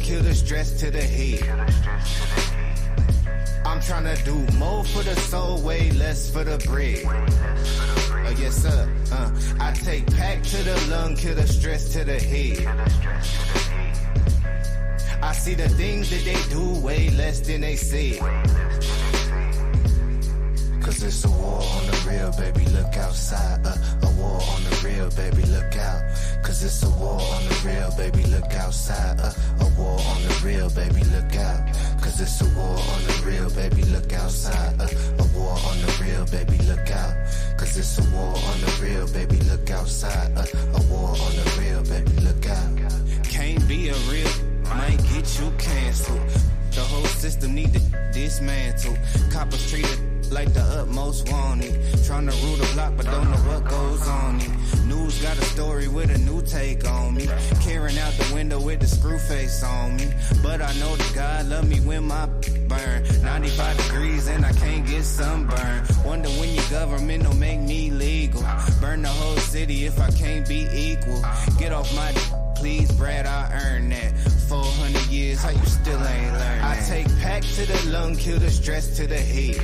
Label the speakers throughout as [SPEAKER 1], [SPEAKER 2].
[SPEAKER 1] kill the stress to the head. I'm tryna do more for the soul, way less for the bread. Yes sir, I take pack to the lung, kill the stress to the head. I see the things that they do way less than they said. Cause it's a war on the real, baby, look outside. A war on the real, baby, look out. Cause it's a war on the real, baby, look outside. A war on the real, baby, look out. Cause it's a war on the real, baby, look outside. A war on the real, baby, look out. Cause it's a war on the real, baby, look outside. A war on the real, baby, look out. Can't be a real, might get you canceled. The whole system need to dismantle. Coppers treated like the utmost wanted. Tryna rule the block but don't know what goes on it. News got a story with a new take on me. Carrying out the window with the screw face on me. But I know that God love me when my burn 95 degrees and I can't get sunburn. Wonder when your government don't make me legal. Burn the whole city if I can't be equal. Get off my please, Brad, I earned that. 400 years, how you still ain't learned that? I take pack to the lung, kill the stress to the head.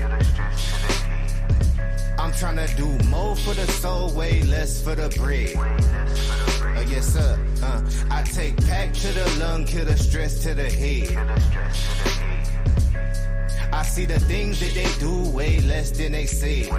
[SPEAKER 1] I'm tryna do more for the soul, way less for the bread. Yes sir, I take pack to the lung, kill the stress to the head. I see the things that they do way less than they said.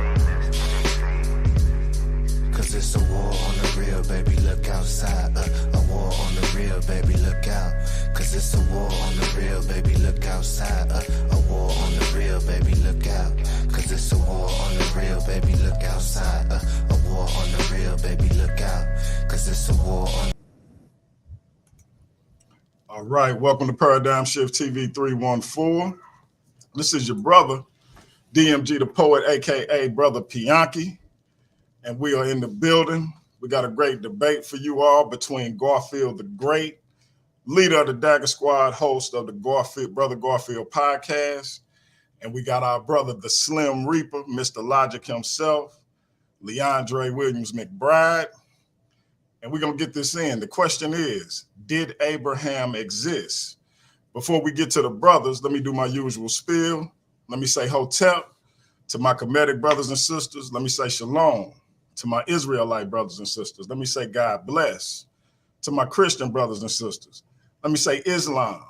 [SPEAKER 1] Cause it's a war on the real, baby, look outside. A war on the real, baby, look out. Cause it's a war on the real, baby, look outside. A war on the real, baby, look out. Cause it's a war on the real, baby, look outside. A war on the real, baby, look out. Cause it's a war on.
[SPEAKER 2] All right, welcome to Paradigm Shift TV 314. This is your brother, DMG the Poet, aka Brother Pianki. And we are in the building. We got a great debate for you all between Garfield the Great, leader of the Dagger Squad, host of the Brother Garfield podcast. And we got our brother, the Slim Reaper, Mr. Logic himself, LeAndre Williams McBride. And we're going to get this in. The question is, did Abraham exist? Before we get to the brothers, let me do my usual spiel. Let me say hotep. To my Kemetic brothers and sisters, let me say shalom. To my Israelite brothers and sisters, let me say God bless. To my Christian brothers and sisters, let me say Islam.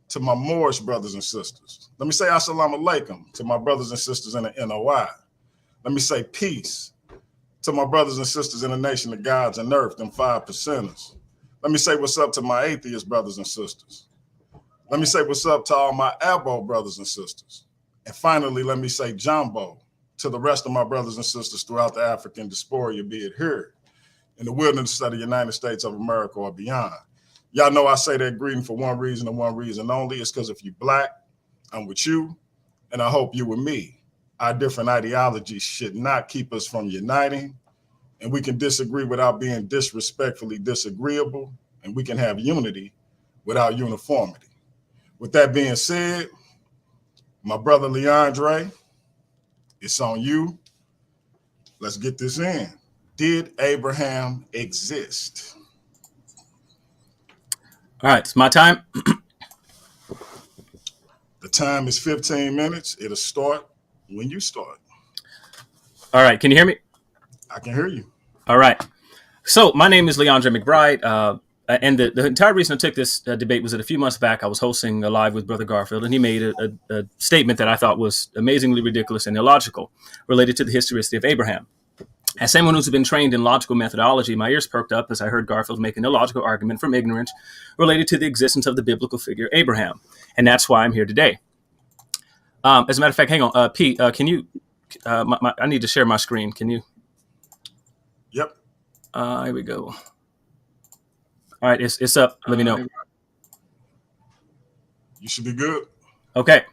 [SPEAKER 2] To my Moorish brothers and sisters, let me say assalamu alaikum. To my brothers and sisters in the NOI, let me say peace. To my brothers and sisters in the nation of gods and earth, them 5%ers. Let me say what's up to my atheist brothers and sisters. Let me say what's up to all my Abo brothers and sisters. And finally, let me say Jumbo to the rest of my brothers and sisters throughout the African diaspora, be it here in the wilderness of the United States of America or beyond. Y'all know I say that greeting for one reason and one reason only. It's because if you black, I'm with you, and I hope you with me. Our different ideologies should not keep us from uniting, and we can disagree without being disrespectfully disagreeable, and we can have unity without uniformity. With that being said, my brother LeAndre, it's on you. Let's get this in. Did Abraham exist?
[SPEAKER 3] All right, it's my time.
[SPEAKER 2] The time is 15 minutes. It'll start when you start.
[SPEAKER 3] All right, can you hear me?
[SPEAKER 2] I can hear you.
[SPEAKER 3] All right. So my name is LeAndre McBride. And the entire reason I took this debate was that a few months back, I was hosting a live with Brother Garfield, and he made a statement that I thought was amazingly ridiculous and illogical related to the historicity of Abraham. As someone who's been trained in logical methodology, my ears perked up as I heard Garfield make an illogical argument from ignorance related to the existence of the biblical figure Abraham. And that's why I'm here today. As a matter of fact, hang on, Pete, can you, I need to share my screen. Can you?
[SPEAKER 2] Yep.
[SPEAKER 3] Here we go. All right, it's up. Let me know.
[SPEAKER 2] You should be good.
[SPEAKER 3] Okay.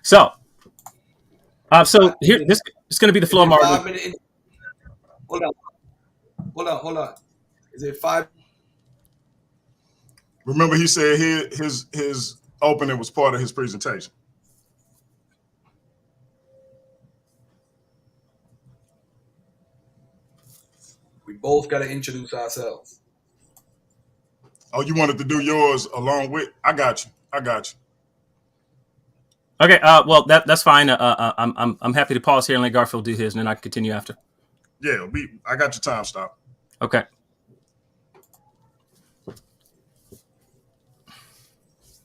[SPEAKER 3] So here, this is going to be the flow of my.
[SPEAKER 4] Hold on. Is it 5?
[SPEAKER 2] Remember, he said his opening was part of his presentation.
[SPEAKER 4] We both got to introduce ourselves.
[SPEAKER 2] Oh, you wanted to do yours along with? I got you. I got you.
[SPEAKER 3] Okay. Well, that's fine. I'm happy to pause here and let Garfield do his, and then I can continue after.
[SPEAKER 2] Yeah, I got your time stop.
[SPEAKER 3] Okay.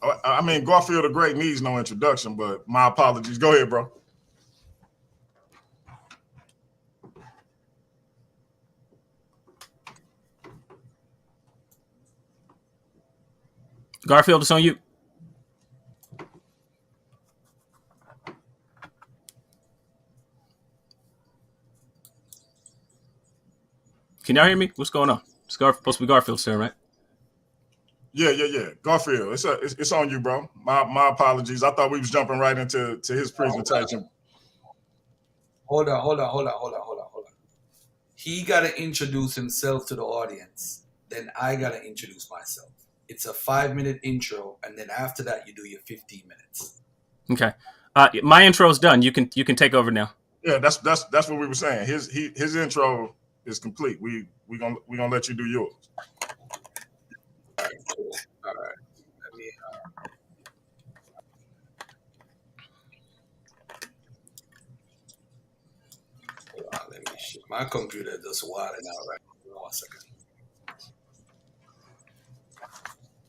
[SPEAKER 2] I mean, Garfield the Great needs no introduction, but my apologies. Go ahead, bro.
[SPEAKER 3] Garfield, it's on you. Can y'all hear me? What's going on? It's supposed to be Garfield's turn, right?
[SPEAKER 2] Yeah. Garfield, it's on you, bro. My apologies. I thought we was jumping right into his presentation.
[SPEAKER 4] Hold on. He got to introduce himself to the audience. Then I got to introduce myself. It's a 5-minute intro, and then after that, you do your 15 minutes.
[SPEAKER 3] Okay. My intro is done. You can take over now.
[SPEAKER 2] Yeah, that's what we were saying. His intro is complete. We gonna let you do yours.
[SPEAKER 4] All right, cool. All right. Let me. Let me shoot. My computer just wilding out right now. 1 second.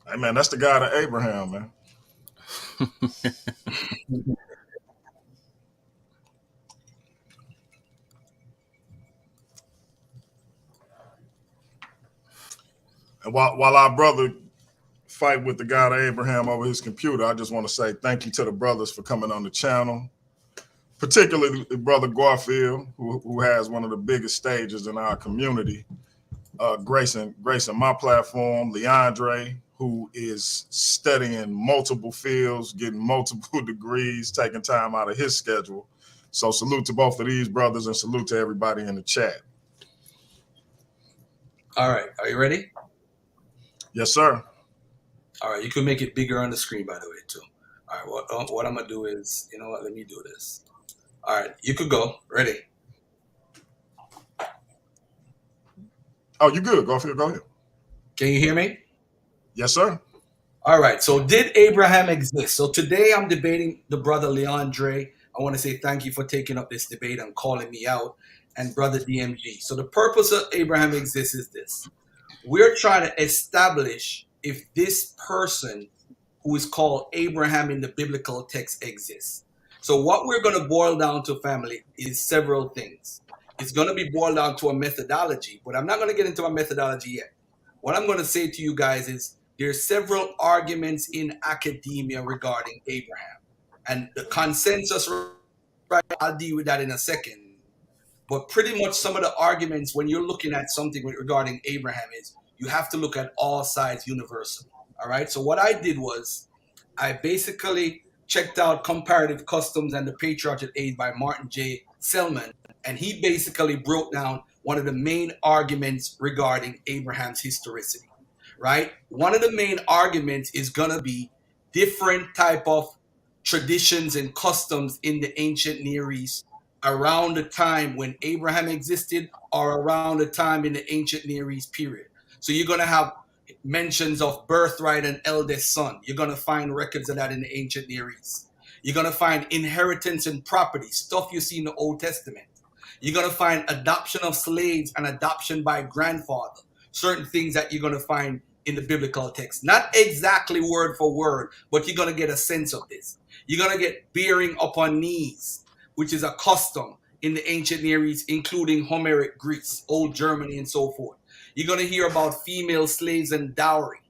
[SPEAKER 2] Hey man, that's the God of Abraham, man. And while our brother fight with the God of Abraham over his computer, I just want to say thank you to the brothers for coming on the channel, particularly the brother Garfield, who has one of the biggest stages in our community, gracing my platform, LeAndre, who is studying multiple fields, getting multiple degrees, taking time out of his schedule. So salute to both of these brothers and salute to everybody in the chat.
[SPEAKER 4] All right. Are you ready?
[SPEAKER 2] Yes, sir.
[SPEAKER 4] All right. You can make it bigger on the screen, by the way, too. All right. What I'm going to do is, you know what? Let me do this. All right. You could go. Ready?
[SPEAKER 2] Oh, you good. Garfield, go ahead.
[SPEAKER 4] Can you hear me?
[SPEAKER 2] Yes, sir.
[SPEAKER 4] All right. So did Abraham exist? So today I'm debating the brother LeAndre. I want to say thank you for taking up this debate and calling me out, and brother DMG. So the purpose of Abraham exists is this. We're trying to establish if this person who is called Abraham in the biblical text exists. So what we're going to boil down to, family, is several things. It's going to be boiled down to a methodology, but I'm not going to get into a methodology yet. What I'm going to say to you guys is there's several arguments in academia regarding Abraham. And the consensus, right, I'll deal with that in a second. But pretty much some of the arguments when you're looking at something regarding Abraham is you have to look at all sides universally. All right. So what I did was I basically checked out Comparative Customs and the Patriarchal Age by Martin J. Selman. And he basically broke down one of the main arguments regarding Abraham's historicity. Right. One of the main arguments is going to be different type of traditions and customs in the ancient Near East around the time when Abraham existed or around the time in the ancient Near East period. So you're going to have mentions of birthright and eldest son. You're going to find records of that in the ancient Near East. You're going to find inheritance and property, stuff you see in the Old Testament. You're going to find adoption of slaves and adoption by grandfather, certain things that you're going to find in the biblical text. Not exactly word for word, but you're going to get a sense of this. You're going to get bearing upon knees, which is a custom in the ancient Near East, including Homeric Greece, Old Germany, and so forth. You're going to hear about female slaves and dowry.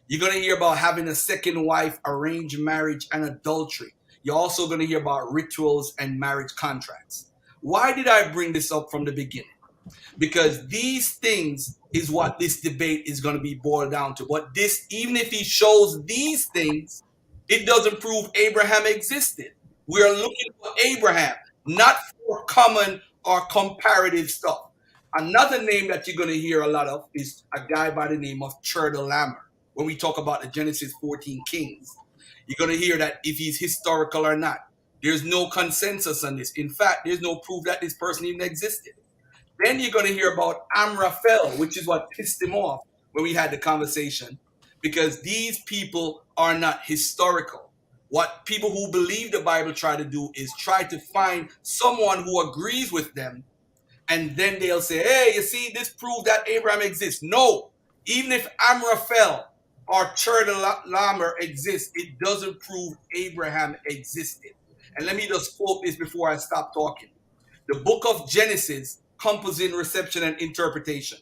[SPEAKER 4] You're going to hear about having a second wife, arranged marriage, and adultery. You're also going to hear about rituals and marriage contracts. Why did I bring this up from the beginning? Because these things is what this debate is going to be boiled down to. But this, even if he shows these things, it doesn't prove Abraham existed. We are looking for Abraham, not for common or comparative stuff. Another name that you're going to hear a lot of is a guy by the name of Chedorlaomer. When we talk about the Genesis 14 kings, you're going to hear that if he's historical or not. There's no consensus on this. In fact, there's no proof that this person even existed. Then you're going to hear about Amraphel, which is what pissed him off when we had the conversation. because these people are not historical. What people who believe the Bible try to do is try to find someone who agrees with them, and then they'll say, hey, you see, this proves that Abraham exists. No, even if Amraphel or Chedorlaomer exists, it doesn't prove Abraham existed. And let me just quote this before I stop talking. The book of Genesis, composing, reception, and interpretation.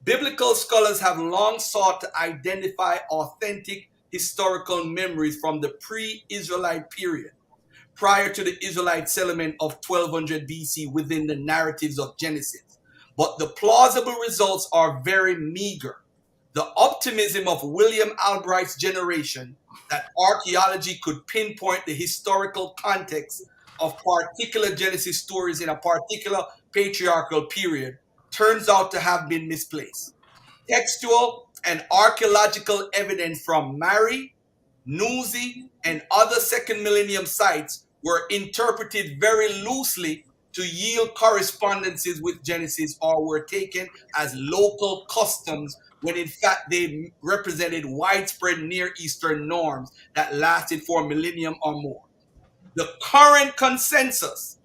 [SPEAKER 4] Biblical scholars have long sought to identify authentic historical memories from the pre-Israelite period, prior to the Israelite settlement of 1200 BC within the narratives of Genesis. But the plausible results are very meager. The optimism of William Albright's generation that archaeology could pinpoint the historical context of particular Genesis stories in a particular patriarchal period turns out to have been misplaced. Textual and archaeological evidence from Mari, Nuzi, and other second millennium sites were interpreted very loosely to yield correspondences with Genesis, or were taken as local customs when in fact they represented widespread Near Eastern norms that lasted for a millennium or more. The current consensus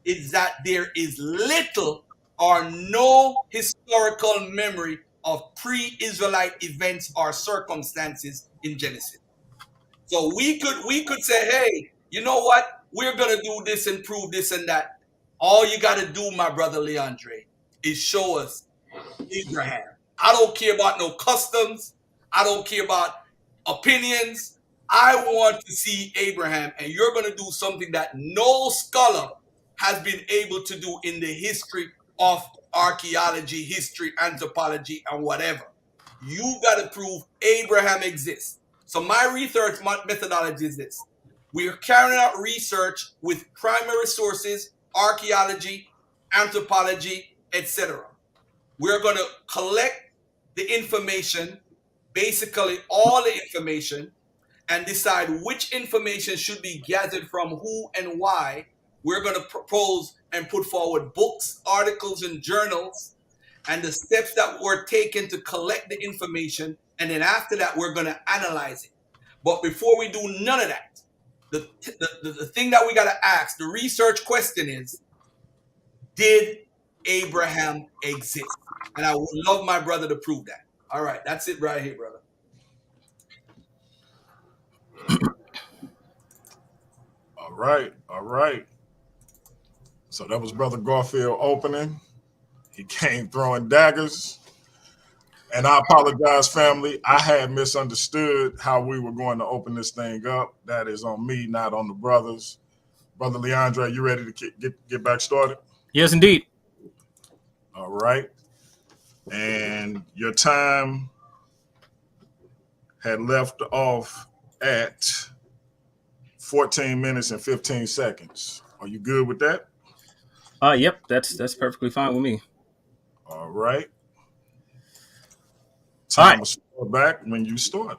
[SPEAKER 4] is that there is little or no historical memory of pre-Israelite events or circumstances in Genesis. So we could say, hey, you know what? We're going to do this and prove this and that. All you got to do, my brother LeAndre, is show us Abraham. I don't care about no customs. I don't care about opinions. I want to see Abraham, and you're going to do something that no scholar has been able to do in the history of archaeology, history, anthropology, and whatever. You got to prove Abraham exists. So my research methodology is this. We are carrying out research with primary sources, archaeology, anthropology, etc. We're going to collect the information, basically all the information, and decide which information should be gathered from who and why. We're going to propose and put forward books, articles, and journals, and the steps that were taken to collect the information. And then after that, we're going to analyze it. But before we do none of that, the thing that we got to ask, the research question is, did Abraham exist? And I would love my brother to prove that. All right, that's it right here, brother.
[SPEAKER 2] All right. So that was Brother Garfield opening. He came throwing daggers. And I apologize, family. I had misunderstood how we were going to open this thing up. That is on me, not on the brothers. Brother LeAndre, you ready to get back started?
[SPEAKER 3] Yes, indeed.
[SPEAKER 2] All right. And your time had left off at 14 minutes and 15 seconds. Are you good with that?
[SPEAKER 3] Yep, that's perfectly fine with me.
[SPEAKER 2] All right. Time to start back when you start.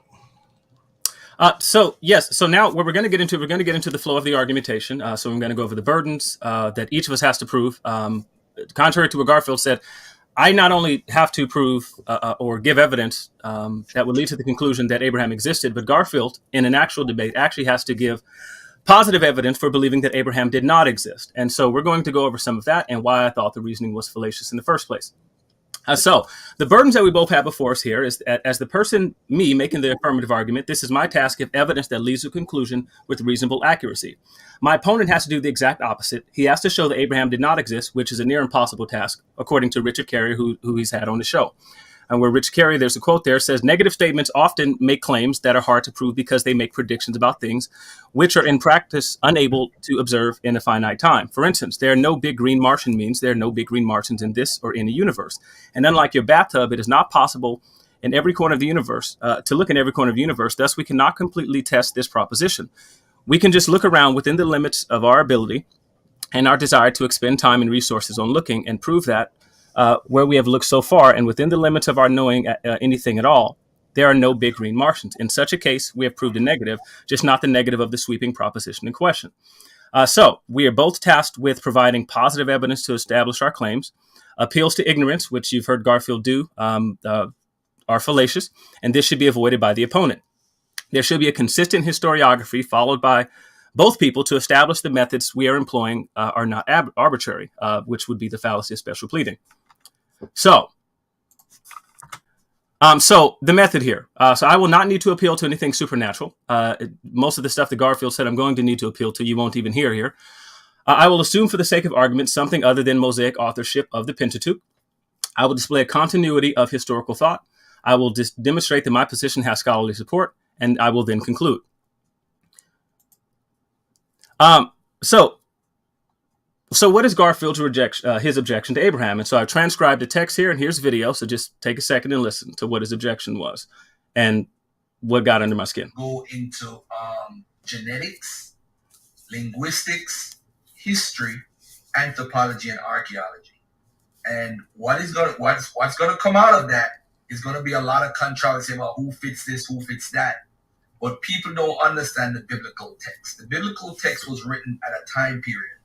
[SPEAKER 3] So now what we're going to get into the flow of the argumentation. So I'm going to go over the burdens that each of us has to prove. Contrary to what Garfield said, I not only have to prove or give evidence that would lead to the conclusion that Abraham existed, but Garfield, in an actual debate, actually has to give positive evidence for believing that Abraham did not exist. And so we're going to go over some of that and why I thought the reasoning was fallacious in the first place. So the burdens that we both have before us here is that as the person, me, making the affirmative argument, this is my task of evidence that leads to a conclusion with reasonable accuracy. My opponent has to do the exact opposite. He has to show that Abraham did not exist, which is a near impossible task, according to Richard Carey, who he's had on the show. And where Richard Carey, there's a quote there, says, negative statements often make claims that are hard to prove because they make predictions about things which are in practice unable to observe in a finite time. For instance, there are no big green Martian means there are no big green Martians in this or any universe. And unlike your bathtub, it is not possible in every corner of the universe to look in every corner of the universe. Thus, we cannot completely test this proposition. We can just look around within the limits of our ability and our desire to expend time and resources on looking and prove that where we have looked so far and within the limits of our knowing anything at all, there are no big green Martians. In such a case, we have proved a negative, just not the negative of the sweeping proposition in question. So we are both tasked with providing positive evidence to establish our claims, appeals to ignorance, which you've heard Garfield do are fallacious, and this should be avoided by the opponent. There should be a consistent historiography followed by both people to establish the methods we are employing are not arbitrary, which would be the fallacy of special pleading. So the method here. So I will not need to appeal to anything supernatural. Most of the stuff that Garfield said I'm going to need to appeal to, you won't even hear here. I will assume for the sake of argument something other than Mosaic authorship of the Pentateuch. I will display a continuity of historical thought. I will demonstrate that my position has scholarly support, and I will then conclude. So what is Garfield's his objection to Abraham? And so I've transcribed the text here, and here's video. So just take a second and listen to what his objection was and what got under my skin.
[SPEAKER 5] Go into genetics, linguistics, history, anthropology, and archaeology. And what's gonna come out of that is gonna be a lot of controversy about who fits this, who fits that. But people don't understand the biblical text. The biblical text was written at a time period.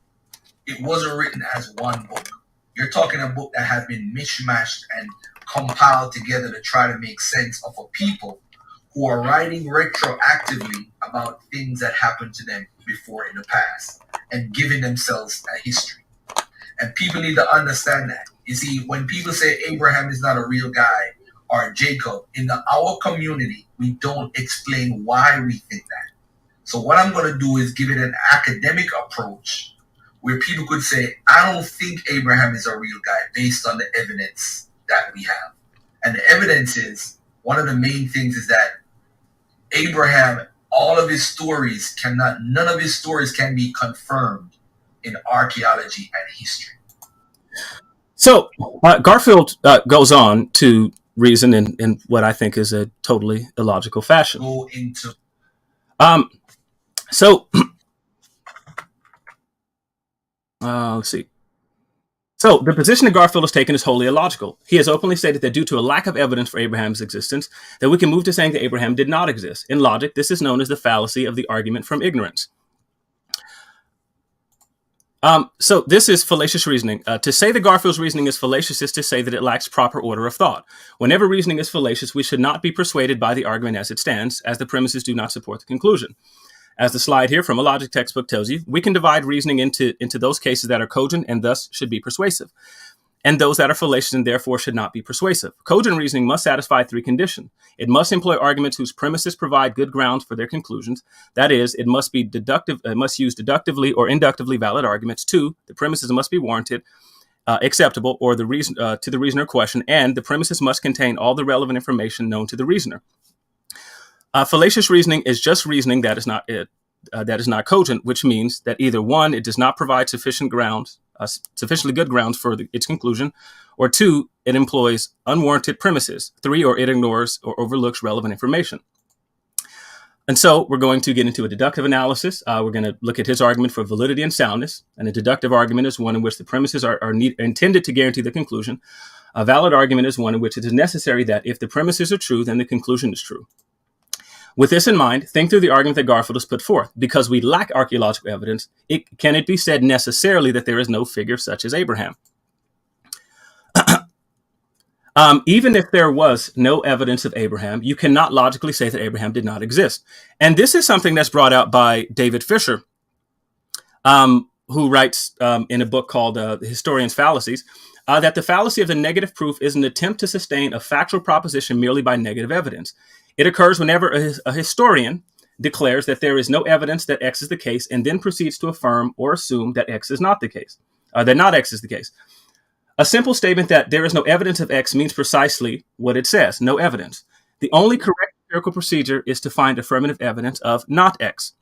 [SPEAKER 5] It wasn't written as one book. You're talking a book that has been mishmashed and compiled together to try to make sense of a people who are writing retroactively about things that happened to them before in the past and giving themselves a history. And people need to understand that. You see, when people say Abraham is not a real guy or Jacob, in our community, we don't explain why we think that. So what I'm going to do is give it an academic approach where people could say, I don't think Abraham is a real guy based on the evidence that we have. And the evidence is, one of the main things is that Abraham, none of his stories can be confirmed in archaeology and history.
[SPEAKER 3] So Garfield goes on to reason in what I think is a totally illogical fashion.
[SPEAKER 5] Go into
[SPEAKER 3] let's see. So the position that Garfield has taken is wholly illogical. He has openly stated that due to a lack of evidence for Abraham's existence, that we can move to saying that Abraham did not exist. In logic, this is known as the fallacy of the argument from ignorance. So this is fallacious reasoning. To say that Garfield's reasoning is fallacious is to say that it lacks proper order of thought. Whenever reasoning is fallacious, we should not be persuaded by the argument as it stands, as the premises do not support the conclusion. As the slide here from a logic textbook tells you, we can divide reasoning into those cases that are cogent and thus should be persuasive, and those that are fallacious and therefore should not be persuasive. Cogent reasoning must satisfy three conditions. It must employ arguments whose premises provide good grounds for their conclusions. That is, it must be deductive. It must use deductively or inductively valid arguments. 2, the premises must be warranted, acceptable, or the reason to the reasoner question, and the premises must contain all the relevant information known to the reasoner. Fallacious reasoning is just reasoning that is not cogent, which means that either 1, it does not provide sufficiently good grounds for its conclusion, or 2, it employs unwarranted premises, 3, or it ignores or overlooks relevant information. And so we're going to get into a deductive analysis. We're going to look at his argument for validity and soundness. And a deductive argument is one in which the premises are intended to guarantee the conclusion. A valid argument is one in which it is necessary that if the premises are true, then the conclusion is true. With this in mind, think through the argument that Garfield has put forth. Because we lack archaeological evidence, can it be said necessarily that there is no figure such as Abraham? Even if there was no evidence of Abraham, you cannot logically say that Abraham did not exist. And this is something that's brought out by David Fisher, who writes in a book called The Historian's Fallacies, that the fallacy of the negative proof is an attempt to sustain a factual proposition merely by negative evidence. It occurs whenever a historian declares that there is no evidence that X is the case and then proceeds to affirm or assume that X is not the case, that not X is the case. A simple statement that there is no evidence of X means precisely what it says, no evidence. The only correct empirical procedure is to find affirmative evidence of not X.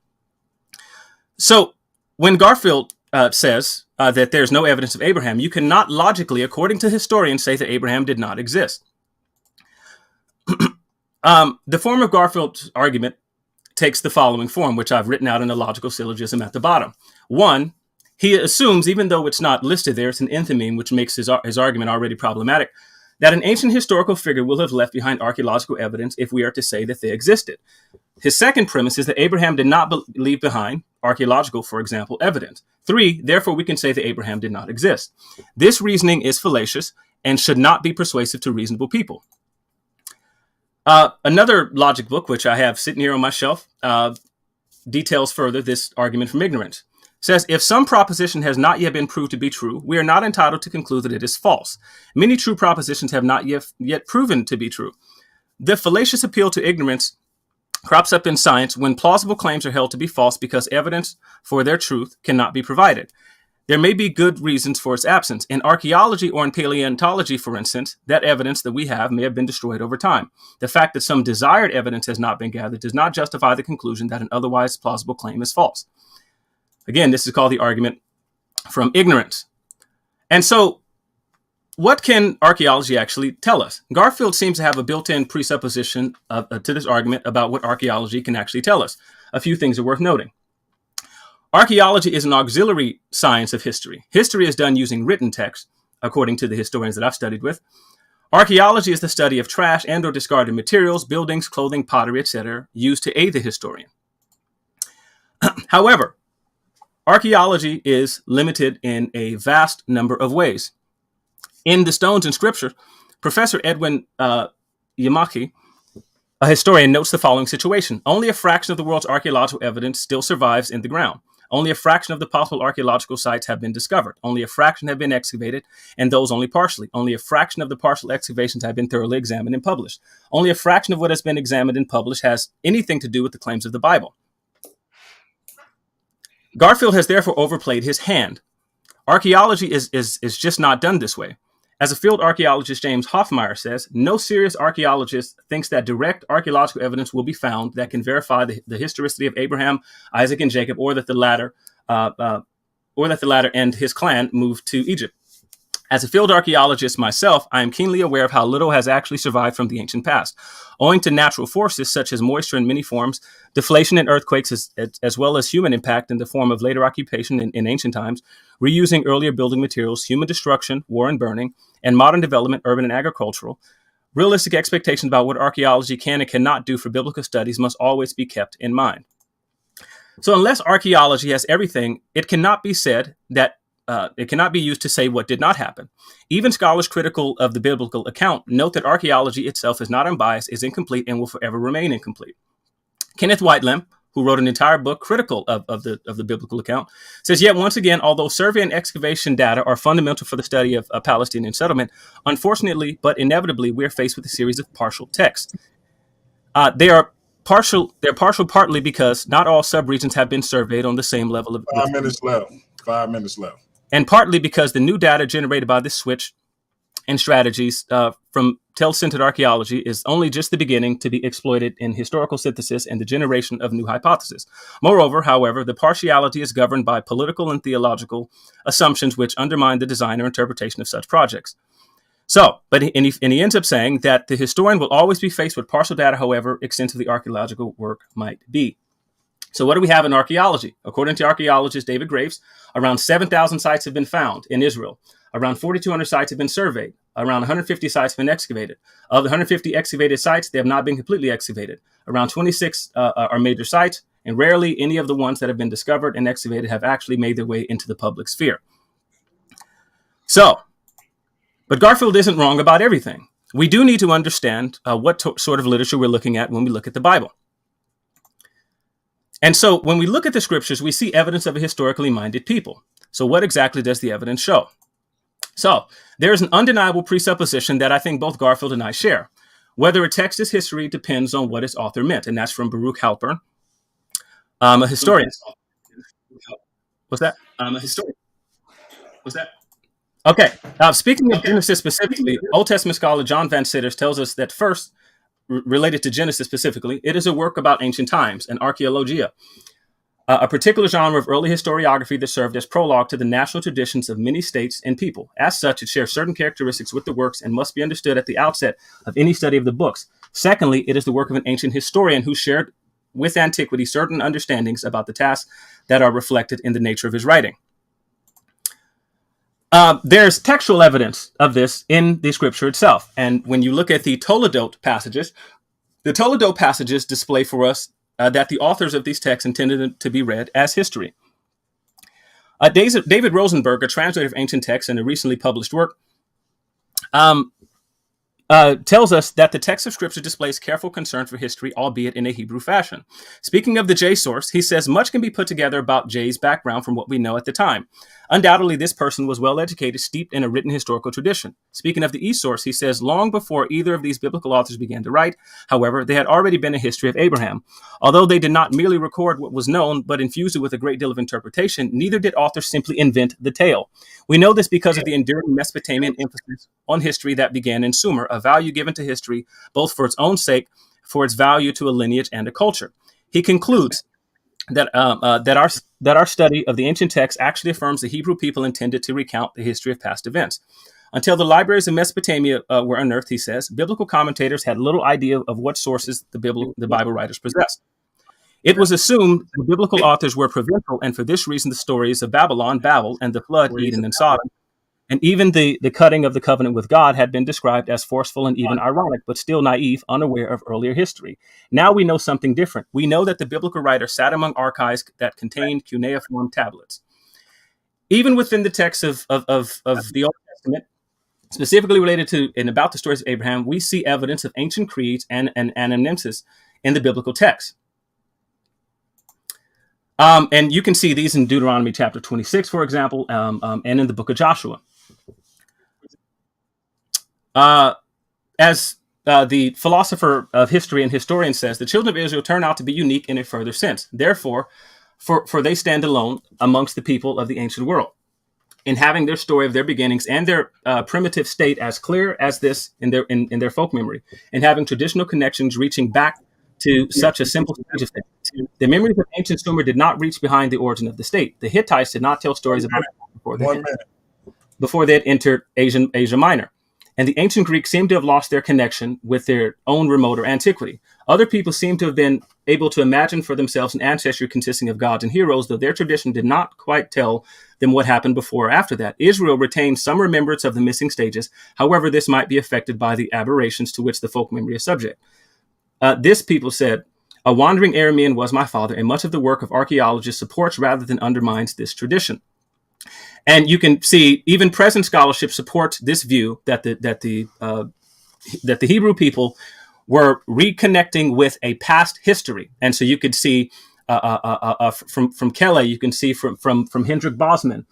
[SPEAKER 3] So when Garfield says that there's no evidence of Abraham, you cannot logically, according to historians, say that Abraham did not exist. The form of Garfield's argument takes the following form, which I've written out in a logical syllogism at the bottom. 1, he assumes, even though it's not listed there, it's an enthymeme, which makes his argument already problematic, that an ancient historical figure will have left behind archaeological evidence if we are to say that they existed. His second premise is that Abraham did not leave behind archaeological, for example, evidence. 3, therefore we can say that Abraham did not exist. This reasoning is fallacious and should not be persuasive to reasonable people. Another logic book, which I have sitting here on my shelf, details further this argument from ignorance. Says, if some proposition has not yet been proved to be true, we are not entitled to conclude that it is false. Many true propositions have not yet proven to be true. The fallacious appeal to ignorance crops up in science when plausible claims are held to be false because evidence for their truth cannot be provided. There may be good reasons for its absence. In archaeology or in paleontology, for instance, that evidence that we have may have been destroyed over time. The fact that some desired evidence has not been gathered does not justify the conclusion that an otherwise plausible claim is false. Again, this is called the argument from ignorance. And so, what can archaeology actually tell us? Garfield seems to have a built-in presupposition to this argument about what archaeology can actually tell us. A few things are worth noting. Archaeology is an auxiliary science of history. History is done using written text, according to the historians that I've studied with. Archaeology is the study of trash and or discarded materials, buildings, clothing, pottery, etc., used to aid the historian. However, archaeology is limited in a vast number of ways. In The Stones in Scripture, Professor Edwin Yamaki, a historian, notes the following situation. Only a fraction of the world's archaeological evidence still survives in the ground. Only a fraction of the possible archaeological sites have been discovered. Only a fraction have been excavated, and those only partially. Only a fraction of the partial excavations have been thoroughly examined and published. Only a fraction of what has been examined and published has anything to do with the claims of the Bible. Garfield has therefore overplayed his hand. Archaeology is just not done this way. As a field archaeologist James Hoffmeyer says, no serious archaeologist thinks that direct archaeological evidence will be found that can verify the historicity of Abraham, Isaac, and Jacob, or that the latter and his clan moved to Egypt. As a field archaeologist myself, I am keenly aware of how little has actually survived from the ancient past. Owing to natural forces such as moisture in many forms, deflation and earthquakes, as well as human impact in the form of later occupation in ancient times, reusing earlier building materials, human destruction, war and burning, and modern development, urban and agricultural, realistic expectations about what archaeology can and cannot do for biblical studies must always be kept in mind. So unless archaeology has everything, it cannot be said that it cannot be used to say what did not happen. Even scholars critical of the biblical account note that archaeology itself is not unbiased, is incomplete, and will forever remain incomplete. Kenneth Whitelam, who wrote an entire book critical of the biblical account, says, yet once again, although survey and excavation data are fundamental for the study of Palestinian settlement, unfortunately, but inevitably, we are faced with a series of partial texts. They're partial partly because not all subregions have been surveyed on the same level of
[SPEAKER 2] 5 minutes left. 5 minutes left.
[SPEAKER 3] And partly because the new data generated by this switch in strategies from tell-centered archaeology is only just the beginning to be exploited in historical synthesis and the generation of new hypotheses. Moreover, however, the partiality is governed by political and theological assumptions which undermine the design or interpretation of such projects. So, and he ends up saying that the historian will always be faced with partial data, however extensive the archaeological work might be. So what do we have in archaeology? According to archaeologist David Graves, around 7,000 sites have been found in Israel. Around 4,200 sites have been surveyed. Around 150 sites have been excavated. Of the 150 excavated sites, they have not been completely excavated. Around 26 are major sites, and rarely any of the ones that have been discovered and excavated have actually made their way into the public sphere. So, but Garfield isn't wrong about everything. We do need to understand what sort of literature we're looking at when we look at the Bible. And so when we look at the scriptures, we see evidence of a historically minded people. So what exactly does the evidence show? So there's an undeniable presupposition that I think both Garfield and I share. Whether a text is history depends on what its author meant. And that's from Baruch Halpern, a historian. What's that? A historian. What's that? Okay. Speaking of Genesis specifically, Old Testament scholar John Van Sitters tells us that first, related to Genesis specifically, it is a work about ancient times, an archaeologia, a particular genre of early historiography that served as prologue to the national traditions of many states and people. As such, it shares certain characteristics with the works and must be understood at the outset of any study of the books. Secondly, it is the work of an ancient historian who shared with antiquity certain understandings about the tasks that are reflected in the nature of his writing. There's textual evidence of this in the scripture itself. And when you look at the Toledot passages display for us that the authors of these texts intended to be read as history. David Rosenberg, a translator of ancient texts in a recently published work, tells us that the text of Scripture displays careful concern for history, albeit in a Hebrew fashion. Speaking of the J source, he says much can be put together about J's background from what we know at the time. Undoubtedly, this person was well educated, steeped in a written historical tradition. Speaking of the E source, he says long before either of these biblical authors began to write, however, there had already been a history of Abraham. Although they did not merely record what was known, but infused it with a great deal of interpretation, neither did authors simply invent the tale. We know this because of the enduring Mesopotamian emphasis on history that began in Sumer, a value given to history both for its own sake, for its value to a lineage and a culture. He concludes that our study of the ancient text actually affirms the Hebrew people intended to recount the history of past events. Until the libraries of Mesopotamia were unearthed, he says, biblical commentators had little idea of what sources the Bible writers possessed. It was assumed the biblical authors were provincial, and for this reason the stories of Babylon, Babel, and the flood, Eden, and Sodom, and even the cutting of the covenant with God had been described as forceful and even ironic, but still naive, unaware of earlier history. Now we know something different. We know that the biblical writer sat among archives that contained cuneiform tablets. Even within the text of the Old Testament, specifically related to and about the stories of Abraham, we see evidence of ancient creeds and anamnesis in the biblical text. And you can see these in Deuteronomy chapter 26, for example, and in the book of Joshua. As the philosopher of history and historian says, the children of Israel turn out to be unique in a further sense. Therefore, for they stand alone amongst the people of the ancient world, in having their story of their beginnings and their primitive state as clear as this in their folk memory, and having traditional connections reaching back to such a simple stage of things. The memories of ancient Sumer did not reach behind the origin of the state. The Hittites did not tell stories about it before they had entered Asia Minor. And the ancient Greeks seem to have lost their connection with their own remoter antiquity. Other people seem to have been able to imagine for themselves an ancestry consisting of gods and heroes, though their tradition did not quite tell them what happened before or after that. Israel retained some remembrance of the missing stages. However, this might be affected by the aberrations to which the folk memory is subject. This, people said, a wandering Aramean was my father, and much of the work of archaeologists supports rather than undermines this tradition. And you can see even present scholarship supports this view that the Hebrew people were reconnecting with a past history. And so you could see from Kelly, you can see from Hendrik Bosman,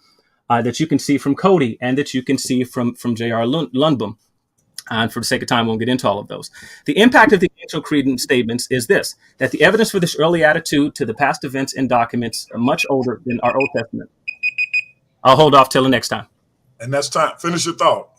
[SPEAKER 3] that you can see from Cody, and that you can see from J.R. Lundboom. And for the sake of time, we won't get into all of those. The impact of the ancient creed statements is this, that the evidence for this early attitude to the past events and documents are much older than our Old Testament. I'll hold off till the next time.
[SPEAKER 2] And that's time. Finish your thought.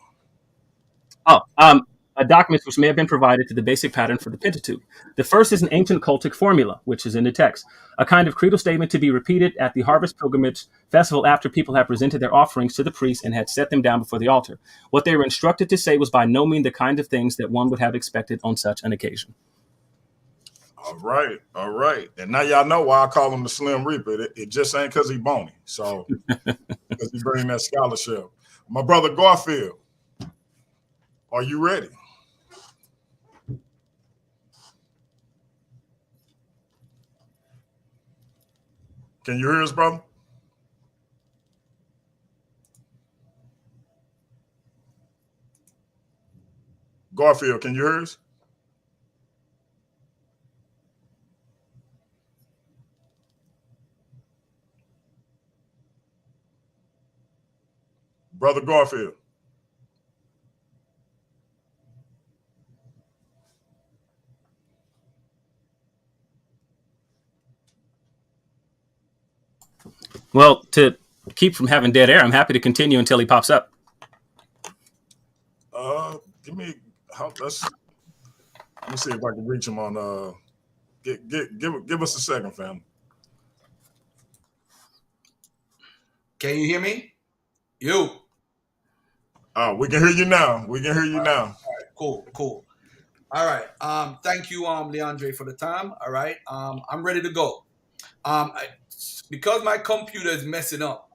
[SPEAKER 3] Documents which may have been provided to the basic pattern for the Pentateuch. The first is an ancient cultic formula, which is in the text, a kind of creedal statement to be repeated at the harvest pilgrimage festival after people have presented their offerings to the priest and had set them down before the altar. What they were instructed to say was by no means the kind of things that one would have expected on such an occasion.
[SPEAKER 2] All right. And now y'all know why I call him the Slim Reaper. It just ain't because he bony. So, because he bring that scholarship. My brother Garfield, are you ready? Can you hear us, brother? Garfield, can you hear us? Brother Garfield.
[SPEAKER 3] Well, to keep from having dead air, I'm happy to continue until he pops up.
[SPEAKER 2] Let me see if I can reach him on give us a second, fam.
[SPEAKER 4] Can you hear me? We
[SPEAKER 2] can hear you now. All right,
[SPEAKER 4] cool. All right. Thank you, LeAndre, for the time. All right. I'm ready to go. Because my computer is messing up,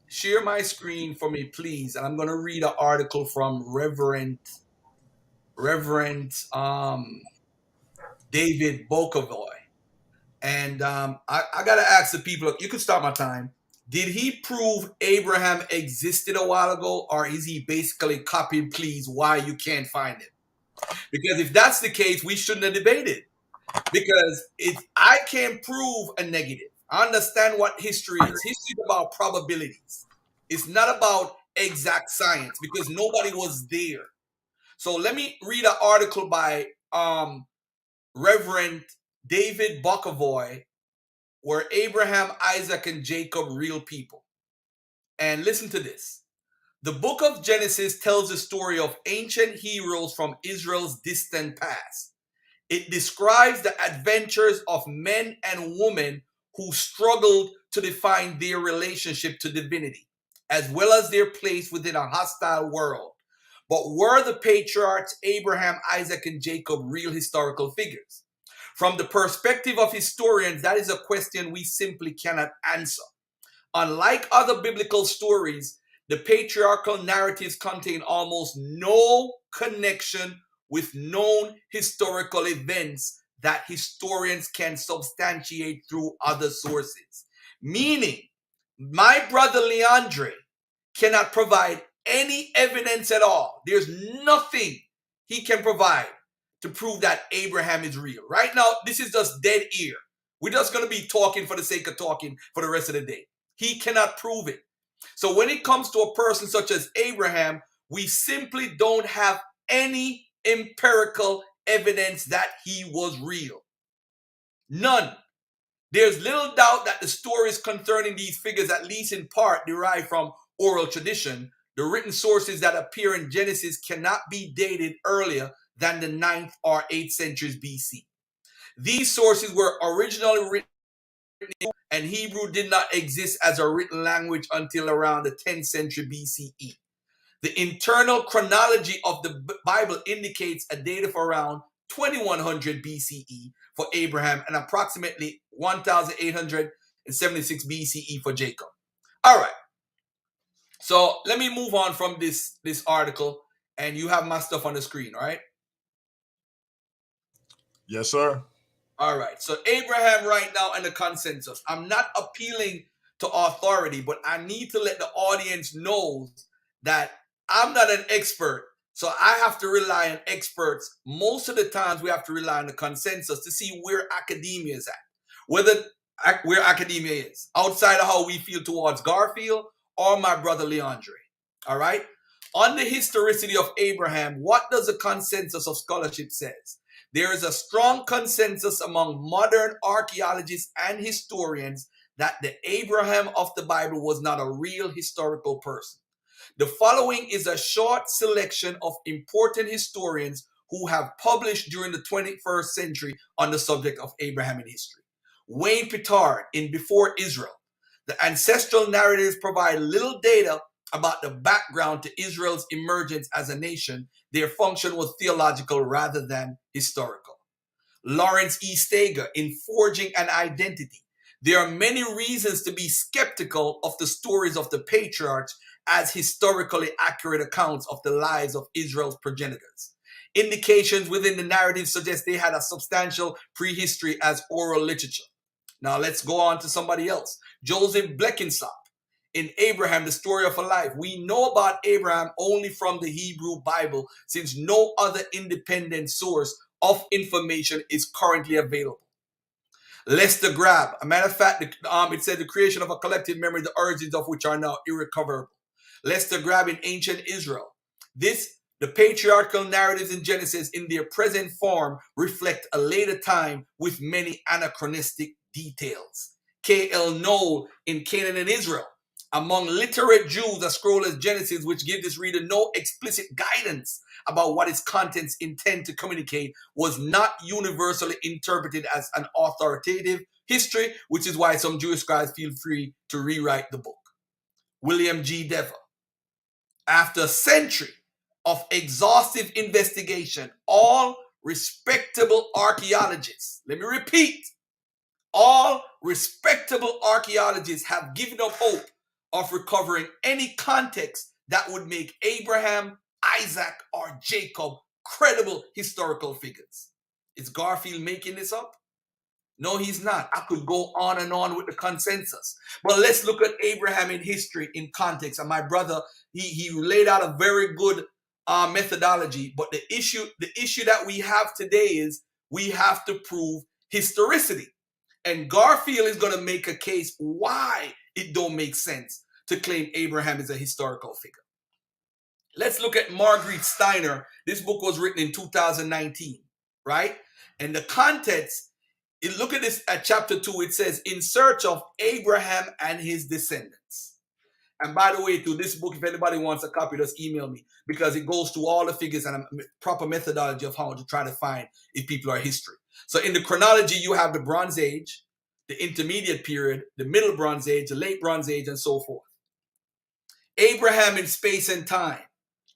[SPEAKER 4] share my screen for me, please. And I'm going to read an article from Reverend David Bokovoy. And I got to ask the people, you can start my time. Did he prove Abraham existed a while ago, or is he basically copy and please why you can't find it? Because if that's the case, we shouldn't have debated. Because I can't prove a negative. I understand what history is. History is about probabilities. It's not about exact science because nobody was there. So let me read an article by Reverend David Bokovoy, were Abraham, Isaac, and Jacob real people? And listen to this. The book of Genesis tells the story of ancient heroes from Israel's distant past. It describes the adventures of men and women who struggled to define their relationship to divinity, as well as their place within a hostile world. But were the patriarchs Abraham, Isaac, and Jacob real historical figures? From the perspective of historians, that is a question we simply cannot answer. Unlike other biblical stories, the patriarchal narratives contain almost no connection with known historical events that historians can substantiate through other sources. Meaning, my brother LeAndre cannot provide any evidence at all. There's nothing he can provide to prove that Abraham is real. Right now, this is just dead ear. We're just going to be talking for the sake of talking for the rest of the day. He cannot prove it. So when it comes to a person such as Abraham, we simply don't have any empirical evidence that he was real. None. There's little doubt that the stories concerning these figures, at least in part, derive from oral tradition. The written sources that appear in Genesis cannot be dated earlier than the 9th or 8th centuries BC. These sources were originally written in Hebrew, and Hebrew did not exist as a written language until around the 10th century BCE. The internal chronology of the Bible indicates a date of around 2100 BCE for Abraham and approximately 1876 BCE for Jacob. All right. So let me move on from this article, and you have my stuff on the screen, all right?
[SPEAKER 2] Yes, sir.
[SPEAKER 4] All right. So Abraham right now and the consensus. I'm not appealing to authority, but I need to let the audience know that I'm not an expert. So I have to rely on experts. Most of the times we have to rely on the consensus to see where academia is at. Where academia is. Outside of how we feel towards Garfield or my brother LeAndre. All right. On the historicity of Abraham, what does the consensus of scholarship says? There is a strong consensus among modern archaeologists and historians that the Abraham of the Bible was not a real historical person. The following is a short selection of important historians who have published during the 21st century on the subject of Abraham in history. Wayne Pittard in Before Israel. The ancestral narratives provide little data about the background to Israel's emergence as a nation. Their function was theological rather than historical. Lawrence E. Steger in Forging an Identity. There are many reasons to be skeptical of the stories of the patriarchs as historically accurate accounts of the lives of Israel's progenitors. Indications within the narrative suggest they had a substantial prehistory as oral literature. Now let's go on to somebody else. Joseph Bleckinsopp in Abraham, the Story of a Life. We know about Abraham only from the Hebrew Bible, since no other independent source of information is currently available. Lester Grab, a matter of fact, it said the creation of a collective memory, the origins of which are now irrecoverable. Lester Grab in Ancient Israel. The patriarchal narratives in Genesis in their present form reflect a later time with many anachronistic details. K.L. Knoll in Canaan and Israel. Among literate Jews, a scroll as Genesis, which gives this reader no explicit guidance about what its contents intend to communicate, was not universally interpreted as an authoritative history, which is why some Jewish scholars feel free to rewrite the book. William G. Dever. After a century of exhaustive investigation, all respectable archaeologists, let me repeat, all respectable archaeologists have given up hope of recovering any context that would make Abraham, Isaac, or Jacob credible historical figures. Is Garfield making this up? No, he's not. I could go on and on with the consensus. But let's look at Abraham in history in context. And my brother, he laid out a very good methodology, but the issue that we have today is we have to prove historicity. And Garfield is going to make a case why it don't make sense to claim Abraham is a historical figure. Let's look at Margaret Steiner. This book was written in 2019, right? And the context, look at this at chapter 2. It says, in search of Abraham and his descendants. And by the way, through this book, if anybody wants a copy, just email me, because it goes through all the figures and a proper methodology of how to try to find if people are history. So in the chronology, you have the Bronze Age, the Intermediate Period, the Middle Bronze Age, the Late Bronze Age, and so forth. Abraham in space and time.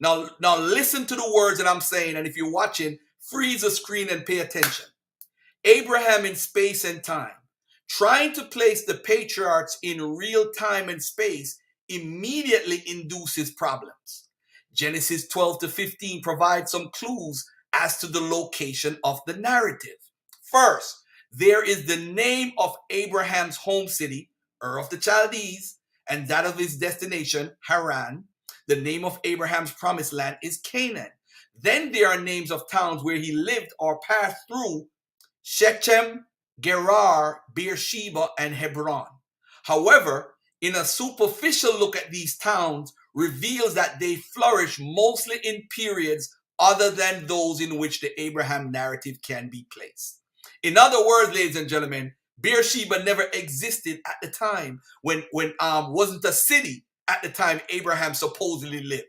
[SPEAKER 4] Now listen to the words that I'm saying, and if you're watching, freeze the screen and pay attention. Abraham in space and time. Trying to place the patriarchs in real time and space immediately induces problems. Genesis 12 to 15 provides some clues as to the location of the narrative. First, there is the name of Abraham's home city, Ur of the Chaldees, and that of his destination, Haran. The name of Abraham's promised land is Canaan. Then there are names of towns where he lived or passed through: Shechem, Gerar, Beersheba, and Hebron. However, in a superficial look at these towns reveals that they flourish mostly in periods other than those in which the Abraham narrative can be placed. In other words, ladies and gentlemen, Beersheba never existed at the time when wasn't a city at the time Abraham supposedly lived.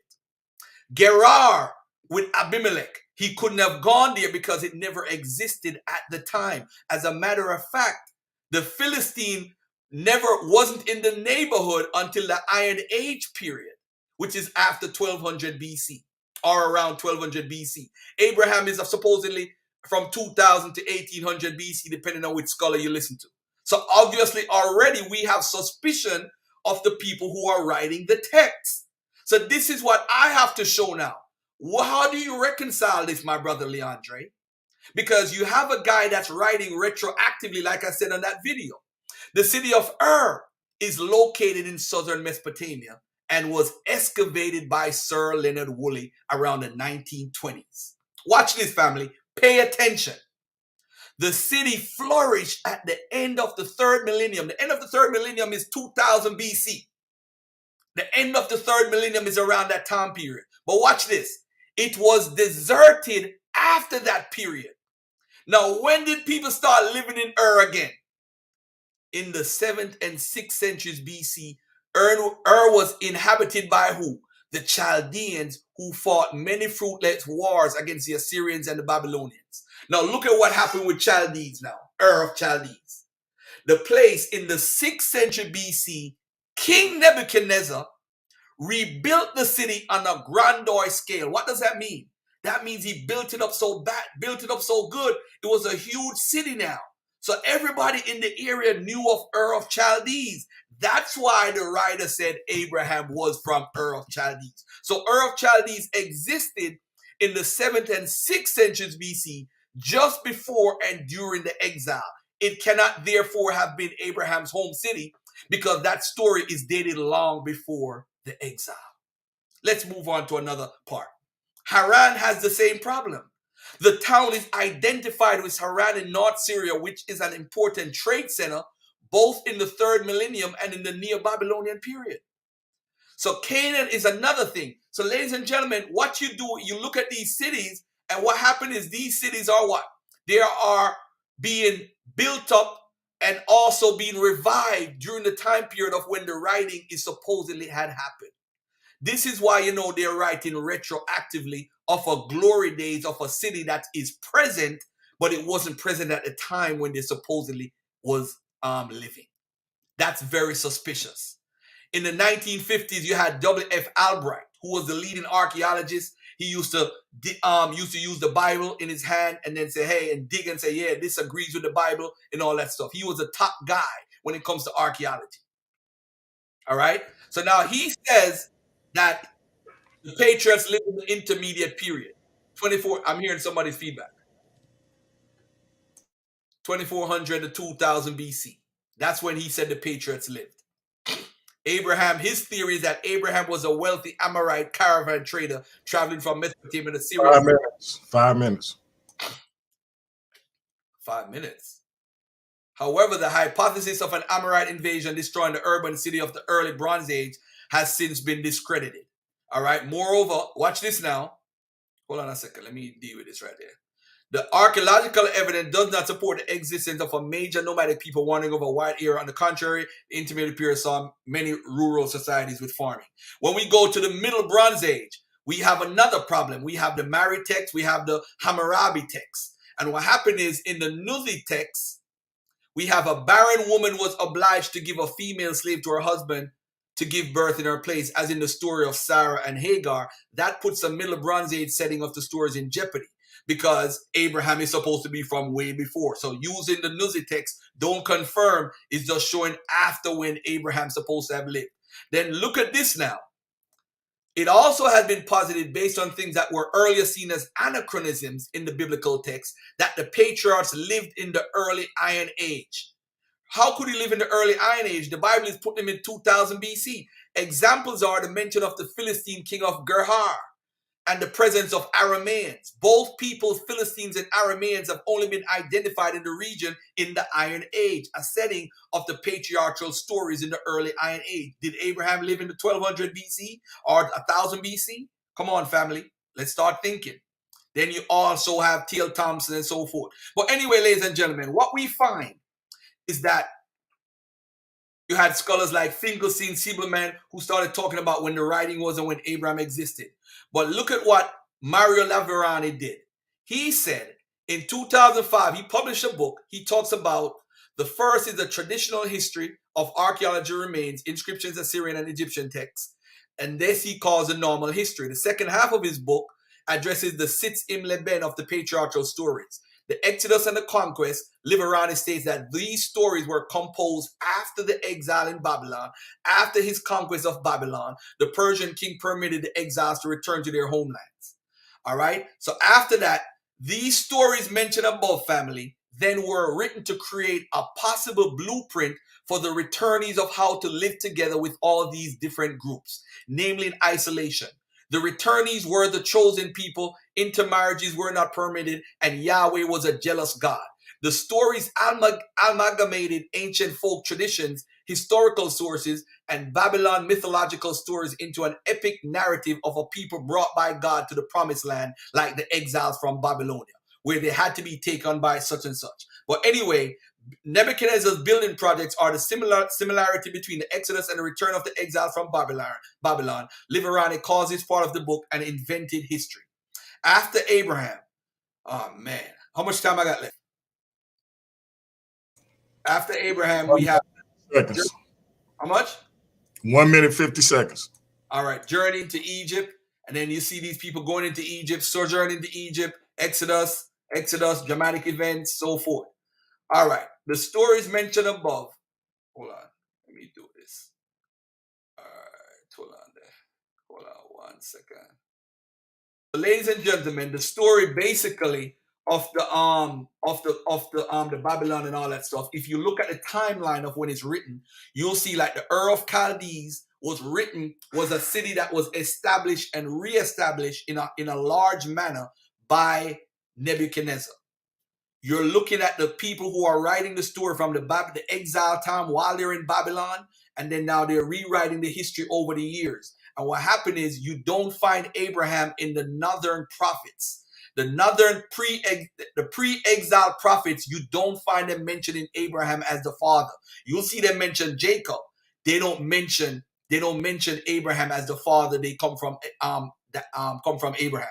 [SPEAKER 4] Gerar with Abimelech, he couldn't have gone there because it never existed at the time. As a matter of fact, the Philistine wasn't in the neighborhood until the Iron Age period, which is after 1200 BC or around 1200 BC. Abraham is supposedly from 2000 to 1800 BC, depending on which scholar you listen to. So obviously already we have suspicion of the people who are writing the text. So this is what I have to show now. How do you reconcile this, my brother LeAndre? Because you have a guy that's writing retroactively, like I said on that video. The city of Ur is located in southern Mesopotamia and was excavated by Sir Leonard Woolley around the 1920s. Watch this, family. Pay attention. The city flourished at the end of the third millennium. The end of the third millennium is 2000 BC. The end of the third millennium is around that time period. But watch this. It was deserted after that period. Now, when did people start living in Ur again? In the 7th and 6th centuries BC, Ur was inhabited by who? The Chaldeans, who fought many fruitless wars against the Assyrians and the Babylonians. Now, look at what happened with Chaldees now. Ur of Chaldees. The place in the 6th century BC, King Nebuchadnezzar rebuilt the city on a grandeur scale. What does that mean? That means he built it up so bad, built it up so good, it was a huge city now. So everybody in the area knew of Ur of Chaldees. That's why the writer said Abraham was from Ur of Chaldees. So Ur of Chaldees existed in the 7th and 6th centuries BC, just before and during the exile. It cannot therefore have been Abraham's home city, because that story is dated long before the exile. Let's move on to another part. Haran has the same problem. The town is identified with Haran in North Syria, which is an important trade center, both in the 3rd millennium and in the Neo-Babylonian period. So Canaan is another thing. So ladies and gentlemen, what you do, you look at these cities, and what happened is these cities are what? They are being built up and also being revived during the time period of when the writing is supposedly had happened. This is why, they're writing retroactively of a glory days of a city that is present, but it wasn't present at the time when they supposedly was living. That's very suspicious. In the 1950s, you had W.F. Albright, who was the leading archaeologist. He used to use the Bible in his hand and then say, hey, and dig and say, yeah, this agrees with the Bible and all that stuff. He was a top guy when it comes to archaeology. All right. So now he says that the patriots lived in the intermediate period. 24. I'm hearing somebody's feedback. 2400 to 2000 BC. That's when he said the patriots lived. Abraham, his theory is that Abraham was a wealthy Amorite caravan trader traveling from Mesopotamia to Syria.
[SPEAKER 2] 5 minutes. 5 minutes.
[SPEAKER 4] 5 minutes. However, the hypothesis of an Amorite invasion destroying the urban city of the early Bronze Age has since been discredited. All right. Moreover, watch this now. Hold on a second. Let me deal with this right there. The archaeological evidence does not support the existence of a major nomadic people wandering over a wide area. On the contrary, the intermediate period saw many rural societies with farming. When we go to the Middle Bronze Age, we have another problem. We have the Mari text, we have the Hammurabi text. And what happened is in the Nuzi text, we have a barren woman was obliged to give a female slave to her husband to give birth in her place, as in the story of Sarah and Hagar. That puts the Middle Bronze Age setting of the stories in jeopardy, because Abraham is supposed to be from way before. So using the Nuzi text, don't confirm, is just showing after when Abraham's supposed to have lived. Then look at this now. It also has been posited based on things that were earlier seen as anachronisms in the biblical text, that the patriarchs lived in the early Iron Age. How could he live in the early Iron Age? The Bible is putting him in 2000 BC. Examples are the mention of the Philistine king of Gerhar and the presence of Arameans. Both peoples, Philistines and Arameans, have only been identified in the region in the Iron Age, a setting of the patriarchal stories in the early Iron Age. Did Abraham live in the 1200 BC or 1000 BC? Come on, family. Let's start thinking. Then you also have T.L. Thompson and so forth. But anyway, ladies and gentlemen, what we find is that you had scholars like Finkelstein, Siebelman, who started talking about when the writing was and when Abraham existed. But look at what Mario Laverani did. He said in 2005, he published a book. He talks about the first is the traditional history of archaeology remains, inscriptions, Assyrian and Egyptian texts. And this he calls a normal history. The second half of his book addresses the Sitz im Leben of the patriarchal stories. The Exodus and the Conquest, Liverani states that these stories were composed after the exile in Babylon. After his conquest of Babylon, the Persian king permitted the exiles to return to their homelands. All right? So after that, these stories mentioned above, family, then were written to create a possible blueprint for the returnees of how to live together with all these different groups, namely in isolation. The returnees were the chosen people, intermarriages were not permitted, and Yahweh was a jealous God. The stories amalgamated ancient folk traditions, historical sources, and Babylon mythological stories into an epic narrative of a people brought by God to the promised land, like the exiles from Babylonia, where they had to be taken by such and such. But anyway, Nebuchadnezzar's building projects are the similarity between the Exodus and the return of the exiles from Babylon. Liverani calls this part of the book an invented history. After Abraham, oh man, how much time I got left? After Abraham, we have
[SPEAKER 2] seconds.
[SPEAKER 4] How much?
[SPEAKER 2] 1 minute 50 seconds.
[SPEAKER 4] All right, journey into Egypt, and then you see these people going into Egypt, sojourning into Egypt, Exodus, dramatic events, so forth. All right, the stories mentioned above. Hold on, let me do this. All right, hold on there. Hold on 1 second. So, ladies and gentlemen, the story basically of the Babylon and all that stuff. If you look at the timeline of when it's written, you'll see like the Ur of Chaldees was a city that was established and reestablished in a large manner by Nebuchadnezzar. You're looking at the people who are writing the story from the exile time while they're in Babylon, and then now they're rewriting the history over the years. And what happened is you don't find Abraham in the northern prophets. The northern pre-exile prophets, you don't find them mentioning Abraham as the father. You'll see them mention Jacob. They don't mention Abraham as the father. They come from Abraham.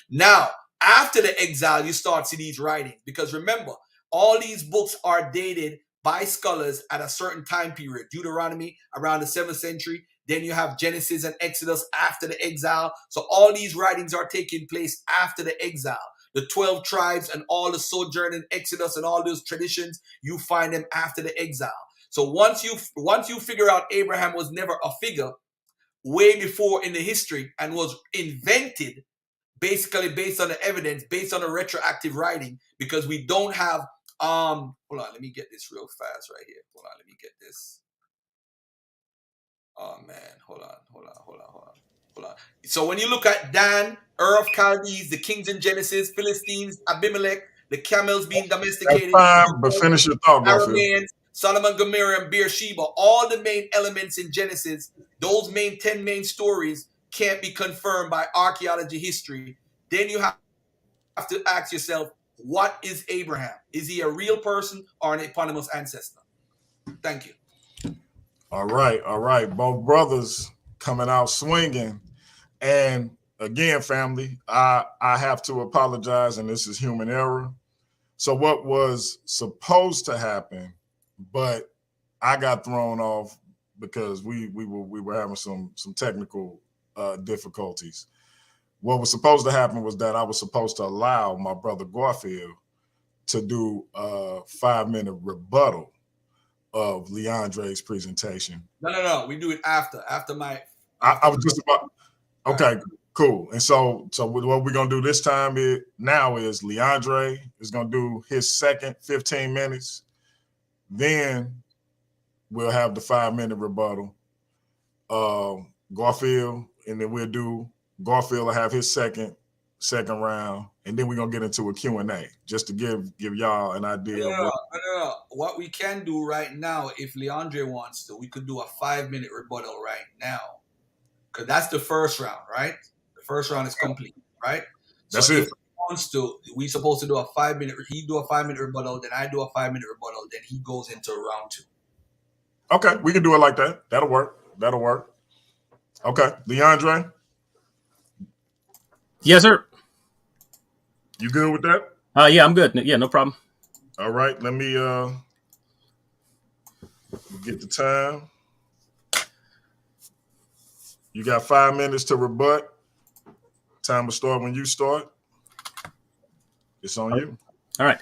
[SPEAKER 4] Now, after the exile, you start to see these writings, because remember, all these books are dated by scholars at a certain time period. Deuteronomy around the 7th century. Then you have Genesis and Exodus after the exile. So all these writings are taking place after the exile. The 12 tribes and all the sojourn in Exodus and all those traditions, you find them after the exile. So once you figure out Abraham was never a figure way before in the history and was invented, basically based on the evidence, based on the retroactive writing, because we don't have, hold on, let me get this real fast right here. Hold on, let me get this. Oh man, hold on. So when you look at Dan, Ur of Chaldees, the kings in Genesis, Philistines, Abimelech, the camels being
[SPEAKER 2] That's
[SPEAKER 4] domesticated,
[SPEAKER 2] fine, but finish your thought, Garfield.
[SPEAKER 4] Arameans, Solomon, Gomorrah, and Beersheba, all the main elements in Genesis, those 10 main stories can't be confirmed by archaeology history. Then you have to ask yourself, what is Abraham? Is he a real person or an eponymous ancestor? Thank you.
[SPEAKER 2] All right. Both brothers coming out swinging. And again, family, I have to apologize, and this is human error. So what was supposed to happen, but I got thrown off because we were having some technical difficulties. What was supposed to happen was that I was supposed to allow my brother Garfield to do a 5-minute rebuttal of LeAndre's presentation.
[SPEAKER 4] No. We do it after my.
[SPEAKER 2] I was just about. Okay, cool. And so what we're gonna do this time is LeAndre is gonna do his second 15 minutes. Then we'll have the 5-minute rebuttal. Garfield, and then Garfield will have his second round, and then we're gonna get into a Q&A just to give y'all an idea.
[SPEAKER 4] No. What we can do right now, if LeAndre wants to, we could do a 5-minute rebuttal right now. Because that's the first round, right? The first round is complete, right?
[SPEAKER 2] That's
[SPEAKER 4] so
[SPEAKER 2] it.
[SPEAKER 4] If he wants to, we supposed to do a 5-minute. He do a 5-minute rebuttal, then I do a 5-minute rebuttal, then he goes into round 2.
[SPEAKER 2] Okay, we can do it like that. That'll work. Okay, LeAndre.
[SPEAKER 3] Yes, sir.
[SPEAKER 2] You good with that?
[SPEAKER 3] Yeah, I'm good. Yeah, no problem.
[SPEAKER 2] All right, let me get the time. You got 5 minutes to rebut. Time to start when you start. It's on you.
[SPEAKER 3] All right.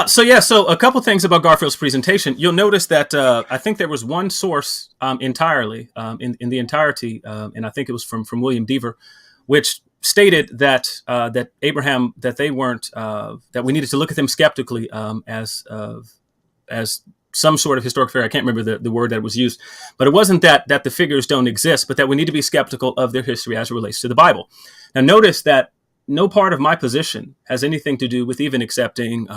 [SPEAKER 3] So a couple things about Garfield's presentation. You'll notice that I think there was one source entirely in the entirety, and I think it was from William Deaver, which stated that Abraham, that they weren't, that we needed to look at them skeptically as some sort of historic figure. I can't remember the word that was used, but it wasn't that the figures don't exist, but that we need to be skeptical of their history as it relates to the Bible. Now, notice that no part of my position has anything to do with even accepting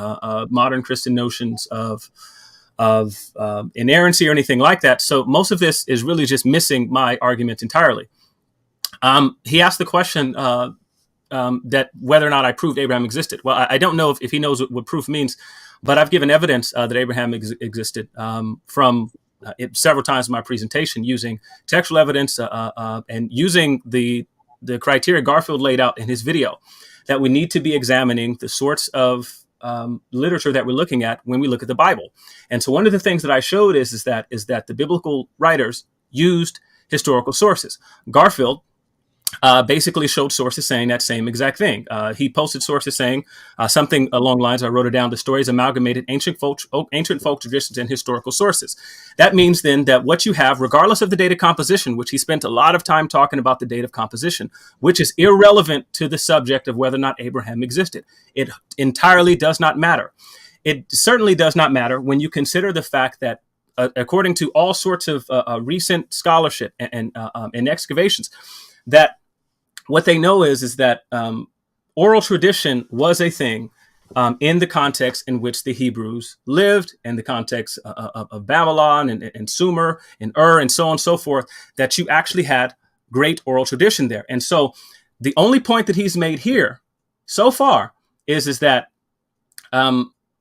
[SPEAKER 3] modern Christian notions of inerrancy or anything like that. So most of this is really just missing my argument entirely. He asked the question that whether or not I proved Abraham existed. Well, I don't know if he knows what proof means, but I've given evidence that Abraham existed from several times in my presentation using textual evidence and using the criteria Garfield laid out in his video, that we need to be examining the sorts of literature that we're looking at when we look at the Bible. And so one of the things that I showed is that the biblical writers used historical sources. Garfield basically showed sources saying that same exact thing. He posted sources saying something along the lines, I wrote it down, the stories amalgamated ancient folk traditions and historical sources. That means then that what you have, regardless of the date of composition, which he spent a lot of time talking about the date of composition, which is irrelevant to the subject of whether or not Abraham existed. It entirely does not matter. It certainly does not matter when you consider the fact that according to all sorts of recent scholarship and excavations, that what they know is that oral tradition was a thing in the context in which the Hebrews lived, in the context of Babylon and Sumer and Ur and so on and so forth, that you actually had great oral tradition there. And so the only point that he's made here so far is that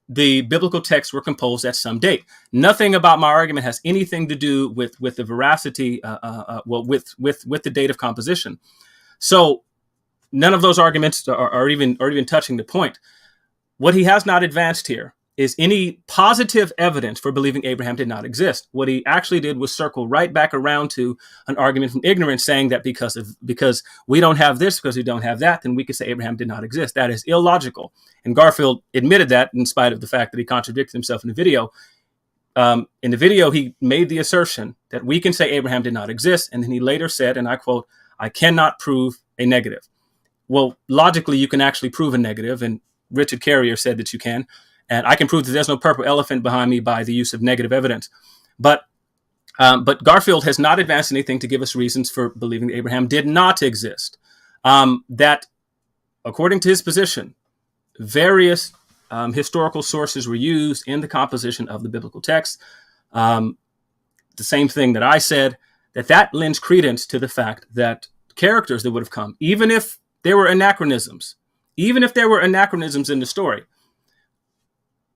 [SPEAKER 3] the biblical texts were composed at some date. Nothing about my argument has anything to do with the veracity, with the date of composition. So none of those arguments are even touching the point. What he has not advanced here is any positive evidence for believing Abraham did not exist. What he actually did was circle right back around to an argument from ignorance, saying that because we don't have this, because we don't have that, then we could say Abraham did not exist. That is illogical. And Garfield admitted that, in spite of the fact that he contradicted himself in the video. In the video, he made the assertion that we can say Abraham did not exist. And then he later said, and I quote, "I cannot prove a negative." Well, logically, you can actually prove a negative. And Richard Carrier said that you can. And I can prove that there's no purple elephant behind me by the use of negative evidence. But But Garfield has not advanced anything to give us reasons for believing that Abraham did not exist. That, according to his position, various historical sources were used in the composition of the biblical text. The same thing that I said, that lends credence to the fact that characters that would have come, even if there were anachronisms in the story,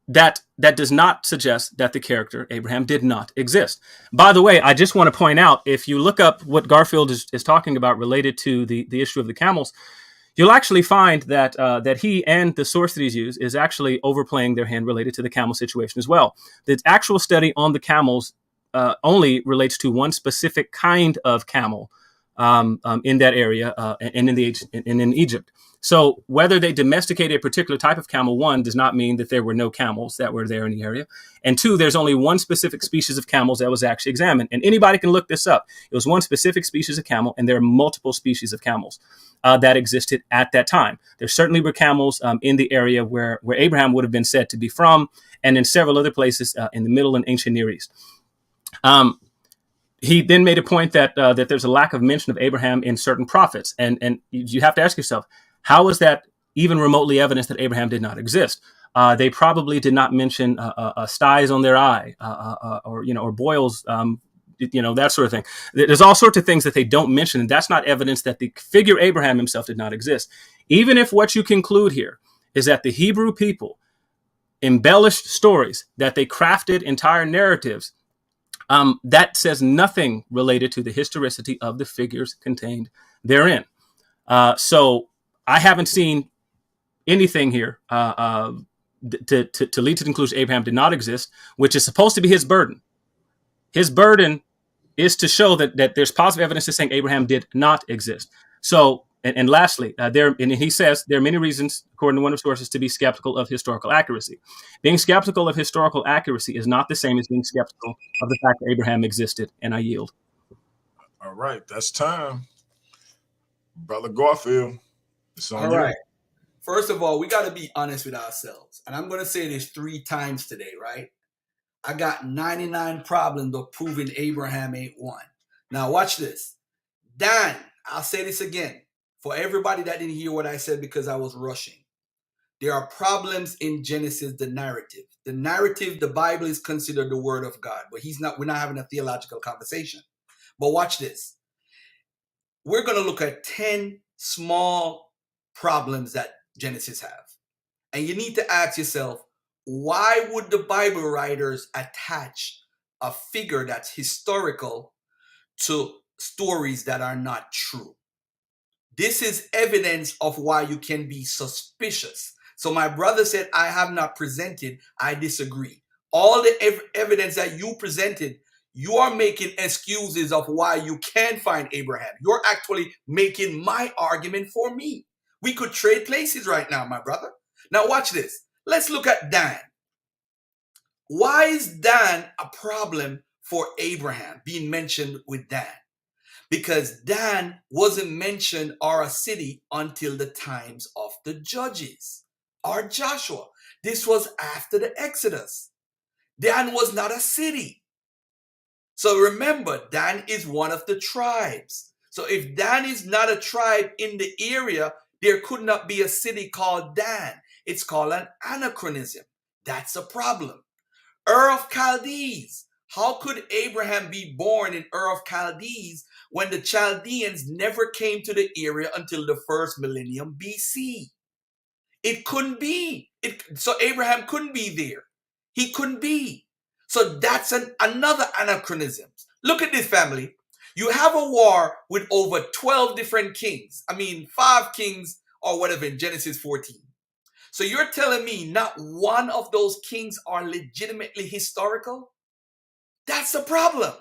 [SPEAKER 3] that does not suggest that the character Abraham did not exist. By the way, I just want to point out, if you look up what Garfield is talking about related to the issue of the camels, you'll actually find that he and the source that he's used is actually overplaying their hand related to the camel situation as well. The actual study on the camels only relates to one specific kind of camel in that area and in Egypt. So whether they domesticated a particular type of camel, one, does not mean that there were no camels that were there in the area. And two, there's only one specific species of camels that was actually examined. And anybody can look this up. It was one specific species of camel, and there are multiple species of camels that existed at that time. There certainly were camels in the area where Abraham would have been said to be from, and in several other places in the Middle and Ancient Near East. He then made a point that there's a lack of mention of Abraham in certain prophets. And you have to ask yourself, how is that even remotely evidence that Abraham did not exist? They probably did not mention styes on their eye or boils, that sort of thing. There's all sorts of things that they don't mention, and that's not evidence that the figure Abraham himself did not exist. Even if what you conclude here is that the Hebrew people embellished stories, that they crafted entire narratives, that says nothing related to the historicity of the figures contained therein. So I haven't seen anything here to lead to the conclusion Abraham did not exist, which is supposed to be his burden. His burden is to show that there's positive evidence to saying Abraham did not exist. So, and lastly, he says there are many reasons, according to one of the sources, to be skeptical of historical accuracy. Being skeptical of historical accuracy is not the same as being skeptical of the fact that Abraham existed, and I yield.
[SPEAKER 2] All right, that's time. Brother Garfield, it's on you.
[SPEAKER 4] All right. First of all, we got to be honest with ourselves. And I'm going to say this 3 times today, right? I got 99 problems of proving Abraham ain't one. Now, watch this. Dan, I'll say this again. For everybody that didn't hear what I said because I was rushing. There are problems in Genesis, the narrative. The narrative, the Bible is considered the word of God. But we're not having a theological conversation. But watch this. We're going to look at 10 small problems that Genesis have. And you need to ask yourself, why would the Bible writers attach a figure that's historical to stories that are not true? This is evidence of why you can be suspicious. So my brother said, I have not presented. I disagree. All the evidence that you presented, you are making excuses of why you can find Abraham. You're actually making my argument for me. We could trade places right now, my brother. Now watch this. Let's look at Dan. Why is Dan a problem for Abraham being mentioned with Dan? Because Dan wasn't mentioned or a city until the times of the Judges or Joshua. This was after the Exodus. Dan was not a city. So remember, Dan is one of the tribes. So if Dan is not a tribe in the area, there could not be a city called Dan. It's called an anachronism. That's a problem. Ur of Chaldees. How could Abraham be born in Ur of Chaldees when the Chaldeans never came to the area until the first millennium BC? It couldn't be. So Abraham couldn't be there. He couldn't be. So that's another anachronism. Look at this, family. You have a war with over 12 different kings. 5 kings or whatever in Genesis 14. So you're telling me not one of those kings are legitimately historical? That's a problem.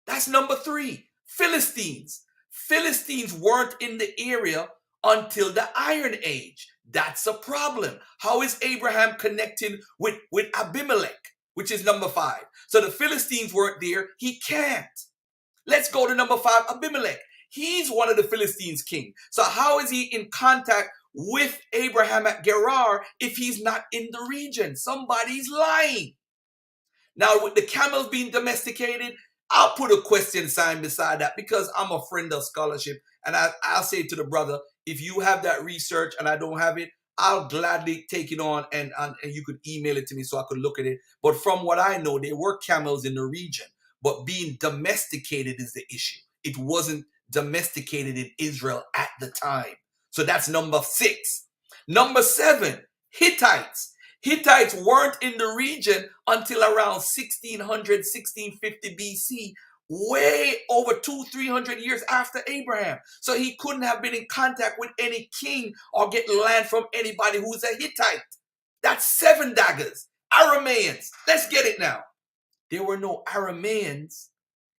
[SPEAKER 4] That's number 3. Philistines. Philistines weren't in the area until the Iron Age. That's a problem. How is Abraham connected with Abimelech, which is number 5? So the Philistines weren't there. He can't. Let's go to number 5, Abimelech. He's one of the Philistines' king. So how is he in contact with Abraham at Gerar if he's not in the region? Somebody's lying. Now, with the camels being domesticated, I'll put a question sign beside that because I'm a friend of scholarship. And I'll say to the brother, if you have that research and I don't have it, I'll gladly take it on and you could email it to me so I could look at it. But from what I know, there were camels in the region, but being domesticated is the issue. It wasn't domesticated in Israel at the time. So that's number 6. Number 7, Hittites. Hittites weren't in the region until around 1600, 1650 BC, way over 200-300 years after Abraham. So he couldn't have been in contact with any king or get land from anybody who's a Hittite. That's 7 daggers. Arameans. Let's get it now. There were no Arameans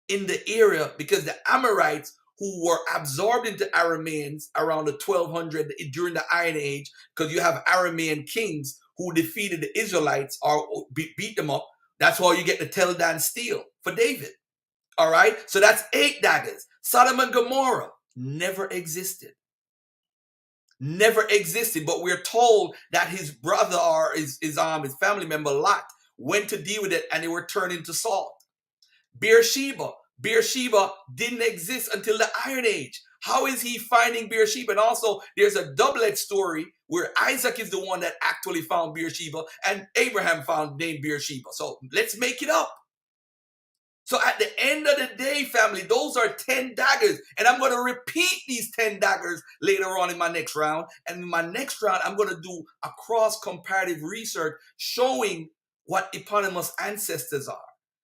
[SPEAKER 4] in the area because the Amorites, who were absorbed into Arameans around the 1200 during the Iron Age, because you have Aramean kings who defeated the Israelites or beat them up. That's why you get the Tel Dan steel for David. All right, so that's 8 daggers. Sodom and Gomorrah never existed. Never existed, but we're told that his brother or his family member Lot went to deal with it and they were turned into salt. Beersheba didn't exist until the Iron Age. How is he finding Beersheba? And also, there's a doublet story where Isaac is the one that actually found Beersheba and Abraham found named Beersheba. So let's make it up. So at the end of the day, family, those are 10 daggers. And I'm going to repeat these 10 daggers later on in my next round. And in my next round, I'm going to do a cross-comparative research showing what eponymous ancestors are.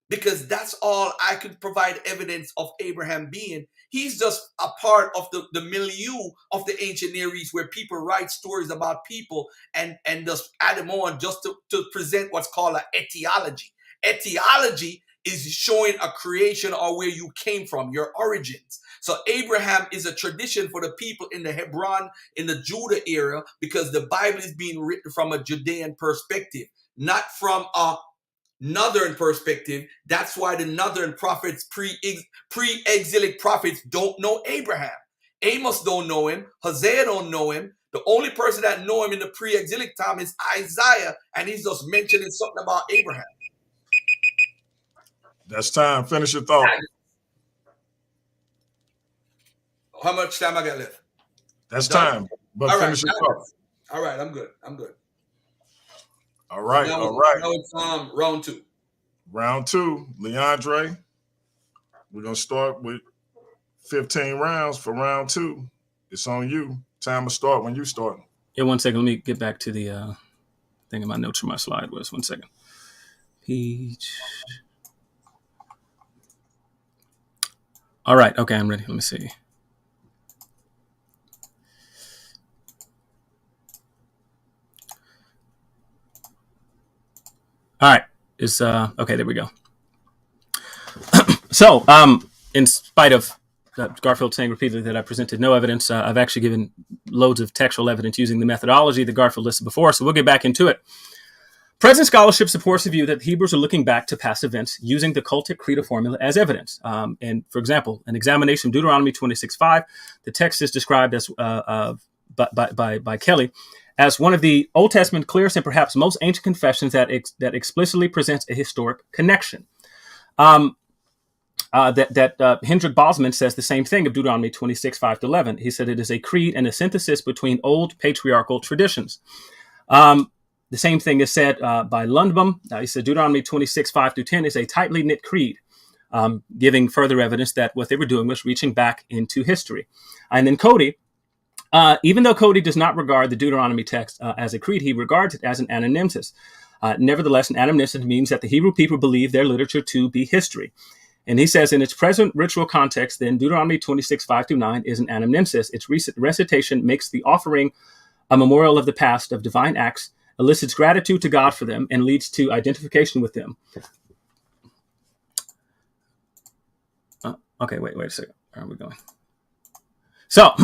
[SPEAKER 4] Because that's all I could provide evidence of Abraham being. He's just a part of the milieu of the ancient Near East where people write stories about people and just add them on just to present what's called an etiology. Etiology is showing a creation or where you came from, your origins. So Abraham is a tradition for the people in the Hebron, in the Judah era, because the Bible is being written from a Judean perspective, not from a northern perspective. That's why the northern prophets, pre-exilic prophets, don't know Abraham. Amos don't know him. Hosea don't know him. The only person that know him in the pre-exilic time is Isaiah, and he's just mentioning something about Abraham.
[SPEAKER 2] That's time. Finish your thought.
[SPEAKER 4] How much time I got left?
[SPEAKER 2] That's time. But
[SPEAKER 4] all
[SPEAKER 2] finish
[SPEAKER 4] right,
[SPEAKER 2] your thought.
[SPEAKER 4] All right, I'm good.
[SPEAKER 2] All right,
[SPEAKER 4] now,
[SPEAKER 2] all right.
[SPEAKER 4] Now it's round 2.
[SPEAKER 2] Round 2, LeAndre. We're going to start with 15 rounds for round 2. It's on you. Time to start when you start.
[SPEAKER 3] Yeah, 1 second. Let me get back to the thing in my notes for my slide was. 1 second. Peach. All right. Okay, I'm ready. Let me see. All right. It's okay. There we go. So, in spite of Garfield saying repeatedly that I presented no evidence, I've actually given loads of textual evidence using the methodology that Garfield listed before. So we'll get back into it. Present scholarship supports the view that Hebrews are looking back to past events using the cultic creedal formula as evidence. And for example, an examination of Deuteronomy 26:5, the text is described as by Kelly as one of the Old Testament clearest and perhaps most ancient confessions that explicitly presents a historic connection. Hendrik Bosman says the same thing of Deuteronomy 26:5-11. He said it is a creed and a synthesis between old patriarchal traditions. The same thing is said by Lundbaum. He said Deuteronomy 26:5-10 is a tightly knit creed, giving further evidence that what they were doing was reaching back into history. And then Cody, even though Cody does not regard the Deuteronomy text as a creed, he regards it as an anamnesis. Nevertheless, an anamnesis means that the Hebrew people believe their literature to be history. And he says in its present ritual context, then Deuteronomy 26:5-9 is an anamnesis. Its recitation makes the offering a memorial of the past of divine acts, elicits gratitude to God for them, and leads to identification with them. Okay, wait a second. Where are we going? So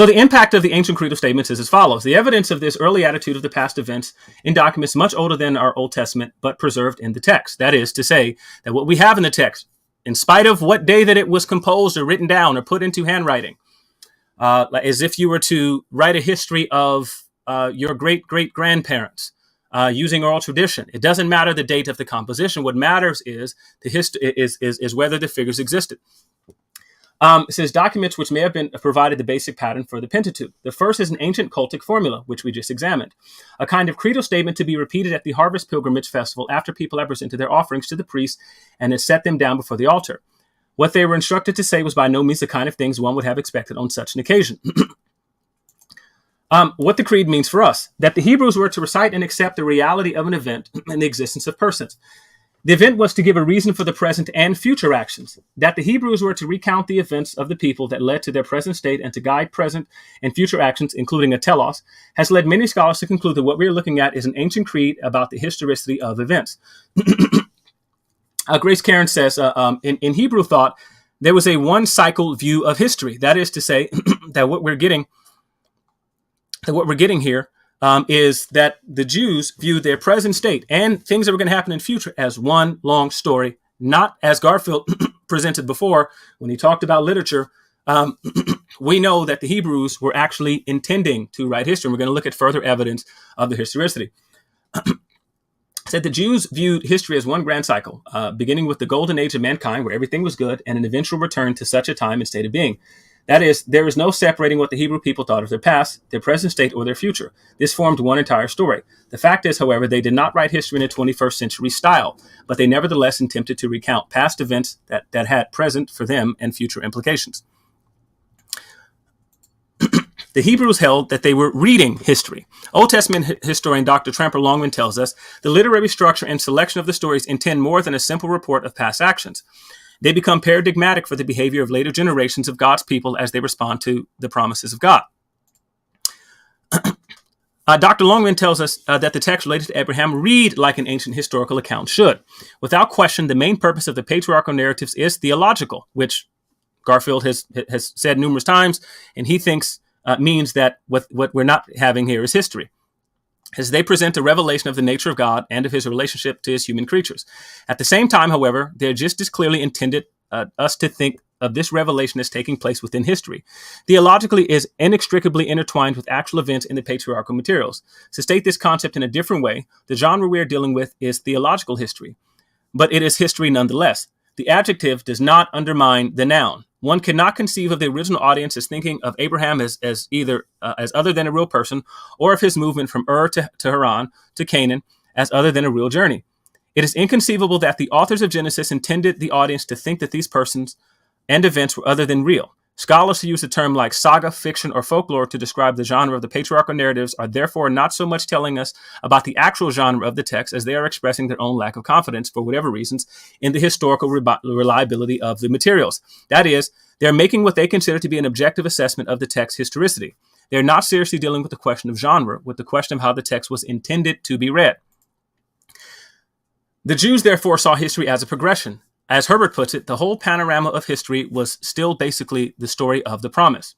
[SPEAKER 3] the impact of the ancient creedal statements is as follows. The evidence of this early attitude of the past events in documents much older than our Old Testament, but preserved in the text. That is to say that what we have in the text, in spite of what day that it was composed or written down or put into handwriting, as if you were to write a history of your great-great-grandparents, using oral tradition. It doesn't matter the date of the composition. What matters is is whether the figures existed. It says documents which may have been provided the basic pattern for the Pentateuch. The first is an ancient cultic formula, which we just examined, a kind of creedal statement to be repeated at the harvest pilgrimage festival after people have presented their offerings to the priest and had set them down before the altar. What they were instructed to say was by no means the kind of things one would have expected on such an occasion. What the creed means for us, that the Hebrews were to recite and accept the reality of an event and the existence of persons. The event was to give a reason for the present and future actions, that the Hebrews were to recount the events of the people that led to their present state and to guide present and future actions, including a telos, has led many scholars to conclude that what we are looking at is an ancient creed about the historicity of events. Grace Karen says, in Hebrew thought, there was a one-cycle view of history. That is to say that what we're getting here is that the Jews viewed their present state and things that were going to happen in the future as one long story, not as Garfield presented before when he talked about literature. We know that the Hebrews were actually intending to write history. And we're going to look at further evidence of the historicity. Said the Jews viewed history as one grand cycle, beginning with the golden age of mankind, where everything was good, and an eventual return to such a time and state of being. That is, there is no separating what the Hebrew people thought of their past, their present state, or their future. This formed one entire story. The fact is, however, they did not write history in a 21st century style, but they nevertheless attempted to recount past events that had present for them and future implications. The Hebrews held that they were reading history. Old Testament historian Dr. Tramper Longman tells us the literary structure and selection of the stories intend more than a simple report of past actions. They become paradigmatic for the behavior of later generations of God's people as they respond to the promises of God. Dr. Longman tells us that the text related to Abraham read like an ancient historical account should. Without question, the main purpose of the patriarchal narratives is theological, which Garfield has said numerous times, and he thinks means that what we're not having here is history, as they present a revelation of the nature of God and of his relationship to his human creatures. At the same time, however, they're just as clearly intended us to think of this revelation as taking place within history. Theologically is inextricably intertwined with actual events in the patriarchal materials. To state this concept in a different way, the genre we are dealing with is theological history, but it is history nonetheless. The adjective does not undermine the noun. One cannot conceive of the original audience as thinking of Abraham as either as other than a real person, or of his movement from Ur to Haran to Canaan as other than a real journey. It is inconceivable that the authors of Genesis intended the audience to think that these persons and events were other than real. Scholars who use a term like saga, fiction, or folklore to describe the genre of the patriarchal narratives are therefore not so much telling us about the actual genre of the text as they are expressing their own lack of confidence, for whatever reasons, in the historical reliability of the materials. That is, they're making what they consider to be an objective assessment of the text's historicity. They're not seriously dealing with the question of genre, with the question of how the text was intended to be read. The Jews therefore saw history as a progression. As Herbert puts it, the whole panorama of history was still basically the story of the promise.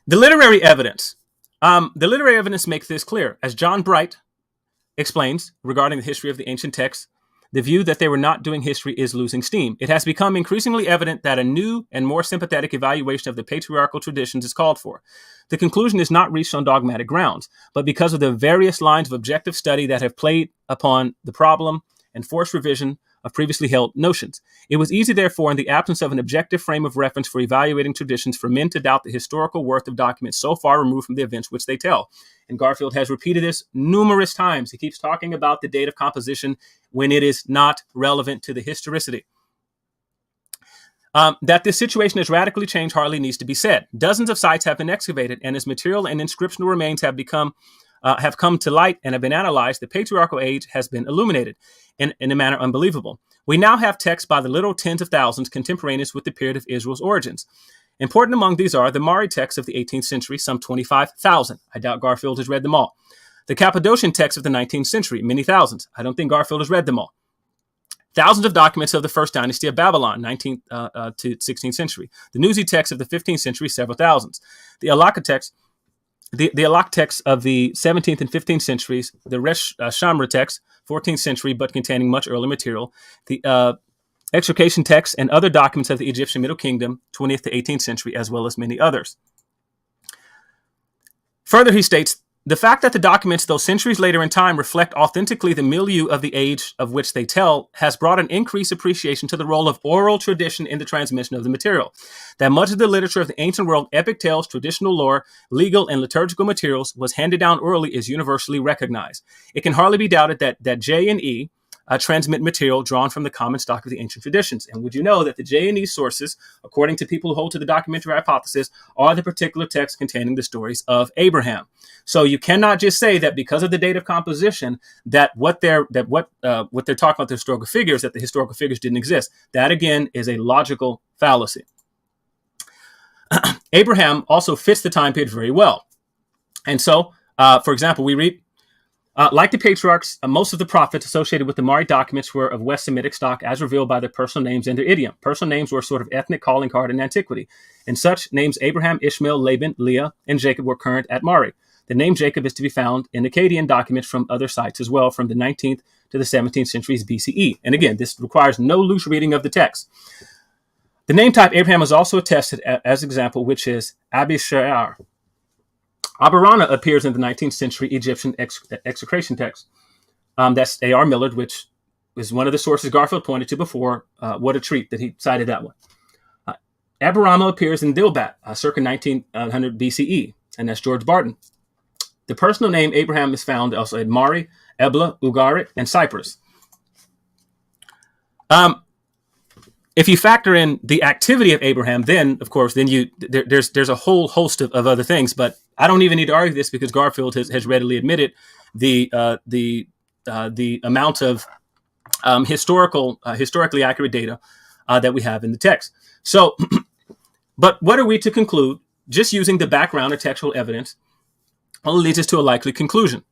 [SPEAKER 3] The literary evidence makes this clear. As John Bright explains regarding the history of the ancient texts, the view that they were not doing history is losing steam. It has become increasingly evident that a new and more sympathetic evaluation of the patriarchal traditions is called for. The conclusion is not reached on dogmatic grounds, but because of the various lines of objective study that have played upon the problem and forced revision of previously held notions. It was easy, therefore, in the absence of an objective frame of reference for evaluating traditions, for men to doubt the historical worth of documents so far removed from the events which they tell. And Garfield has repeated this numerous times. He keeps talking about the date of composition when it is not relevant to the historicity. That this situation has radically changed hardly needs to be said. Dozens of sites have been excavated, and as material and inscriptional remains have come to light and have been analyzed, the patriarchal age has been illuminated in a manner unbelievable. We now have texts by the literal tens of thousands contemporaneous with the period of Israel's origins. Important among these are the Mari texts of the 18th century, some 25,000. I doubt Garfield has read them all. The Cappadocian texts of the 19th century, many thousands. I don't think Garfield has read them all. Thousands of documents of the first dynasty of Babylon, 19th to 16th century. The Nuzi texts of the 15th century, several thousands. The Alaka texts, the Alak texts of the 17th and 15th centuries, the Resh Shamra text, 14th century, but containing much earlier material, the extrication texts and other documents of the Egyptian Middle Kingdom, 20th to 18th century, as well as many others. Further, he states The fact that the documents, though centuries later in time, reflect authentically the milieu of the age of which they tell has brought an increased appreciation to the role of oral tradition in the transmission of the material. That much of the literature of the ancient world, epic tales, traditional lore, legal and liturgical materials, was handed down orally is universally recognized. It can hardly be doubted that J and E transmit material drawn from the common stock of the ancient traditions. And would you know that the J and E sources, according to people who hold to the documentary hypothesis, are the particular texts containing the stories of Abraham. So you cannot just say that because of the date of composition that what they're talking about the historical figures, that the historical figures didn't exist. That again is a logical fallacy. Abraham also fits the time period very well. And so, for example, we read, like the patriarchs, most of the prophets associated with the Mari documents were of West Semitic stock as revealed by their personal names and their idiom. Personal names were a sort of ethnic calling card in antiquity. And such names Abraham, Ishmael, Laban, Leah, and Jacob were current at Mari. The name Jacob is to be found in Akkadian documents from other sites as well, from the 19th to the 17th centuries BCE. And again, this requires no loose reading of the text. The name type Abraham is also attested as example, which is Abishar. Abarana appears in the 19th century Egyptian execration text. That's A.R. Millard, which is one of the sources Garfield pointed to before. What a treat that he cited that one. Abarama appears in Dilbat, circa 1900 BCE, and that's George Barton. The personal name Abraham is found also in Mari, Ebla, Ugarit, and Cyprus. If you factor in the activity of Abraham, then of course, there's a whole host of other things. But I don't even need to argue this because Garfield has readily admitted the amount of historically accurate data that we have in the text. So, but what are we to conclude? Just using the background or textual evidence only leads us to a likely conclusion.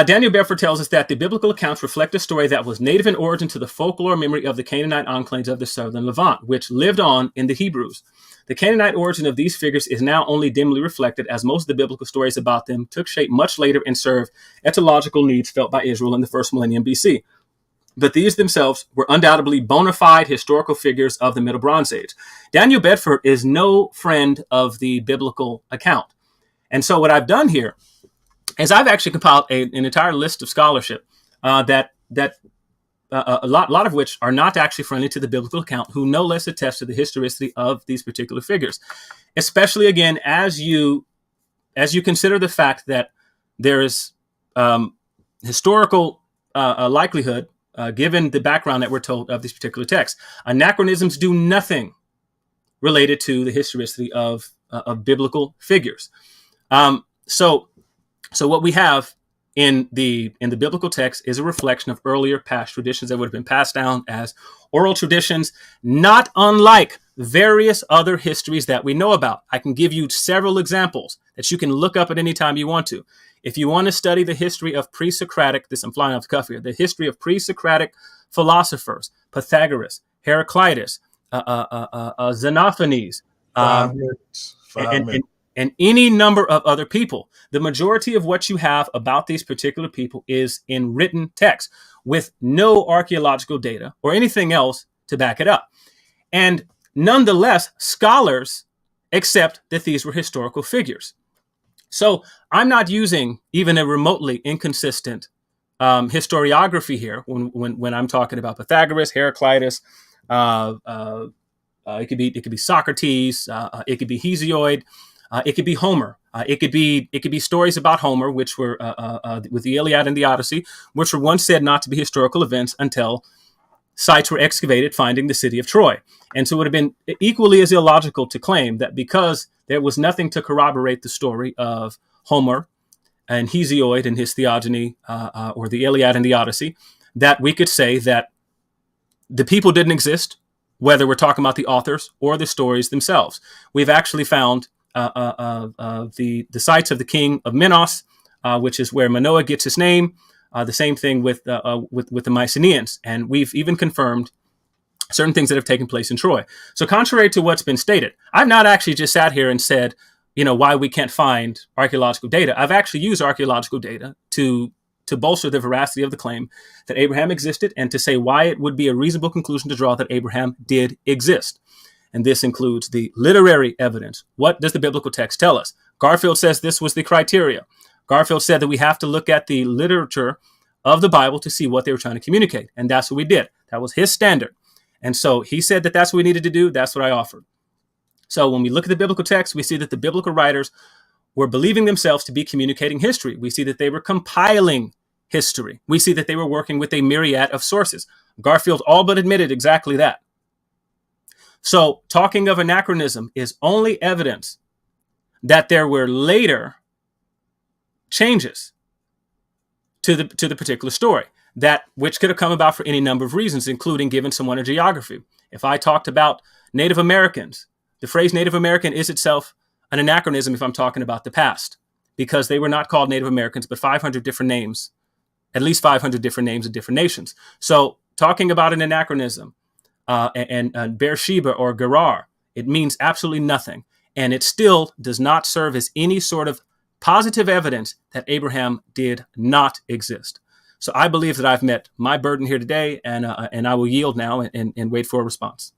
[SPEAKER 3] Daniel Bedford tells us that the biblical accounts reflect a story that was native in origin to the folklore memory of the Canaanite enclaves of the southern Levant, which lived on in the Hebrews. The Canaanite origin of these figures is now only dimly reflected, as most of the biblical stories about them took shape much later and served etymological needs felt by Israel in the first millennium BC. But these themselves were undoubtedly bona fide historical figures of the Middle Bronze Age. Daniel Bedford is no friend of the biblical account. And so what I've done here is I've actually compiled an entire list of scholarship that a lot of which are not actually friendly to the biblical account, who no less attest to the historicity of these particular figures. Especially, again, as you consider the fact that there is historical likelihood, given the background that we're told of these particular texts. Anachronisms do nothing related to the historicity of biblical figures. So what we have in the biblical text is a reflection of earlier past traditions that would have been passed down as oral traditions, not unlike various other histories that we know about. I can give you several examples that you can look up at any time you want to. If you want to study the history of pre-Socratic, I'm flying off the cuff here, the history of pre-Socratic philosophers, Pythagoras, Heraclitus, Xenophanes, and any number of other people. The majority of what you have about these particular people is in written text with no archaeological data or anything else to back it up. And nonetheless, scholars accept that these were historical figures. So I'm not using even a remotely inconsistent historiography here when I'm talking about Pythagoras, Heraclitus. It could be Socrates. It could be Hesiod. It could be Homer. It could be stories about Homer, which were with the Iliad and the Odyssey, which were once said not to be historical events until sites were excavated finding the city of Troy. And so it would have been equally as illogical to claim that because there was nothing to corroborate the story of Homer and Hesiod and his theogony, or the Iliad and the Odyssey, that we could say that the people didn't exist, whether we're talking about the authors or the stories themselves. We've actually found the sites of the king of Minos, which is where Manoah gets his name. The same thing with the Mycenaeans, and we've even confirmed certain things that have taken place in Troy. So, contrary to what's been stated, I've not actually just sat here and said, why we can't find archaeological data. I've actually used archaeological data to bolster the veracity of the claim that Abraham existed, and to say why it would be a reasonable conclusion to draw that Abraham did exist. And this includes the literary evidence. What does the biblical text tell us? Garfield says this was the criteria. Garfield said that we have to look at the literature of the Bible to see what they were trying to communicate. And that's what we did. That was his standard. And so he said that that's what we needed to do. That's what I offered. So when we look at the biblical text, we see that the biblical writers were believing themselves to be communicating history. We see that they were compiling history. We see that they were working with a myriad of sources. Garfield all but admitted exactly that. So talking of anachronism is only evidence that there were later changes to the particular story, that which could have come about for any number of reasons, including giving someone a geography. If I talked about Native Americans, the phrase Native American is itself an anachronism if I'm talking about the past, because they were not called Native Americans, but 500 different names, at least 500 different names of different nations. So talking about an anachronism and Beersheba or Gerar, it means absolutely nothing. And it still does not serve as any sort of positive evidence that Abraham did not exist. So I believe that I've met my burden here today, and I will yield now and wait for a response.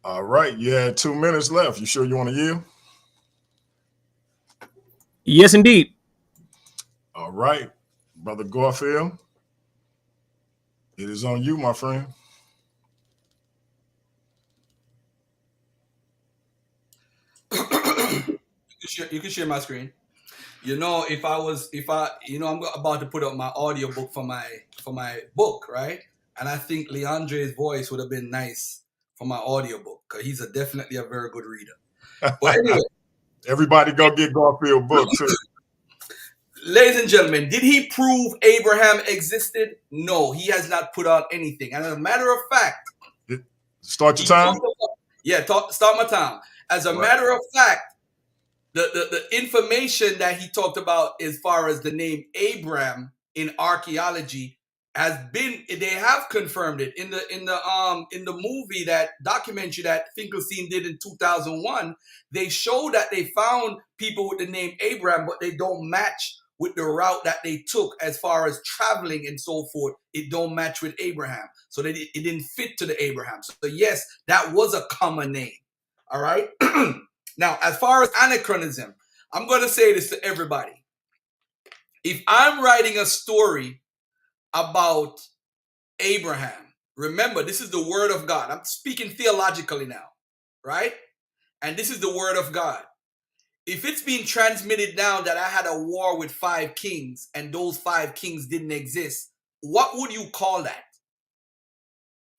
[SPEAKER 2] All right, you had 2 minutes left. You sure you want to yield?
[SPEAKER 3] Yes, indeed.
[SPEAKER 2] All right, Brother Garfield, it is on you, my friend.
[SPEAKER 4] You can share my screen. I'm about to put up my audio book for my book, right? And I think LeAndre's voice would have been nice for my audio book because he's definitely a very good reader. But anyway,
[SPEAKER 2] everybody go get Garfield book too.
[SPEAKER 4] Ladies and gentlemen, did he prove Abraham existed? No, he has not put out anything. And as a matter of fact,
[SPEAKER 2] start your time.
[SPEAKER 4] Start my time. As a matter of fact, the information that he talked about as far as the name Abraham in archaeology they have confirmed it in the movie, that documentary that Finkelstein did in 2001. They show that they found people with the name Abraham, but they don't match with the route that they took as far as traveling and so forth. It don't match with Abraham, so it didn't fit to the Abraham. So yes, that was a common name. All right. Now, as far as anachronism, I'm going to say this to everybody. If I'm writing a story about Abraham, remember, this is the word of God. I'm speaking theologically now, right? And this is the word of God. If it's being transmitted down that I had a war with 5 kings and those 5 kings didn't exist, what would you call that?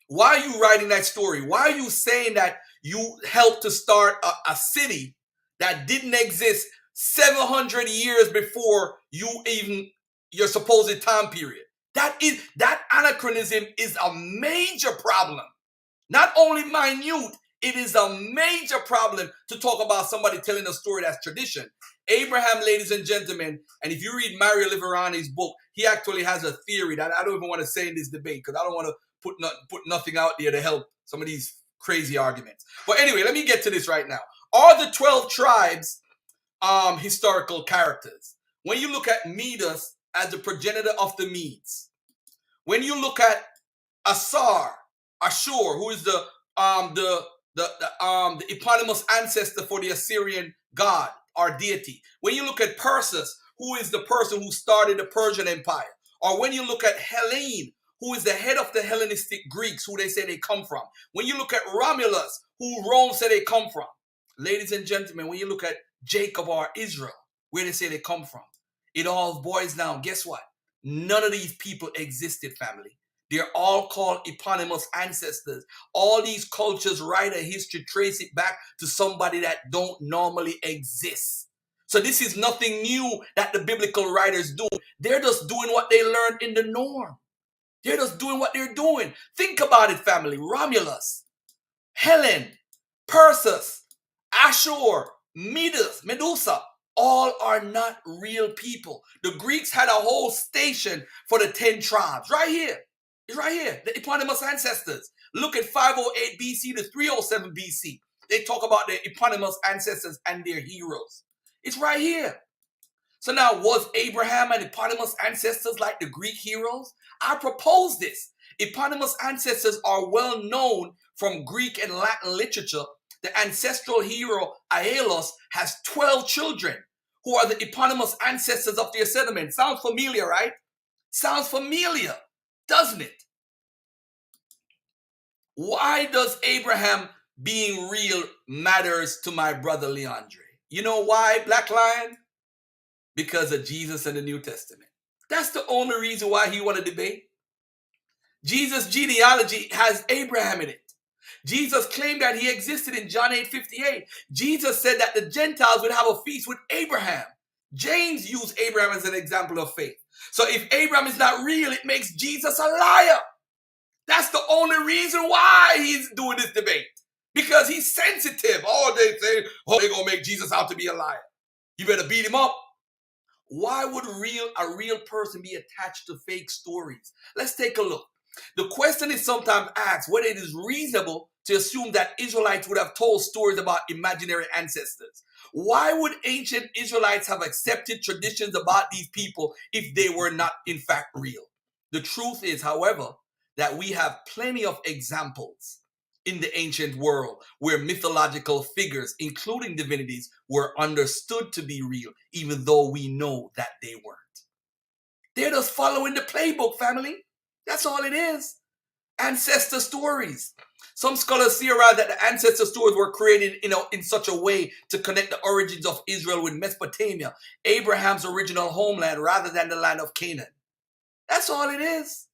[SPEAKER 4] Why are you writing that story? Why are you saying that you helped to start a city that didn't exist 700 years before your supposed time period? That anachronism is a major problem. Not only minute, it is a major problem to talk about somebody telling a story that's tradition. Abraham, ladies and gentlemen, and if you read Mario Liverani's book, he actually has a theory that I don't even want to say in this debate because I don't want to put nothing out there to help some of these crazy arguments. But anyway, let me get to this right now. Are the 12 tribes historical characters? When you look at Medes as the progenitor of the Medes, when you look at Ashur, who is the eponymous ancestor for the Assyrian god or deity, when you look at Perseus, who is the person who started the Persian Empire, or when you look at Helene, who is the head of the Hellenistic Greeks, who they say they come from, when you look at Romulus, who Rome said they come from, ladies and gentlemen, when you look at Jacob or Israel, where they say they come from, it all boils down. Guess what? None of these people existed, family. They're all called eponymous ancestors. All these cultures write a history, trace it back to somebody that don't normally exist. So this is nothing new that the biblical writers do. They're just doing what they learned in the norm. They're just doing what they're doing. Think about it, family. Romulus, Helen, Perseus, Ashur, Medusa, all are not real people. The Greeks had a whole station for the 10 tribes. Right here. It's right here. The eponymous ancestors. Look at 508 BC to 307 BC. They talk about the eponymous ancestors and their heroes. It's right here. So now, was Abraham an eponymous ancestors like the Greek heroes? I propose this. Eponymous ancestors are well known from Greek and Latin literature. The ancestral hero Aeolus has 12 children who are the eponymous ancestors of their settlement. Sounds familiar, right? Sounds familiar, doesn't it? Why does Abraham being real matters to my brother LeAndre? You know why, Black Lion? Because of Jesus and the New Testament. That's the only reason why he want to debate. Jesus' genealogy has Abraham in it. Jesus claimed that he existed in John 8:58. Jesus said that the Gentiles would have a feast with Abraham. James used Abraham as an example of faith. So if Abraham is not real, it makes Jesus a liar. That's the only reason why he's doing this debate. Because he's sensitive. Oh, they say, oh, they're going to make Jesus out to be a liar. You better beat him up. Why would a real person be attached to fake stories? Let's take a look. The question is sometimes asked whether it is reasonable to assume that Israelites would have told stories about imaginary ancestors. Why would ancient Israelites have accepted traditions about these people if they were not in fact real? The truth is, however, that we have plenty of examples in the ancient world where mythological figures, including divinities, were understood to be real, even though we know that they weren't. They're just following the playbook, family. That's all it is. Ancestor stories. Some scholars theorize that the ancestor stories were created in such a way to connect the origins of Israel with Mesopotamia, Abraham's original homeland, rather than the land of Canaan. That's all it is.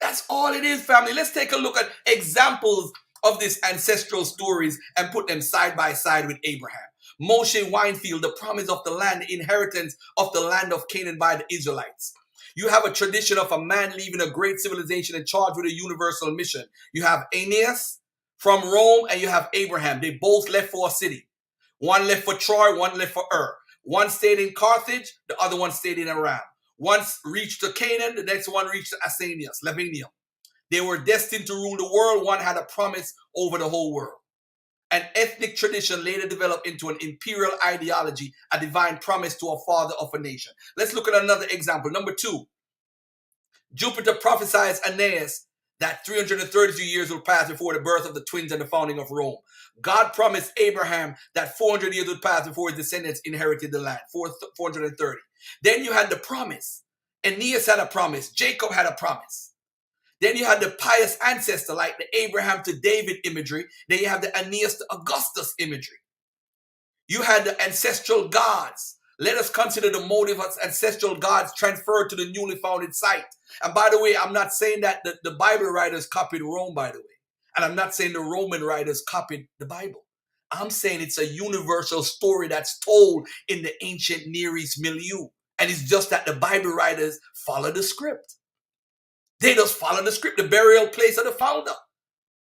[SPEAKER 4] That's all it is, family. Let's take a look at examples of these ancestral stories and put them side by side with Abraham. Moshe Winefield, the promise of the land, the inheritance of the land of Canaan by the Israelites. You have a tradition of a man leaving a great civilization and charged with a universal mission. You have Aeneas from Rome and you have Abraham. They both left for a city. One left for Troy, one left for Ur. One stayed in Carthage, the other one stayed in Aram. One reached to Canaan, the next one reached to Lavinium. They were destined to rule the world. One had a promise over the whole world. An ethnic tradition later developed into an imperial ideology, a divine promise to a father of a nation. Let's look at another example. Number 2, Jupiter prophesies Aeneas that 332 years will pass before the birth of the twins and the founding of Rome. God promised Abraham that 400 years would pass before his descendants inherited the land, 430. Then you had the promise. Aeneas had a promise. Jacob had a promise. Then you had the pious ancestor, like the Abraham to David imagery. Then you have the Aeneas to Augustus imagery. You had the ancestral gods. Let us consider the motive of ancestral gods transferred to the newly founded site. And by the way, I'm not saying that the Bible writers copied Rome, by the way. And I'm not saying the Roman writers copied the Bible. I'm saying it's a universal story that's told in the ancient Near East milieu. And it's just that the Bible writers follow the script. They just follow the script, the burial place of the founder.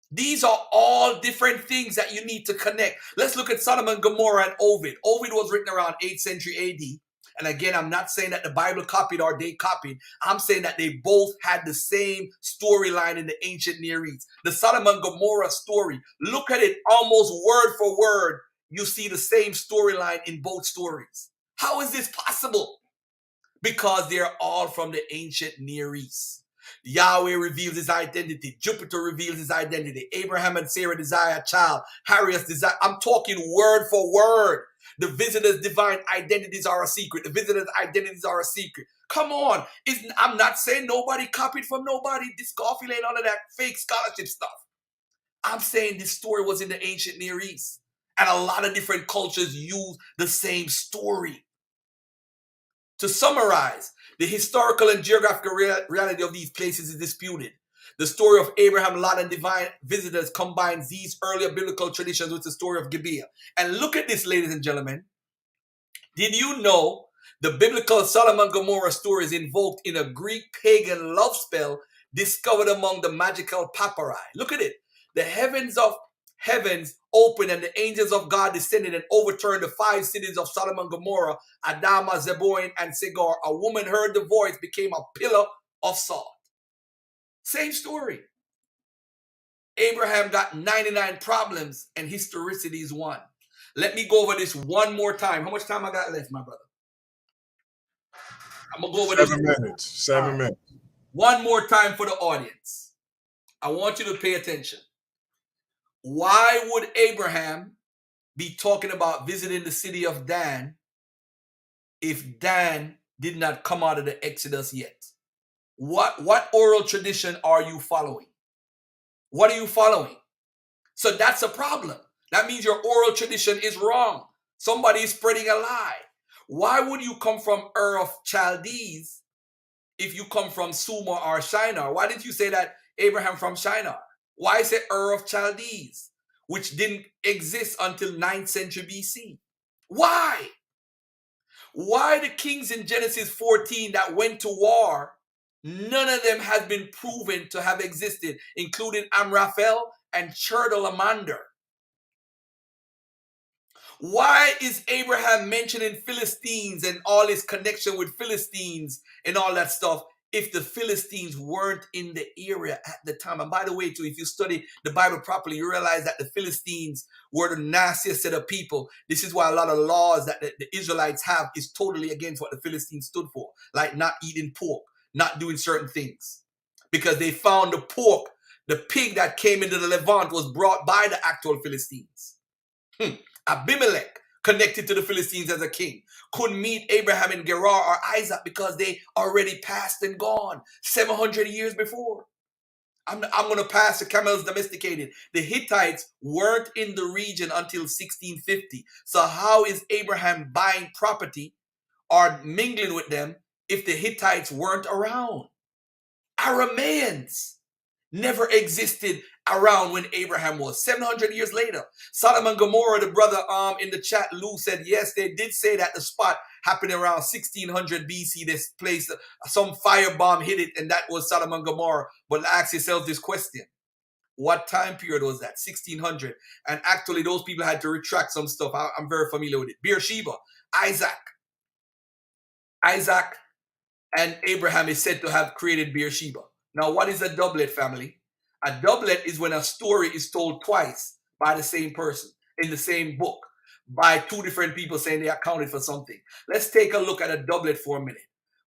[SPEAKER 4] These are all different things that you need to connect. Let's look at Sodom and Gomorrah and Ovid. Ovid was written around 8th century AD. And again, I'm not saying that the Bible copied or they copied. I'm saying that they both had the same storyline in the ancient Near East. The Sodom and Gomorrah story, look at it almost word for word. You see the same storyline in both stories. How is this possible? Because they're all from the ancient Near East. Yahweh reveals his identity. Jupiter reveals his identity. Abraham and Sarah desire a child. Harriet desire. I'm talking word for word. The visitors' divine identities are a secret. The visitors' identities are a secret. Come on. I'm not saying nobody copied from nobody. This Garfield ain't none of that fake scholarship stuff. I'm saying this story was in the ancient Near East. And a lot of different cultures use the same story. To summarize, the historical and geographical reality of these places is disputed. The story of Abraham, Lot, and divine visitors combines these earlier biblical traditions with the story of Gibeah. And look at this, ladies and gentlemen. Did you know the biblical Sodom and Gomorrah story is invoked in a Greek pagan love spell discovered among the magical papyri? Look at it. The heavens of heavens opened and the angels of God descended and overturned the 5 cities of Sodom and Gomorrah, Adama, Zeboim, and Segar. A woman heard the voice, became a pillar of salt. Same story. Abraham got 99 problems and historicity is 1. Let me go over this one more time. How much time I got left, my brother? I'm going to go over
[SPEAKER 2] 7 minutes. 7 minutes.
[SPEAKER 4] One more time for the audience. I want you to pay attention. Why would Abraham be talking about visiting the city of Dan if Dan did not come out of the Exodus yet? What oral tradition are you following? What are you following? So that's a problem. That means your oral tradition is wrong. Somebody is spreading a lie. Why would you come from Ur of Chaldees if you come from Sumer or Shinar? Why didn't you say that Abraham from Shinar? Why say Ur of Chaldees, which didn't exist until 9th century BC? Why? Why the kings in Genesis 14 that went to war, none of them has been proven to have existed, including Amraphel and Chedorlaomer. Why is Abraham mentioning Philistines and all his connection with Philistines and all that stuff if the Philistines weren't in the area at the time? And by the way, too, if you study the Bible properly, you realize that the Philistines were the nastiest set of people. This is why a lot of laws that the Israelites have is totally against what the Philistines stood for, like not eating pork, not doing certain things, because they found the pork, the pig that came into the Levant was brought by the actual Philistines. Abimelech, connected to the Philistines as a king, couldn't meet Abraham in Gerar or Isaac because they already passed and gone 700 years before. I'm going to pass the camels domesticated. The Hittites weren't in the region until 1650. So how is Abraham buying property or mingling with them if the Hittites weren't around? Arameans never existed around when Abraham was. 700 years later, Sodom and Gomorrah, the brother in the chat, Lou, said, yes, they did say that the spot happened around 1600 BC. This place, some firebomb hit it, and that was Sodom and Gomorrah. But ask yourself this question. What time period was that? 1600. And actually, those people had to retract some stuff. I'm very familiar with it. Beersheba, Isaac and Abraham is said to have created Beersheba. Now, what is a doublet, family? A doublet is when a story is told twice by the same person in the same book by two different people saying they accounted for something. Let's take a look at a doublet for a minute.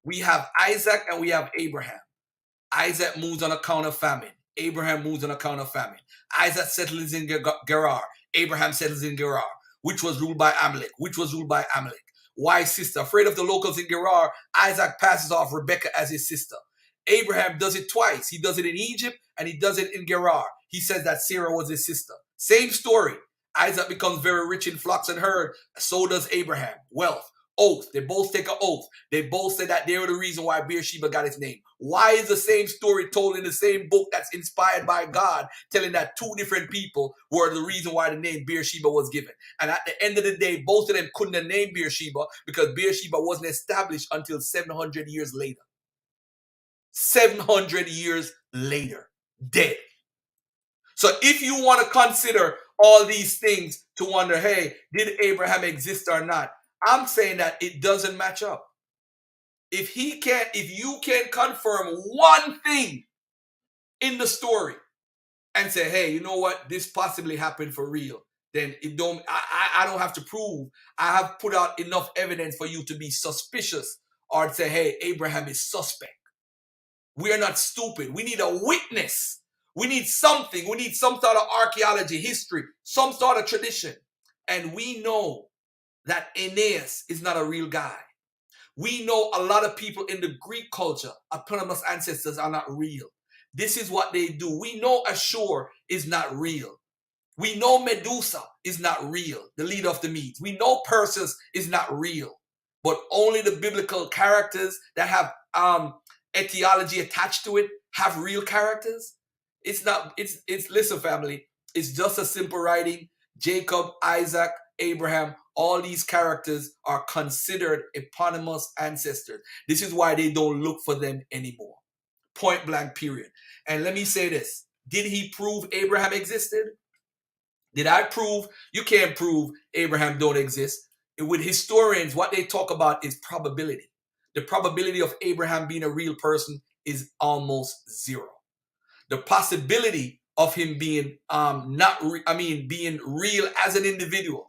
[SPEAKER 4] We have Isaac and we have Abraham. Isaac moves on account of famine. Abraham moves on account of famine. Isaac settles in Gerar. Abraham settles in Gerar, which was ruled by Amalek. Wise sister, afraid of the locals in Gerar, Isaac passes off Rebekah as his sister. Abraham does it twice. He does it in Egypt and he does it in Gerar. He says that Sarah was his sister. Same story. Isaac becomes very rich in flocks and herd. So does Abraham. Wealth. Oath. They both take an oath. They both say that they were the reason why Beersheba got its name. Why is the same story told in the same book that's inspired by God, telling that two different people were the reason why the name Beersheba was given? And at the end of the day, both of them couldn't have named Beersheba because Beersheba wasn't established until 700 years later. 700 years later. Dead. So if you want to consider all these things to wonder, hey, did Abraham exist or not? I'm saying that it doesn't match up. If you can't confirm one thing in the story and say, hey, you know what, this possibly happened for real, then I don't have to prove. I have put out enough evidence for you to be suspicious or to say, hey, Abraham is suspect. We are not stupid. We need a witness. We need something. We need some sort of archaeology, history, some sort of tradition. And we know that Aeneas is not a real guy. We know a lot of people in the Greek culture, eponymous ancestors, are not real. This is what they do. We know Ashur is not real. We know Medusa is not real, the leader of the Medes. We know Perseus is not real. But only the biblical characters that have etiology attached to it have real characters. Listen, family, it's just a simple writing. Jacob, Isaac, Abraham, all these characters are considered eponymous ancestors. This is why they don't look for them anymore. Point blank, period. And let me say this. Did he prove Abraham existed? Did I prove? You can't prove Abraham don't exist. With historians, what they talk about is probability. The probability of Abraham being a real person is almost zero. The possibility of him being being real as an individual.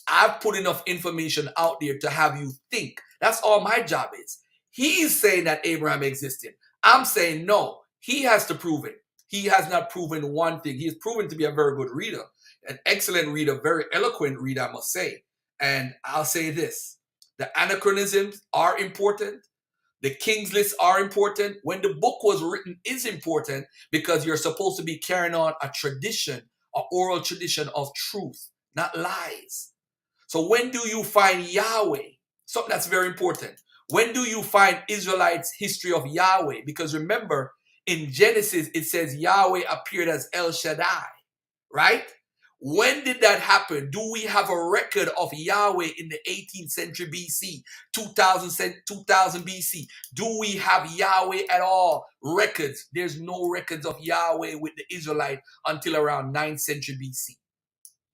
[SPEAKER 4] I've put enough information out there to have you think. That's all my job is. He's saying that Abraham existed. I'm saying no. He has to prove it. He has not proven one thing. He has proven to be a very good reader, an excellent reader, very eloquent reader, I must say. And I'll say this, the anachronisms are important. The King's List are important. When the book was written is important because you're supposed to be carrying on a tradition, an oral tradition of truth, not lies. So when do you find Yahweh? Something that's very important. When do you find Israelites' history of Yahweh? Because remember, in Genesis, it says Yahweh appeared as El Shaddai, right? When did that happen? Do we have a record of Yahweh in the 18th century BC, 2000 BC? Do we have Yahweh at all? Records. There's no records of Yahweh with the Israelite until around 9th century BC.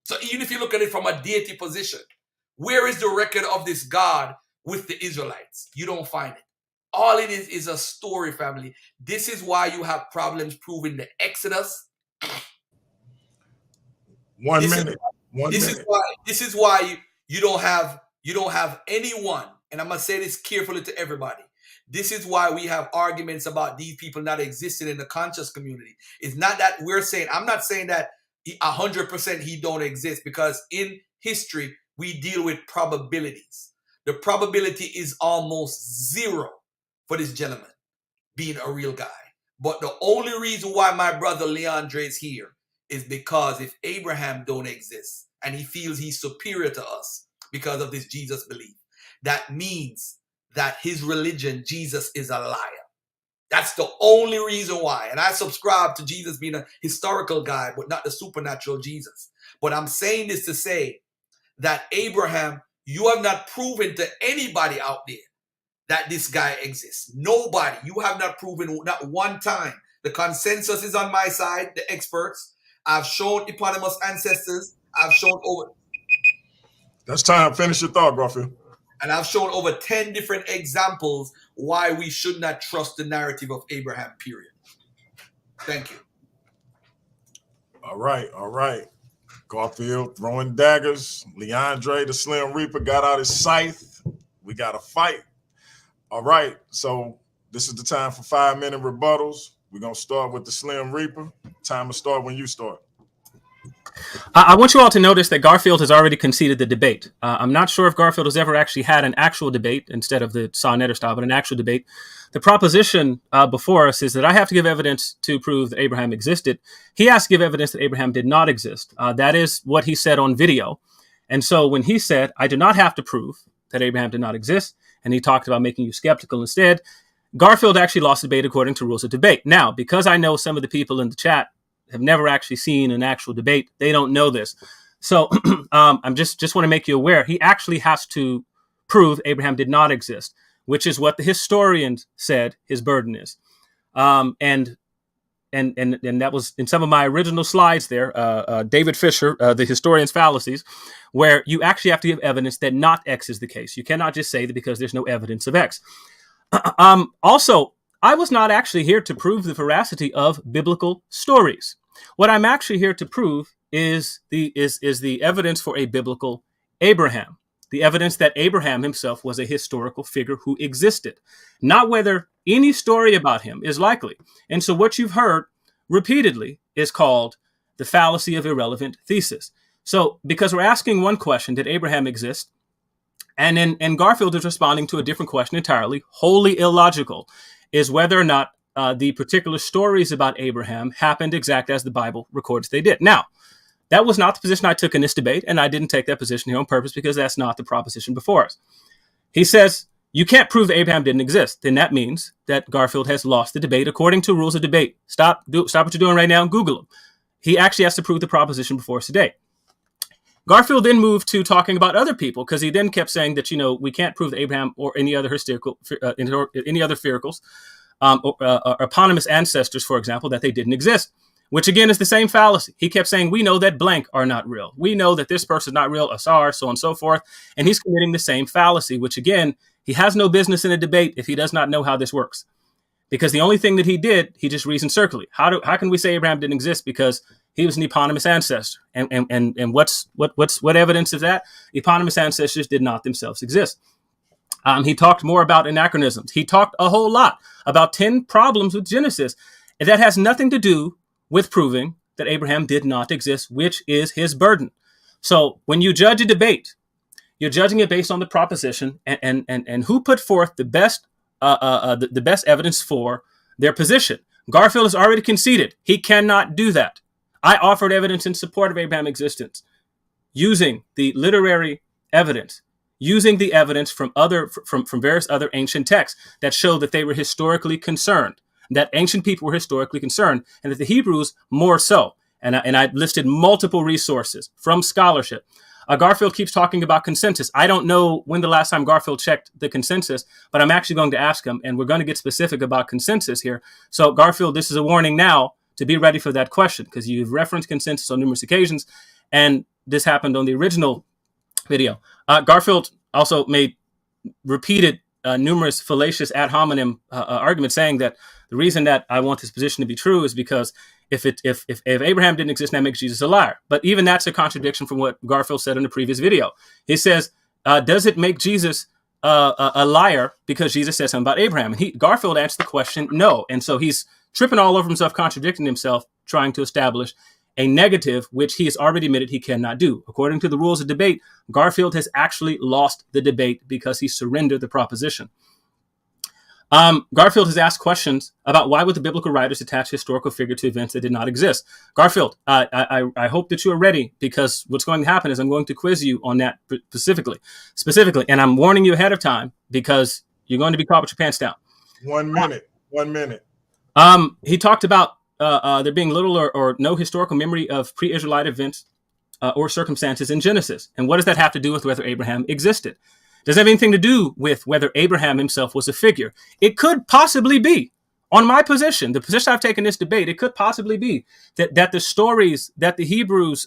[SPEAKER 4] So even if you look at it from a deity position, where is the record of this God with the Israelites? You don't find it. All it is a story, family. This is why you have problems proving the Exodus.
[SPEAKER 2] This
[SPEAKER 4] is why you don't have anyone, and I'm gonna say this carefully to everybody. This is why we have arguments about these people not existing in the conscious community. It's not that I'm not saying that 100% he don't exist, because in history we deal with probabilities. The probability is almost zero for this gentleman being a real guy. But the only reason why my brother LeAndre is here is because if Abraham don't exist and he feels he's superior to us because of this Jesus belief, that means that his religion, Jesus, is a liar. That's the only reason why. And I subscribe to Jesus being a historical guy, but not the supernatural Jesus. But I'm saying this to say that Abraham, you have not proven to anybody out there that this guy exists. Nobody. You have not proven, not one time. The consensus is on my side, the experts. I've shown eponymous ancestors. I've shown over...
[SPEAKER 2] That's time. Finish your thought, Garfield.
[SPEAKER 4] And I've shown over 10 different examples why we should not trust the narrative of Abraham, period. Thank you.
[SPEAKER 2] All right. Garfield throwing daggers. LeAndre, the Slim Reaper, got out his scythe. We got a fight. All right. So this is the time for 5-minute rebuttals. We're going to start with the Slim Reaper. Time to start when you start.
[SPEAKER 3] I want you all to notice that Garfield has already conceded the debate. I'm not sure if Garfield has ever actually had an actual debate instead of the Sonnetter style, but an actual debate. The proposition before us is that I have to give evidence to prove that Abraham existed. He has to give evidence that Abraham did not exist. That is what he said on video. And so when he said, I do not have to prove that Abraham did not exist, and he talked about making you skeptical instead, Garfield actually lost the debate according to rules of debate. Now, because I know some of the people in the chat have never actually seen an actual debate, they don't know this. So I'm just want to make you aware. He actually has to prove Abraham did not exist, which is what the historians said his burden is. And that was in some of my original slides there, David Fisher, the historian's fallacies, where you actually have to give evidence that not X is the case. You cannot just say that because there's no evidence of X. Also, I was not actually here to prove the veracity of biblical stories. What I'm actually here to prove is the evidence for a biblical Abraham, the evidence that Abraham himself was a historical figure who existed, not whether any story about him is likely. And so what you've heard repeatedly is called the fallacy of irrelevant thesis. So because we're asking one question, did Abraham exist? And Garfield is responding to a different question entirely, wholly illogical, is whether or not the particular stories about Abraham happened exactly as the Bible records they did. Now, that was not the position I took in this debate, and I didn't take that position here on purpose because that's not the proposition before us. He says, you can't prove that Abraham didn't exist. Then that means that Garfield has lost the debate according to rules of debate. Stop what you're doing right now and Google him. He actually has to prove the proposition before us today. Garfield then moved to talking about other people because he then kept saying that, we can't prove that Abraham or any other any other firicals, or eponymous ancestors, for example, that they didn't exist, which again is the same fallacy. He kept saying, we know that blank are not real. We know that this person is not real, Asar, so on and so forth. And he's committing the same fallacy, which again, he has no business in a debate if he does not know how this works. Because the only thing that he did, he just reasoned circularly. How can we say Abraham didn't exist? Because he was an eponymous ancestor. And what evidence is that? Eponymous ancestors did not themselves exist. He talked more about anachronisms. He talked a whole lot about 10 problems with Genesis. And that has nothing to do with proving that Abraham did not exist, which is his burden. So when you judge a debate, you're judging it based on the proposition and who put forth the best the best evidence for their position. Garfield has already conceded he cannot do that. I offered evidence in support of Abraham's existence using the literary evidence, using the evidence from various other ancient texts that show that they were historically concerned, that ancient people were historically concerned, and that the Hebrews more so. And I listed multiple resources from scholarship. Garfield keeps talking about consensus. I don't know when the last time Garfield checked the consensus, but I'm actually going to ask him, and we're going to get specific about consensus here. So Garfield, this is a warning now to be ready for that question, because you've referenced consensus on numerous occasions, and this happened on the original video. Garfield also made repeated numerous fallacious ad hominem arguments, saying that the reason that I want this position to be true is because if Abraham didn't exist, that makes Jesus a liar. But even that's a contradiction from what Garfield said in the previous video. He says, does it make Jesus a liar because Jesus said something about Abraham? And Garfield answered the question, no. And so he's tripping all over himself, contradicting himself, trying to establish a negative, which he has already admitted he cannot do. According to the rules of debate, Garfield has actually lost the debate because he surrendered the proposition. Garfield has asked questions about why would the biblical writers attach historical figure to events that did not exist. Garfield, I hope that you are ready, because what's going to happen is I'm going to quiz you on that specifically, and I'm warning you ahead of time because you're going to be caught with your pants down.
[SPEAKER 2] 1 minute. 1 minute.
[SPEAKER 3] He talked about there being little or no historical memory of pre-Israelite events or circumstances in Genesis. And what does that have to do with whether Abraham existed? Does it have anything to do with whether Abraham himself was a figure? It could possibly be. On my position, the position I've taken in this debate, it could possibly be that the stories that the Hebrews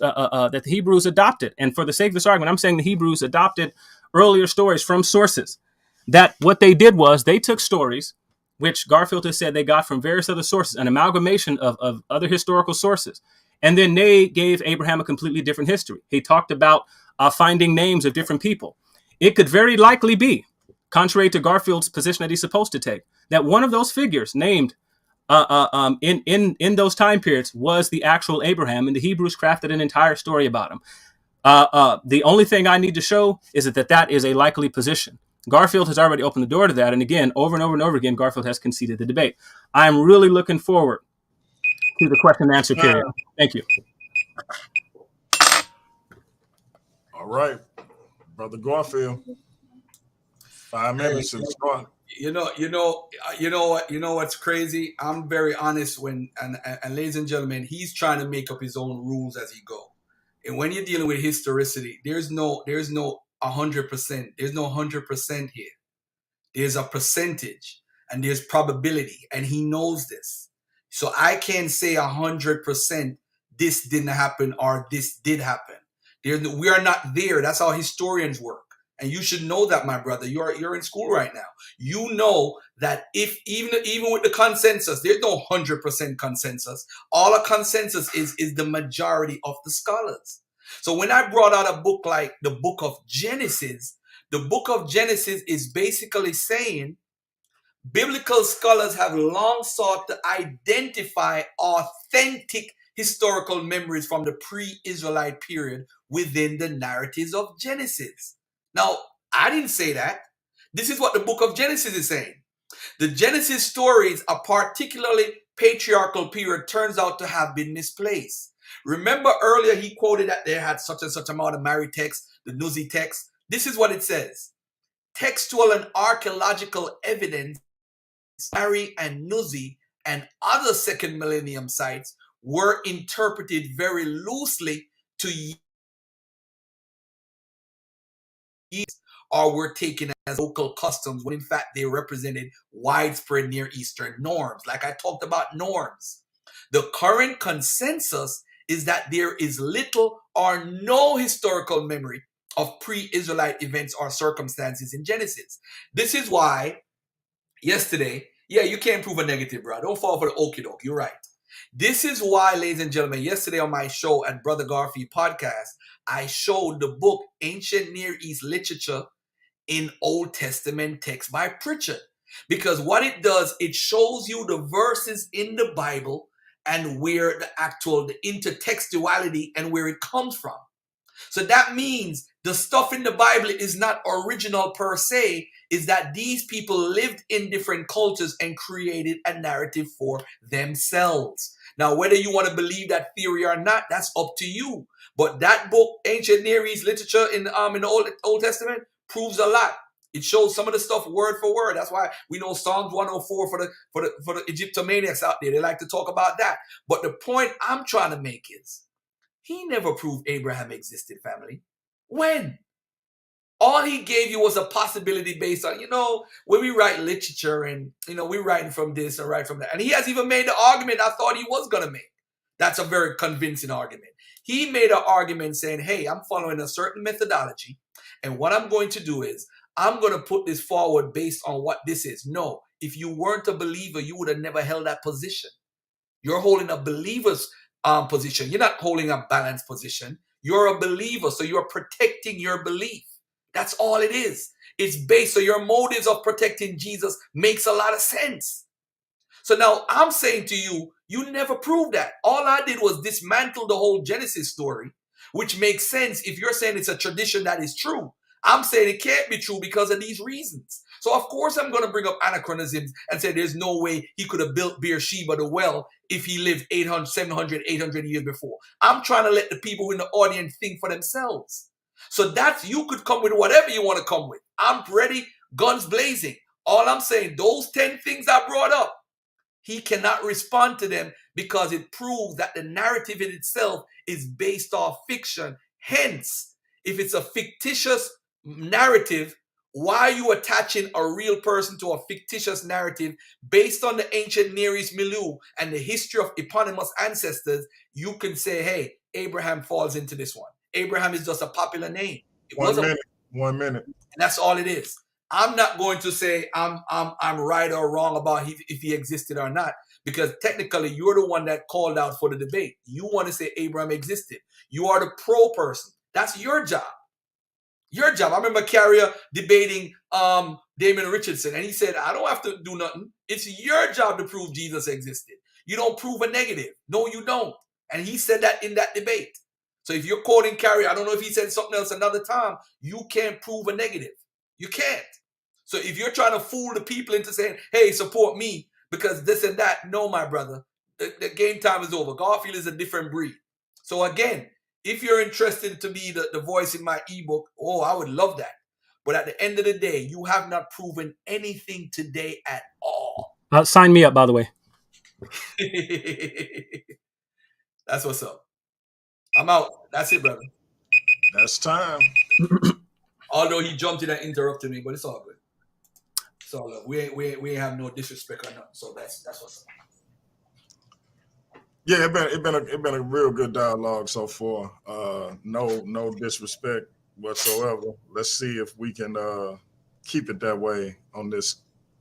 [SPEAKER 3] adopted, and for the sake of this argument, I'm saying the Hebrews adopted earlier stories from sources. That what they did was they took stories, which Garfield has said they got from various other sources, an amalgamation of other historical sources, and then they gave Abraham a completely different history. He talked about finding names of different people. It could very likely be, contrary to Garfield's position that he's supposed to take, that one of those figures named in those time periods was the actual Abraham, and the Hebrews crafted an entire story about him. The only thing I need to show is that is a likely position. Garfield has already opened the door to that, and again, over and over and over again, Garfield has conceded the debate. I'm really looking forward to the question and answer period. Thank you.
[SPEAKER 2] All right. Brother Garfield, 5 minutes and start.
[SPEAKER 4] You know what's crazy? I'm very honest and ladies and gentlemen, he's trying to make up his own rules as he go. And when you're dealing with historicity, there's no 100%. There's no 100% here. There's a percentage and there's probability, and he knows this. So I can't say 100% this didn't happen or this did happen. We are not there. That's how historians work. And you should know that, my brother. You're in school right now. You know that if even with the consensus, there's no 100% consensus. All a consensus is the majority of the scholars. So when I brought out a book like the book of Genesis, the book of Genesis is basically saying biblical scholars have long sought to identify authentic historical memories from the pre-Israelite period within the narratives of Genesis. Now, I didn't say that. This is what the book of Genesis is saying. The Genesis stories, a particularly patriarchal period, turns out to have been misplaced. Remember earlier he quoted that they had such and such amount of married text, the Nuzi text. This is what it says. Textual and archaeological evidence, Mary and Nuzi and other second millennium sites were interpreted very loosely to or were taken as local customs when in fact they represented widespread Near Eastern norms. Like I talked about norms. The current consensus is that there is little or no historical memory of pre-Israelite events or circumstances in Genesis. This is why yesterday, you can't prove a negative, bro. Don't fall for the okie doke. You're right. This is why, ladies and gentlemen, yesterday on my show at Brother Garfield podcast, I showed the book Ancient Near East Literature in Old Testament Text by Pritchard. Because what it does, it shows you the verses in the Bible and where the intertextuality and where it comes from. So that means the stuff in the Bible is not original per se, is that these people lived in different cultures and created a narrative for themselves. Now, whether you want to believe that theory or not, that's up to you. But that book, Ancient Near East Literature in the Old Testament, proves a lot. It shows some of the stuff word for word. That's why we know Psalms 104 for the Egyptomaniacs out there. They like to talk about that. But the point I'm trying to make is, he never proved Abraham existed, family. When? All he gave you was a possibility based on, when we write literature and, we're writing from this and write from that. And he has even made the argument I thought he was going to make. That's a very convincing argument. He made an argument saying, hey, I'm following a certain methodology. And what I'm going to do is I'm going to put this forward based on what this is. No, if you weren't a believer, you would have never held that position. You're holding a believer's position. You're not holding a balanced position. You're a believer, so you're protecting your belief. That's all it is. It's based, so your motives of protecting Jesus makes a lot of sense. So now I'm saying to you, you never proved that. All I did was dismantle the whole Genesis story, which makes sense if you're saying it's a tradition that is true. I'm saying it can't be true because of these reasons. So of course I'm going to bring up anachronisms and say there's no way he could have built Beersheba the well if he lived 800, 700, 800 years before. I'm trying to let the people in the audience think for themselves. So that's, you could come with whatever you want to come with. I'm ready, guns blazing. All I'm saying, those 10 things I brought up, he cannot respond to them because it proves that the narrative in itself is based off fiction. Hence, if it's a fictitious narrative, why are you attaching a real person to a fictitious narrative based on the ancient Near East milieu and the history of eponymous ancestors? You can say, hey, Abraham falls into this one. Abraham is just a popular name. It
[SPEAKER 2] 1 minute.
[SPEAKER 4] And that's all it is. I'm not going to say I'm right or wrong about if he existed or not, because technically you're the one that called out for the debate. You want to say Abraham existed. You are the pro person. That's your job. Your job. I remember Carrier debating Damon Richardson, and he said, I don't have to do nothing. It's your job to prove Jesus existed. You don't prove a negative. No, you don't. And he said that in that debate. So if you're quoting Carrier, I don't know if he said something else another time, you can't prove a negative. You can't. So if you're trying to fool the people into saying, hey, support me because this and that, no, my brother, the game time is over. Garfield is a different breed. So again, if you're interested to be the voice in my ebook, oh, I would love that. But at the end of the day, you have not proven anything today at all.
[SPEAKER 3] Sign me up, by the way.
[SPEAKER 4] That's what's up. I'm out. That's it, brother.
[SPEAKER 2] That's time.
[SPEAKER 4] Although he jumped in and interrupted me, but it's all good. It's all good. We have no disrespect or nothing. So that's what's up.
[SPEAKER 2] Yeah, it been a real good dialogue so far. No disrespect whatsoever. Let's see if we can keep it that way on this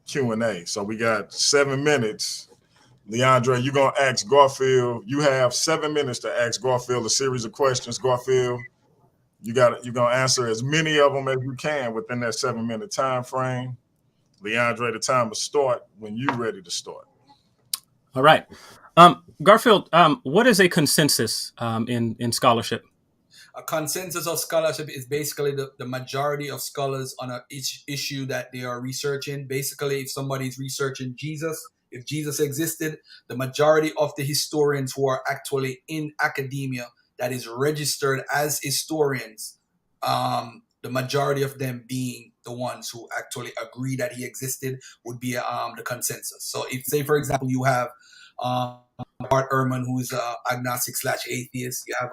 [SPEAKER 2] Q&A. So we got 7 minutes. LeAndre, you're gonna ask Garfield. You have 7 minutes to ask Garfield a series of questions. Garfield, you're gonna answer as many of them as you can within that 7 minute time frame. LeAndre, the time will start when you're ready to start.
[SPEAKER 3] All right. Garfield, what is a consensus in scholarship?
[SPEAKER 4] A consensus of scholarship is basically the majority of scholars on each issue that they are researching. Basically, if somebody's researching Jesus, if Jesus existed, the majority of the historians who are actually in academia that is registered as historians, the majority of them being the ones who actually agree that he existed, would be the consensus. So if, say, for example, you have Bart Ehrman, who is agnostic / atheist, you have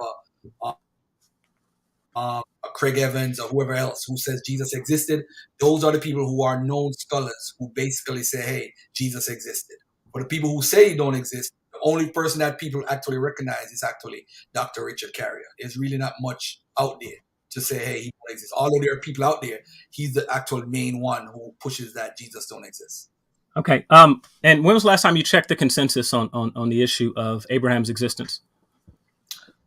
[SPEAKER 4] a Craig Evans or whoever else who says Jesus existed, those are the people who are known scholars who basically say, hey, Jesus existed. But the people who say he don't exist, the only person that people actually recognize is actually Dr. Richard Carrier. There's really not much out there to say, hey, he don't exist. Although there are people out there, he's the actual main one who pushes that Jesus don't exist.
[SPEAKER 3] Okay. And when was the last time you checked the consensus on the issue of Abraham's existence?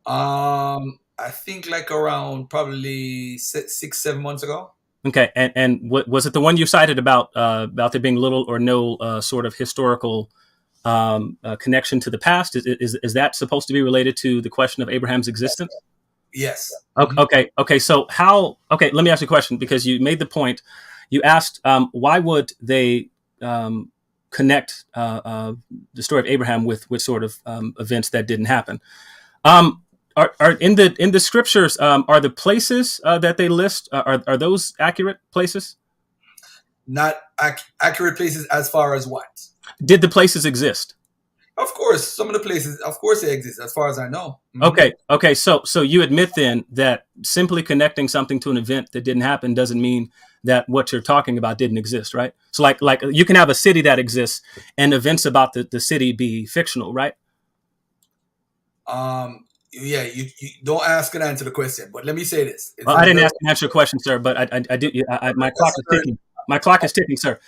[SPEAKER 4] I think like around probably 6-7 months ago.
[SPEAKER 3] Okay, and what was it the one you cited about there being little or no sort of historical connection to the past? Is that supposed to be related to the question of Abraham's existence?
[SPEAKER 4] Yes.
[SPEAKER 3] Okay. So how? Okay, let me ask you a question, because you made the point. You asked why would they connect the story of Abraham with sort of events that didn't happen? Are in the scriptures, are the places that they list, are those accurate places?
[SPEAKER 4] Not accurate places as far as what?
[SPEAKER 3] Did the places exist?
[SPEAKER 4] Of course, some of the places, of course, they exist, as far as I know. Mm-hmm.
[SPEAKER 3] Okay. So you admit then that simply connecting something to an event that didn't happen doesn't mean that what you're talking about didn't exist, right? So like you can have a city that exists and events about the city be fictional, right?
[SPEAKER 4] Yeah, you don't ask and answer the question, but let me say this.
[SPEAKER 3] Well, I didn't ask and answer your question, sir, but I do. My clock is ticking. My clock is ticking, sir.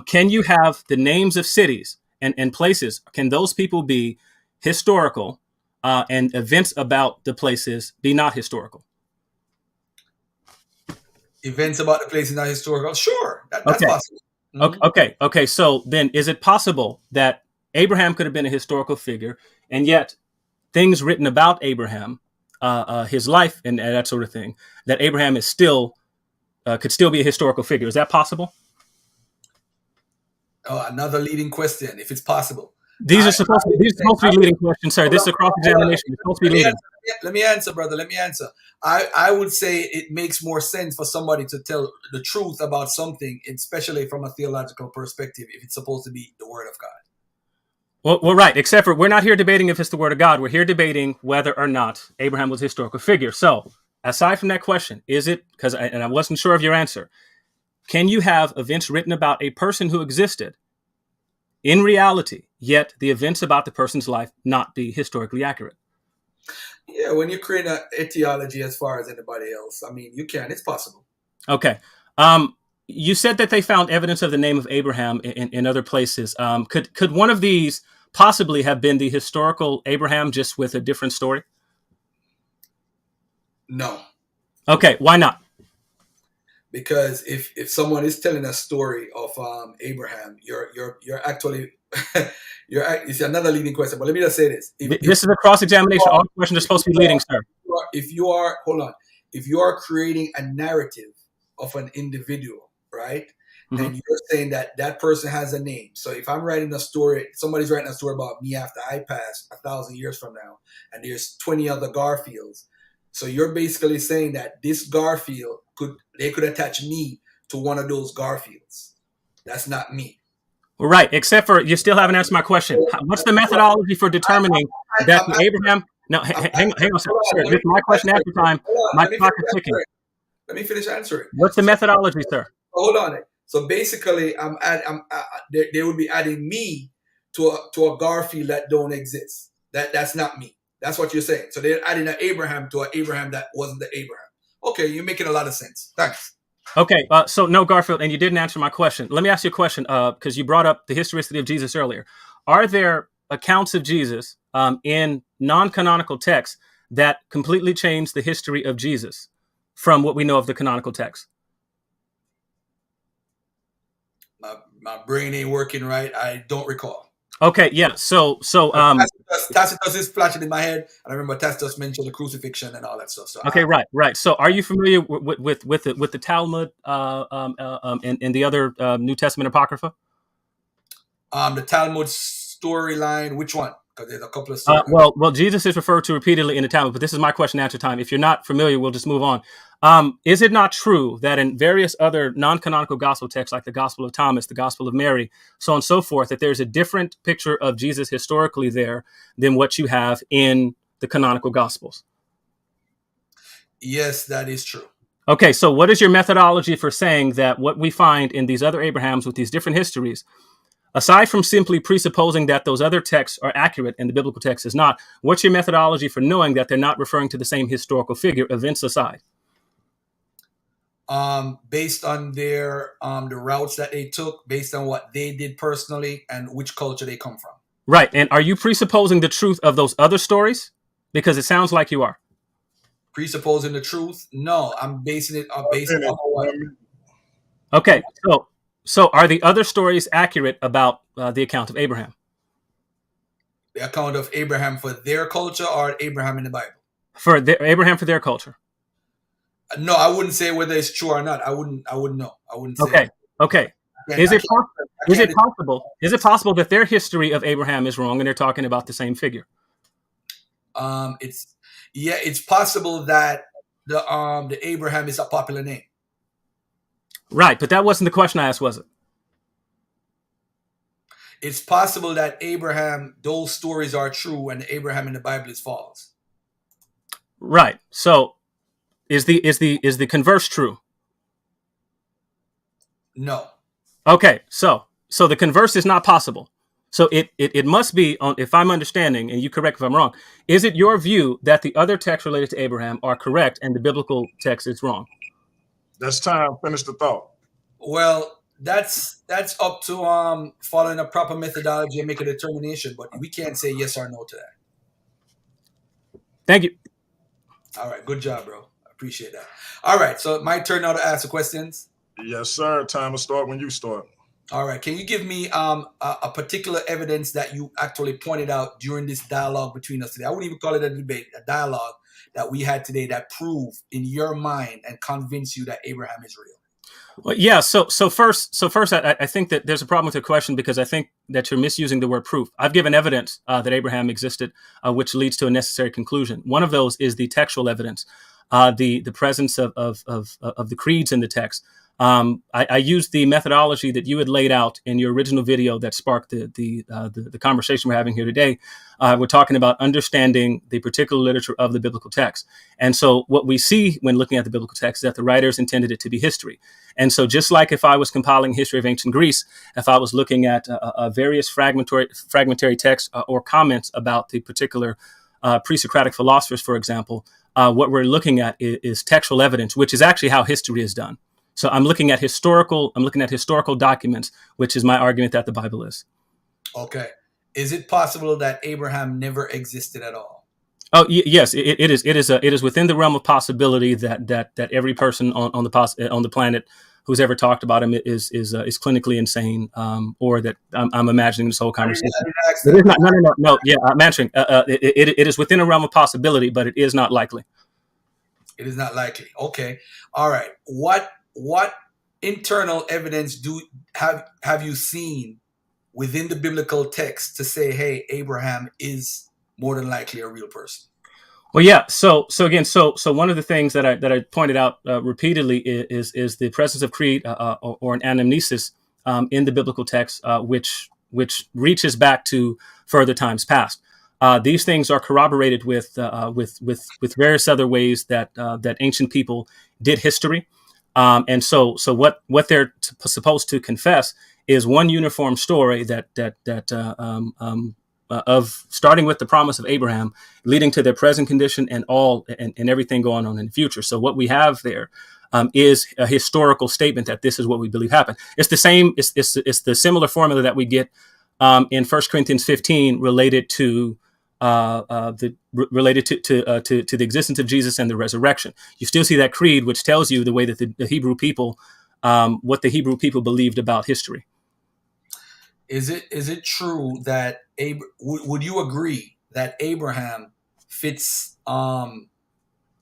[SPEAKER 3] Can you have the names of cities and places? Can those people be historical and events about the places be not historical?
[SPEAKER 4] Events about the places not historical? Sure, that's possible.
[SPEAKER 3] Mm-hmm. Okay. So then, is it possible that Abraham could have been a historical figure, and yet things written about Abraham, his life, and that sort of thing, that Abraham is still could still be a historical figure? Is that possible?
[SPEAKER 4] Oh, another leading question, if it's possible.
[SPEAKER 3] These are supposed to be leading questions, sir. This is a cross-examination. It's supposed to be leading.
[SPEAKER 4] Let me answer, brother. Let me answer. I would say it makes more sense for somebody to tell the truth about something, especially from a theological perspective, if it's supposed to be the word of God.
[SPEAKER 3] Well, right. Except for we're not here debating if it's the word of God. We're here debating whether or not Abraham was a historical figure. So aside from that question, is it, because I wasn't sure of your answer, can you have events written about a person who existed in reality, yet the events about the person's life not be historically accurate?
[SPEAKER 4] Yeah, when you create an etiology as far as anybody else, I mean, you can. It's possible.
[SPEAKER 3] Okay. You said that they found evidence of the name of Abraham in other places. Could one of these possibly have been the historical Abraham, just with a different story?
[SPEAKER 4] No.
[SPEAKER 3] Okay, why not?
[SPEAKER 4] Because if someone is telling a story of Abraham, you're actually it's another leading question. But let me just say this:
[SPEAKER 3] this is a cross-examination. All questions are supposed to be leading, sir.
[SPEAKER 4] If you are creating a narrative of an individual, right?
[SPEAKER 3] Mm-hmm.
[SPEAKER 4] And you're saying that person has a name. So if I'm writing a story, somebody's writing a story about me after I pass 1,000 years from now, and there's 20 other Garfields. So you're basically saying that this Garfield could attach me to one of those Garfields. That's not me.
[SPEAKER 3] Well, right. Except for you still haven't answered my question. What's the methodology for determining that Abraham? No, hang on, sir. This is my question after time. My clock is ticking.
[SPEAKER 4] Let me finish answering.
[SPEAKER 3] What's the methodology, sir?
[SPEAKER 4] Hold on. So basically, they would be adding me to a Garfield that don't exist. That's not me. That's what you're saying. So they're adding an Abraham to an Abraham that wasn't the Abraham. Okay, you're making a lot of sense. Thanks.
[SPEAKER 3] Okay, so no, Garfield, and you didn't answer my question. Let me ask you a question, because you brought up the historicity of Jesus earlier. Are there accounts of Jesus in non-canonical texts that completely change the history of Jesus from what we know of the canonical text?
[SPEAKER 4] My brain ain't working right. I don't recall.
[SPEAKER 3] Okay, yeah. So
[SPEAKER 4] Tacitus is flashing in my head. I remember Tacitus mentioned the crucifixion and all that stuff. So
[SPEAKER 3] okay, right. So, are you familiar with the Talmud and the other New Testament apocrypha?
[SPEAKER 4] The Talmud storyline. Which one? Because there's a couple of storylines.
[SPEAKER 3] Well, Jesus is referred to repeatedly in the Talmud, but this is my question answer time. If you're not familiar, we'll just move on. Is it not true that in various other non-canonical gospel texts, like the Gospel of Thomas, the Gospel of Mary, so on and so forth, that there's a different picture of Jesus historically there than what you have in the canonical gospels?
[SPEAKER 4] Yes, that is true.
[SPEAKER 3] Okay, so what is your methodology for saying that what we find in these other Abrahams with these different histories, aside from simply presupposing that those other texts are accurate and the biblical text is not, what's your methodology for knowing that they're not referring to the same historical figure, events aside?
[SPEAKER 4] Based on their the routes that they took, based on what they did personally, and which culture they come from.
[SPEAKER 3] Right, and are you presupposing the truth of those other stories? Because it sounds like you are.
[SPEAKER 4] Presupposing the truth? No, I'm basing it based on what.
[SPEAKER 3] Okay, so are the other stories accurate about the account of Abraham?
[SPEAKER 4] The account of Abraham for their culture or Abraham in the Bible?
[SPEAKER 3] Abraham for their culture.
[SPEAKER 4] No, I wouldn't say whether it's true or not. I wouldn't know. I wouldn't say.
[SPEAKER 3] Okay. Okay. Is it possible that their history of Abraham is wrong and they're talking about the same figure?
[SPEAKER 4] It's possible that the Abraham is a popular name.
[SPEAKER 3] Right, but that wasn't the question I asked, was it?
[SPEAKER 4] It's possible that Abraham, those stories are true, and the Abraham in the Bible is false.
[SPEAKER 3] Right. So, is the converse true?
[SPEAKER 4] No.
[SPEAKER 3] Okay. So the converse is not possible. So it must be, if I'm understanding, and you correct if I'm wrong, is it your view that the other texts related to Abraham are correct and the biblical text is wrong?
[SPEAKER 2] That's time. Finish the thought.
[SPEAKER 4] Well, that's up to following a proper methodology and make a determination, but we can't say yes or no to that.
[SPEAKER 3] Thank you.
[SPEAKER 4] All right, good job, bro. I appreciate that. All right, so my turn now to ask the questions.
[SPEAKER 2] Yes, sir. Time will start when you start.
[SPEAKER 4] All right, can you give me a particular evidence that you actually pointed out during this dialogue between us today? I wouldn't even call it a debate, a dialogue that we had today that proved in your mind and convinced you that Abraham is real.
[SPEAKER 3] Well, yeah. So first, I think that there's a problem with your question because I think that you're misusing the word proof. I've given evidence that Abraham existed, which leads to a necessary conclusion. One of those is the textual evidence, the presence of the creeds in the text. I used the methodology that you had laid out in your original video that sparked the conversation we're having here today. We're talking about understanding the particular literature of the biblical text. And so what we see when looking at the biblical text is that the writers intended it to be history. And so just like if I was compiling history of ancient Greece, if I was looking at various fragmentary texts or comments about the particular pre-Socratic philosophers, for example, what we're looking at is textual evidence, which is actually how history is done. So I'm looking at historical documents, which is my argument that the Bible is.
[SPEAKER 4] Okay. Is it possible that Abraham never existed at all?
[SPEAKER 3] Oh, yes, it is. It is within the realm of possibility that every person on the planet who's ever talked about him is clinically insane, or that I'm imagining this whole conversation. It is not. No. Yeah, I'm answering. It is within a realm of possibility, but it is not likely.
[SPEAKER 4] It is not likely. Okay. All right. What internal evidence have you seen within the biblical text to say, hey, Abraham is more than likely a real person?
[SPEAKER 3] Well, yeah. So one of the things that I pointed out repeatedly is the presence of creed or an anamnesis in the biblical text, which reaches back to further times past. These things are corroborated with various other ways that ancient people did history. And so what they're supposed to confess is one uniform story of starting with the promise of Abraham, leading to their present condition and everything going on in the future. So what we have there is a historical statement that this is what we believe happened. It's the same. It's the similar formula that we get in 1 Corinthians 15 related to the existence of Jesus and the resurrection. You still see that creed, which tells you the way that the Hebrew people, what the Hebrew people believed about history.
[SPEAKER 4] Is it true that would you agree that Abraham fits?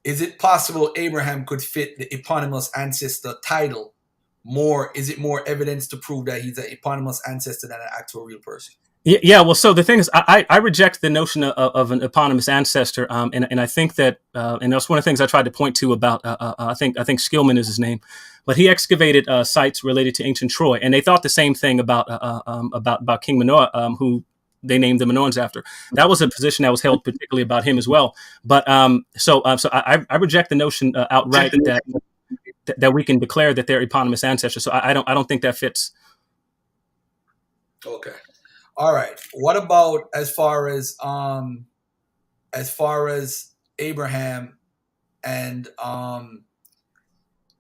[SPEAKER 4] Is it possible Abraham could fit the eponymous ancestor title more? Is it more evidence to prove that he's an eponymous ancestor than an actual real person?
[SPEAKER 3] Yeah. Well, so the thing is, I reject the notion of an eponymous ancestor, and I think that, and that's one of the things I tried to point to about. I think Skillman is his name, but he excavated sites related to ancient Troy, and they thought the same thing about King Manoah, who they named the Minoans after. That was a position that was held particularly about him as well. But so I reject the notion outright that we can declare that they're eponymous ancestors. So I don't think that fits.
[SPEAKER 4] Okay. All right. What about as far as Abraham and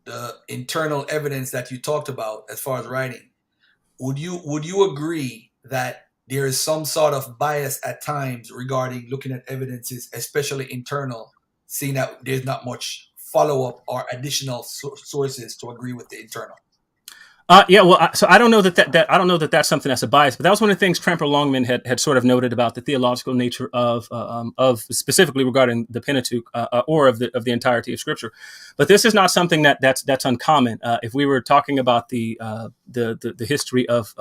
[SPEAKER 4] the internal evidence that you talked about as far as writing? Would you agree that there is some sort of bias at times regarding looking at evidences, especially internal, seeing that there's not much follow-up or additional sources to agree with the internal?
[SPEAKER 3] Yeah, well, so I don't know that I don't know that that's something that's a bias, but that was one of the things Tremper Longman had sort of noted about the theological nature of specifically regarding the Pentateuch or of the entirety of Scripture. But this is not something that's uncommon. If we were talking about the history of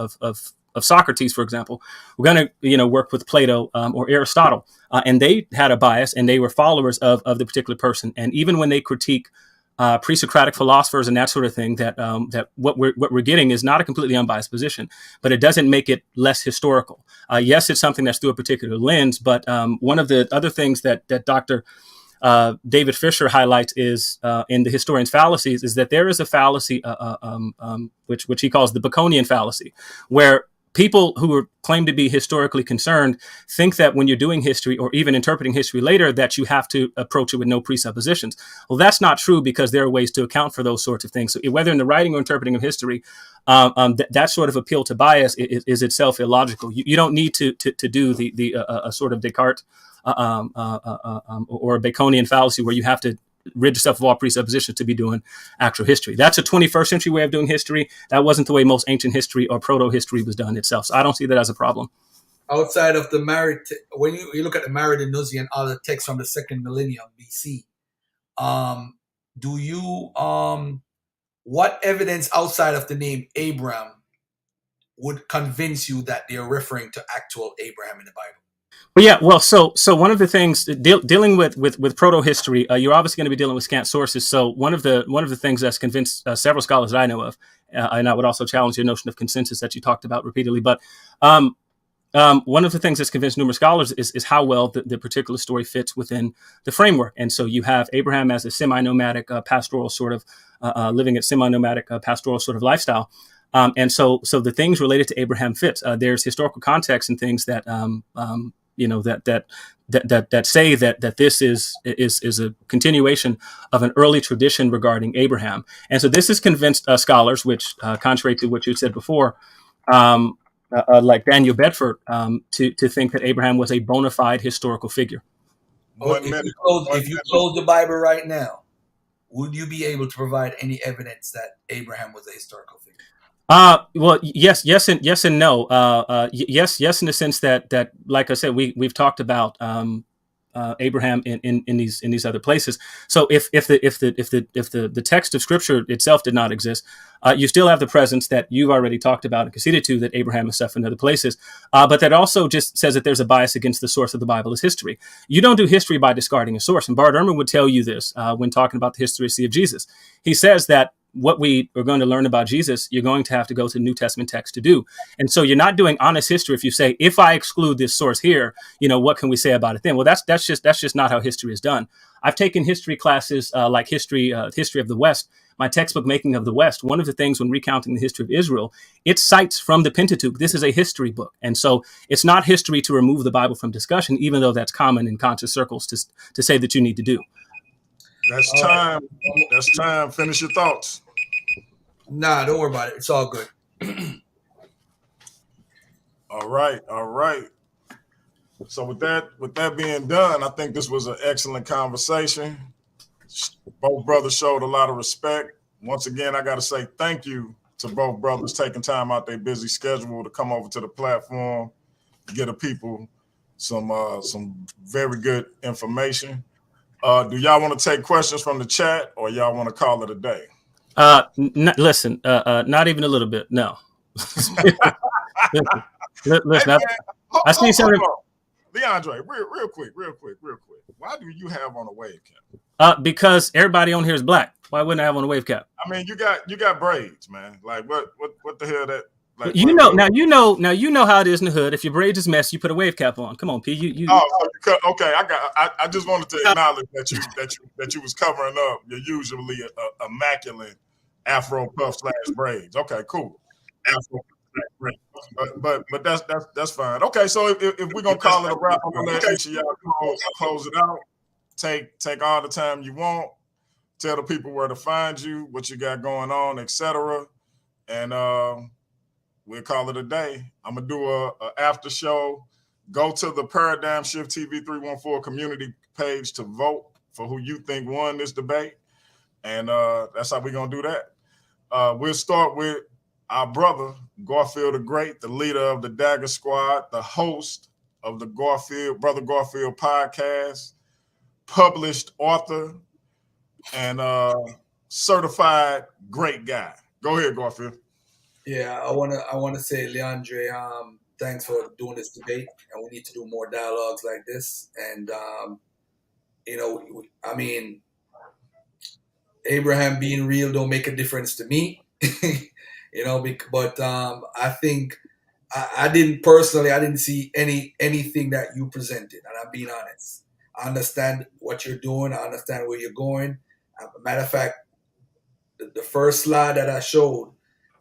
[SPEAKER 3] Socrates, for example, we're going to work with Plato or Aristotle, and they had a bias, and they were followers of the particular person, and even when they critique pre-Socratic philosophers and that sort of thing, that what we're getting is not a completely unbiased position, but it doesn't make it less historical. Yes, it's something that's through a particular lens, but one of the other things that Dr. David Fisher highlights is in the historian's fallacies is that there is a fallacy which he calls the Baconian fallacy, where people who claim to be historically concerned think that when you're doing history or even interpreting history later, that you have to approach it with no presuppositions. Well, that's not true, because there are ways to account for those sorts of things. So whether in the writing or interpreting of history, that sort of appeal to bias is itself illogical. You don't need to do the sort of Descartes or a Baconian fallacy where you have to rid yourself of all presuppositions to be doing actual history. That's a 21st century way of doing history. That wasn't the way most ancient history or proto-history was done itself. So I don't see that as a problem.
[SPEAKER 4] Outside of the when you look at the Maridanusi and other texts from the second millennium BC, do you what evidence outside of the name Abraham would convince you that they're referring to actual Abraham in the Bible?
[SPEAKER 3] Well, yeah, well, so one of the things dealing with proto history, you're obviously going to be dealing with scant sources. So one of the things that's convinced several scholars that I know of, and I would also challenge your notion of consensus that you talked about repeatedly. But one of the things that's convinced numerous scholars is how well the particular story fits within the framework. And so you have Abraham as a semi-nomadic pastoral sort of living a semi-nomadic pastoral sort of lifestyle. And so the things related to Abraham fits. There's historical context and things that that say that this is a continuation of an early tradition regarding Abraham. And so this has convinced scholars, which contrary to what you said before, like Daniel Bedford, to think that Abraham was a bona fide historical figure.
[SPEAKER 4] If you close the Bible right now, would you be able to provide any evidence that Abraham was a historical figure?
[SPEAKER 3] Well, yes, and no. Yes, in the sense that, like I said, we've talked about Abraham in these other places. So if the text of Scripture itself did not exist, you still have the presence that you've already talked about and conceded to, that Abraham is stuff in other places. But that also just says that there's a bias against the source of the Bible as history. You don't do history by discarding a source. And Bart Ehrman would tell you this when talking about the historicity of Jesus. He says that what we are going to learn about Jesus, you're going to have to go to the New Testament text to do. And so you're not doing honest history if you say, if I exclude this source here, what can we say about it then? Well, that's just not how history is done. I've taken history classes like history of the West, my textbook Making of the West. One of the things when recounting the history of Israel, it cites from the Pentateuch. This is a history book. And so it's not history to remove the Bible from discussion, even though that's common in conscious circles to say that you need to do.
[SPEAKER 2] That's time. That's time. Finish your thoughts.
[SPEAKER 4] Nah, don't worry about it. It's all good.
[SPEAKER 2] All right. So with that being done, I think this was an excellent conversation. Both brothers showed a lot of respect. Once again, I got to say thank you to both brothers taking time out their busy schedule to come over to the platform, get the people some very good information. Do y'all want to take questions from the chat, or y'all want to call it a day?
[SPEAKER 3] Listen, not even a little bit. No. listen, I see something.
[SPEAKER 2] LeAndre, real quick. Why do you have on a wave cap?
[SPEAKER 3] Because everybody on here is black. Why wouldn't I have on a wave cap?
[SPEAKER 2] I mean, you got braids, man. Like what the hell that? Like,
[SPEAKER 3] you know how it is in the hood. If your braids is messy, you put a wave cap on. Come on, P.
[SPEAKER 2] Okay. I just wanted to acknowledge that you was covering up your usually immaculate Afro puff / braids. Okay, cool. Afro braids. But that's fine. Okay, so if we're gonna call it a wrap, I'm gonna let each of y'all close it out. Take all the time you want. Tell the people where to find you, what you got going on, etc. And we'll call it a day. I'm gonna do a after show. Go to the Paradigm Shift TV 314 community page to vote for who you think won this debate, and that's how we're gonna do that. We'll start with our brother, Garfield the Great, the leader of the Dagger Squad, the host of the Brother Garfield podcast, published author, and certified great guy. Go ahead, Garfield.
[SPEAKER 4] Yeah, I wanna say, LeAndre, thanks for doing this debate, and we need to do more dialogues like this. And I mean, Abraham being real don't make a difference to me, but I think I didn't see anything that you presented, and I'm being honest. I understand what you're doing. I understand where you're going. Matter of fact, the first slide that I showed,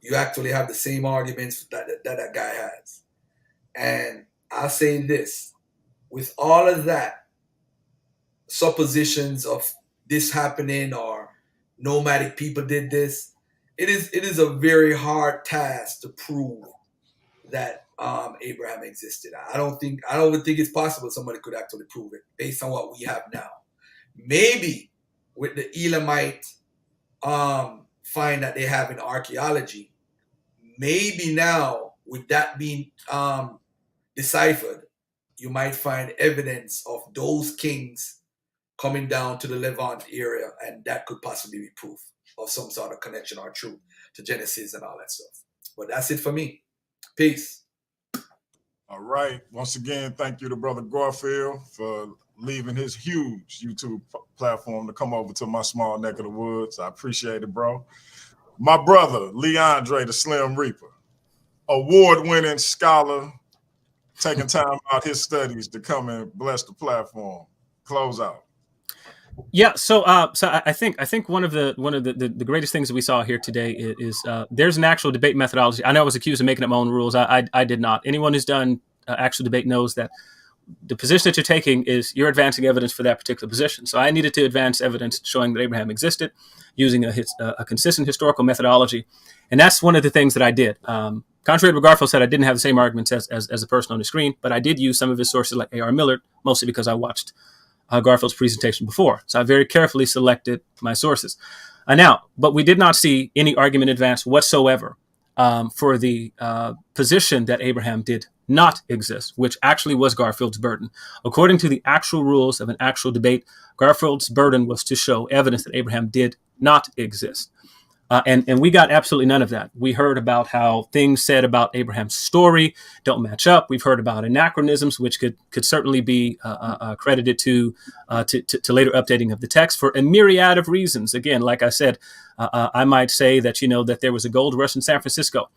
[SPEAKER 4] you actually have the same arguments that guy has. And I'll say this, with all of that, suppositions of this happening or nomadic people did this, it is a very hard task to prove that Abraham existed. I don't even think it's possible somebody could actually prove it based on what we have now. Maybe with the Elamite find that they have in archaeology, maybe now with that being deciphered, you might find evidence of those kings coming down to the Levant area, and that could possibly be proof of some sort of connection or truth to Genesis and all that stuff. But that's it for me. Peace.
[SPEAKER 2] All right. Once again, thank you to Brother Garfield for leaving his huge YouTube platform to come over to my small neck of the woods. I appreciate it, bro. My brother, LeAndre, the Slim Reaper, award-winning scholar, taking time out his studies to come and bless the platform. Close out.
[SPEAKER 3] Yeah, so I think one of the greatest things that we saw here today is there's an actual debate methodology. I know I was accused of making up my own rules. I did not. Anyone who's done actual debate knows that the position that you're taking is you're advancing evidence for that particular position. So I needed to advance evidence showing that Abraham existed using a consistent historical methodology, and that's one of the things that I did. Contrary to what Garfield said, I didn't have the same arguments as the person on the screen, but I did use some of his sources like A.R. Millard, mostly because I watched Garfield's presentation before. So I very carefully selected my sources. But we did not see any argument advanced whatsoever for the position that Abraham did not exist, which actually was Garfield's burden. According to the actual rules of an actual debate, Garfield's burden was to show evidence that Abraham did not exist. And we got absolutely none of that. We heard about how things said about Abraham's story don't match up. We've heard about anachronisms, which could certainly be credited to later updating of the text for a myriad of reasons. Again, like I said, I might say that, that there was a gold rush in San Francisco.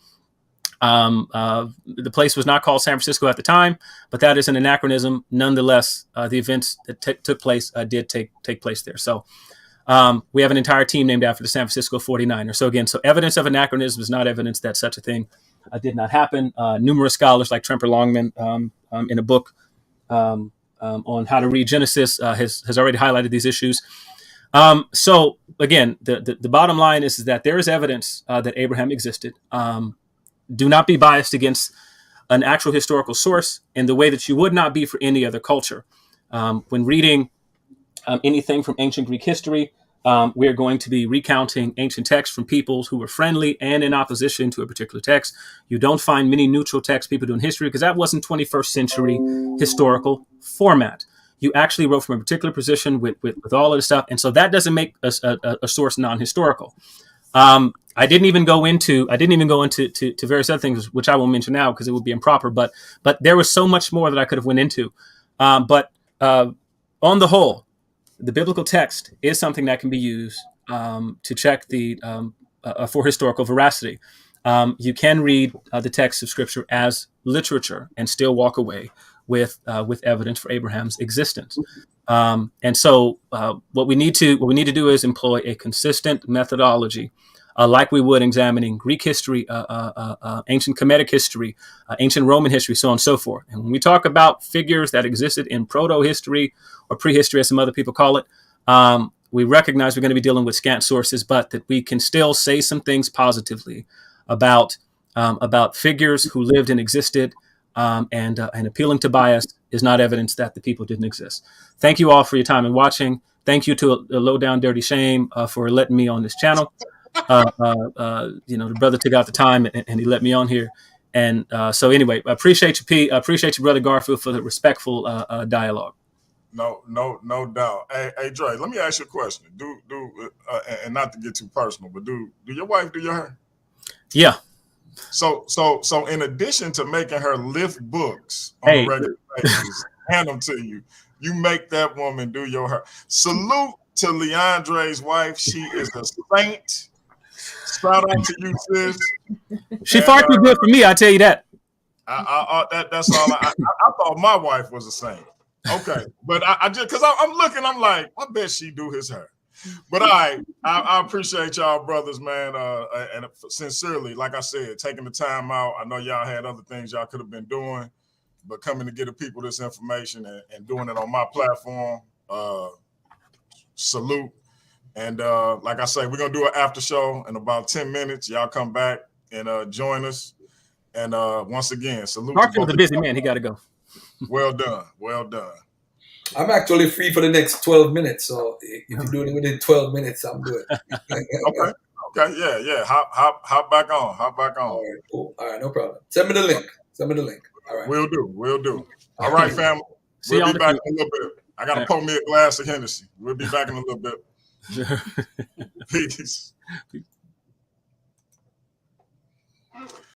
[SPEAKER 3] The place was not called San Francisco at the time, but that is an anachronism. Nonetheless, the events that took place did take place there. So we have an entire team named after the San Francisco 49ers. So again, evidence of anachronism is not evidence that such a thing did not happen. Numerous scholars like Tremper Longman in a book on how to read Genesis has already highlighted these issues. So again, the bottom line is that there is evidence that Abraham existed. Do not be biased against an actual historical source in the way that you would not be for any other culture. When reading anything from ancient Greek history, we are going to be recounting ancient texts from peoples who were friendly and in opposition to a particular text. You don't find many neutral texts people doing history because that wasn't 21st century historical format. You actually wrote from a particular position with all of the stuff, and so that doesn't make a source non-historical. I didn't even go into various other things, which I won't mention now because it would be improper. But there was so much more that I could have went into. But on the whole, the biblical text is something that can be used to check for historical veracity. You can read the text of Scripture as literature and still walk away with evidence for Abraham's existence. And so, what we need to do is employ a consistent methodology, like we would examining Greek history, ancient Kemetic history, ancient Roman history, so on and so forth. And when we talk about figures that existed in proto-history or prehistory, as some other people call it, we recognize we're going to be dealing with scant sources, but that we can still say some things positively about figures who lived and existed, and appealing to bias is not evidence that the people didn't exist. Thank you all for your time and watching. Thank you to Low Down Dirty Shame for letting me on this channel. The brother took out the time and he let me on here. And so anyway, I appreciate you, P. I appreciate you, Brother Garfield, for the respectful dialogue.
[SPEAKER 2] No doubt. Hey, Dre, let me ask you a question. And not to get too personal, but do your wife do your hair?
[SPEAKER 3] Yeah.
[SPEAKER 2] So in addition to making her lift books on a regular basis, hand them to you, you make that woman do your hair. Salute to LeAndre's wife. She is a saint. Shout out to you, sis.
[SPEAKER 3] She far too good for me, I tell you that.
[SPEAKER 2] That's all. I thought my wife was a saint. Okay, but I just because I'm looking, I'm like, I bet she do his hair. But I appreciate y'all, brothers, man, and sincerely, like I said, taking the time out. I know y'all had other things y'all could have been doing, but coming to get the people this information and doing it on my platform, salute. And like I say, we're gonna do an after show in about 10 minutes. Y'all come back and join us. And once again, salute.
[SPEAKER 3] Garfield's a busy man. He got to go.
[SPEAKER 2] Well done. Well done.
[SPEAKER 4] I'm actually free for the next 12 minutes. So if you do it within 12 minutes, I'm good.
[SPEAKER 2] Okay. Yeah. Hop back on.
[SPEAKER 4] All right, cool. All right, no problem. Send me the link. All right.
[SPEAKER 2] Will do. All right, family. We'll be back in a little bit. I got to pour me a glass of Hennessy. We'll be back in a little bit. Peace.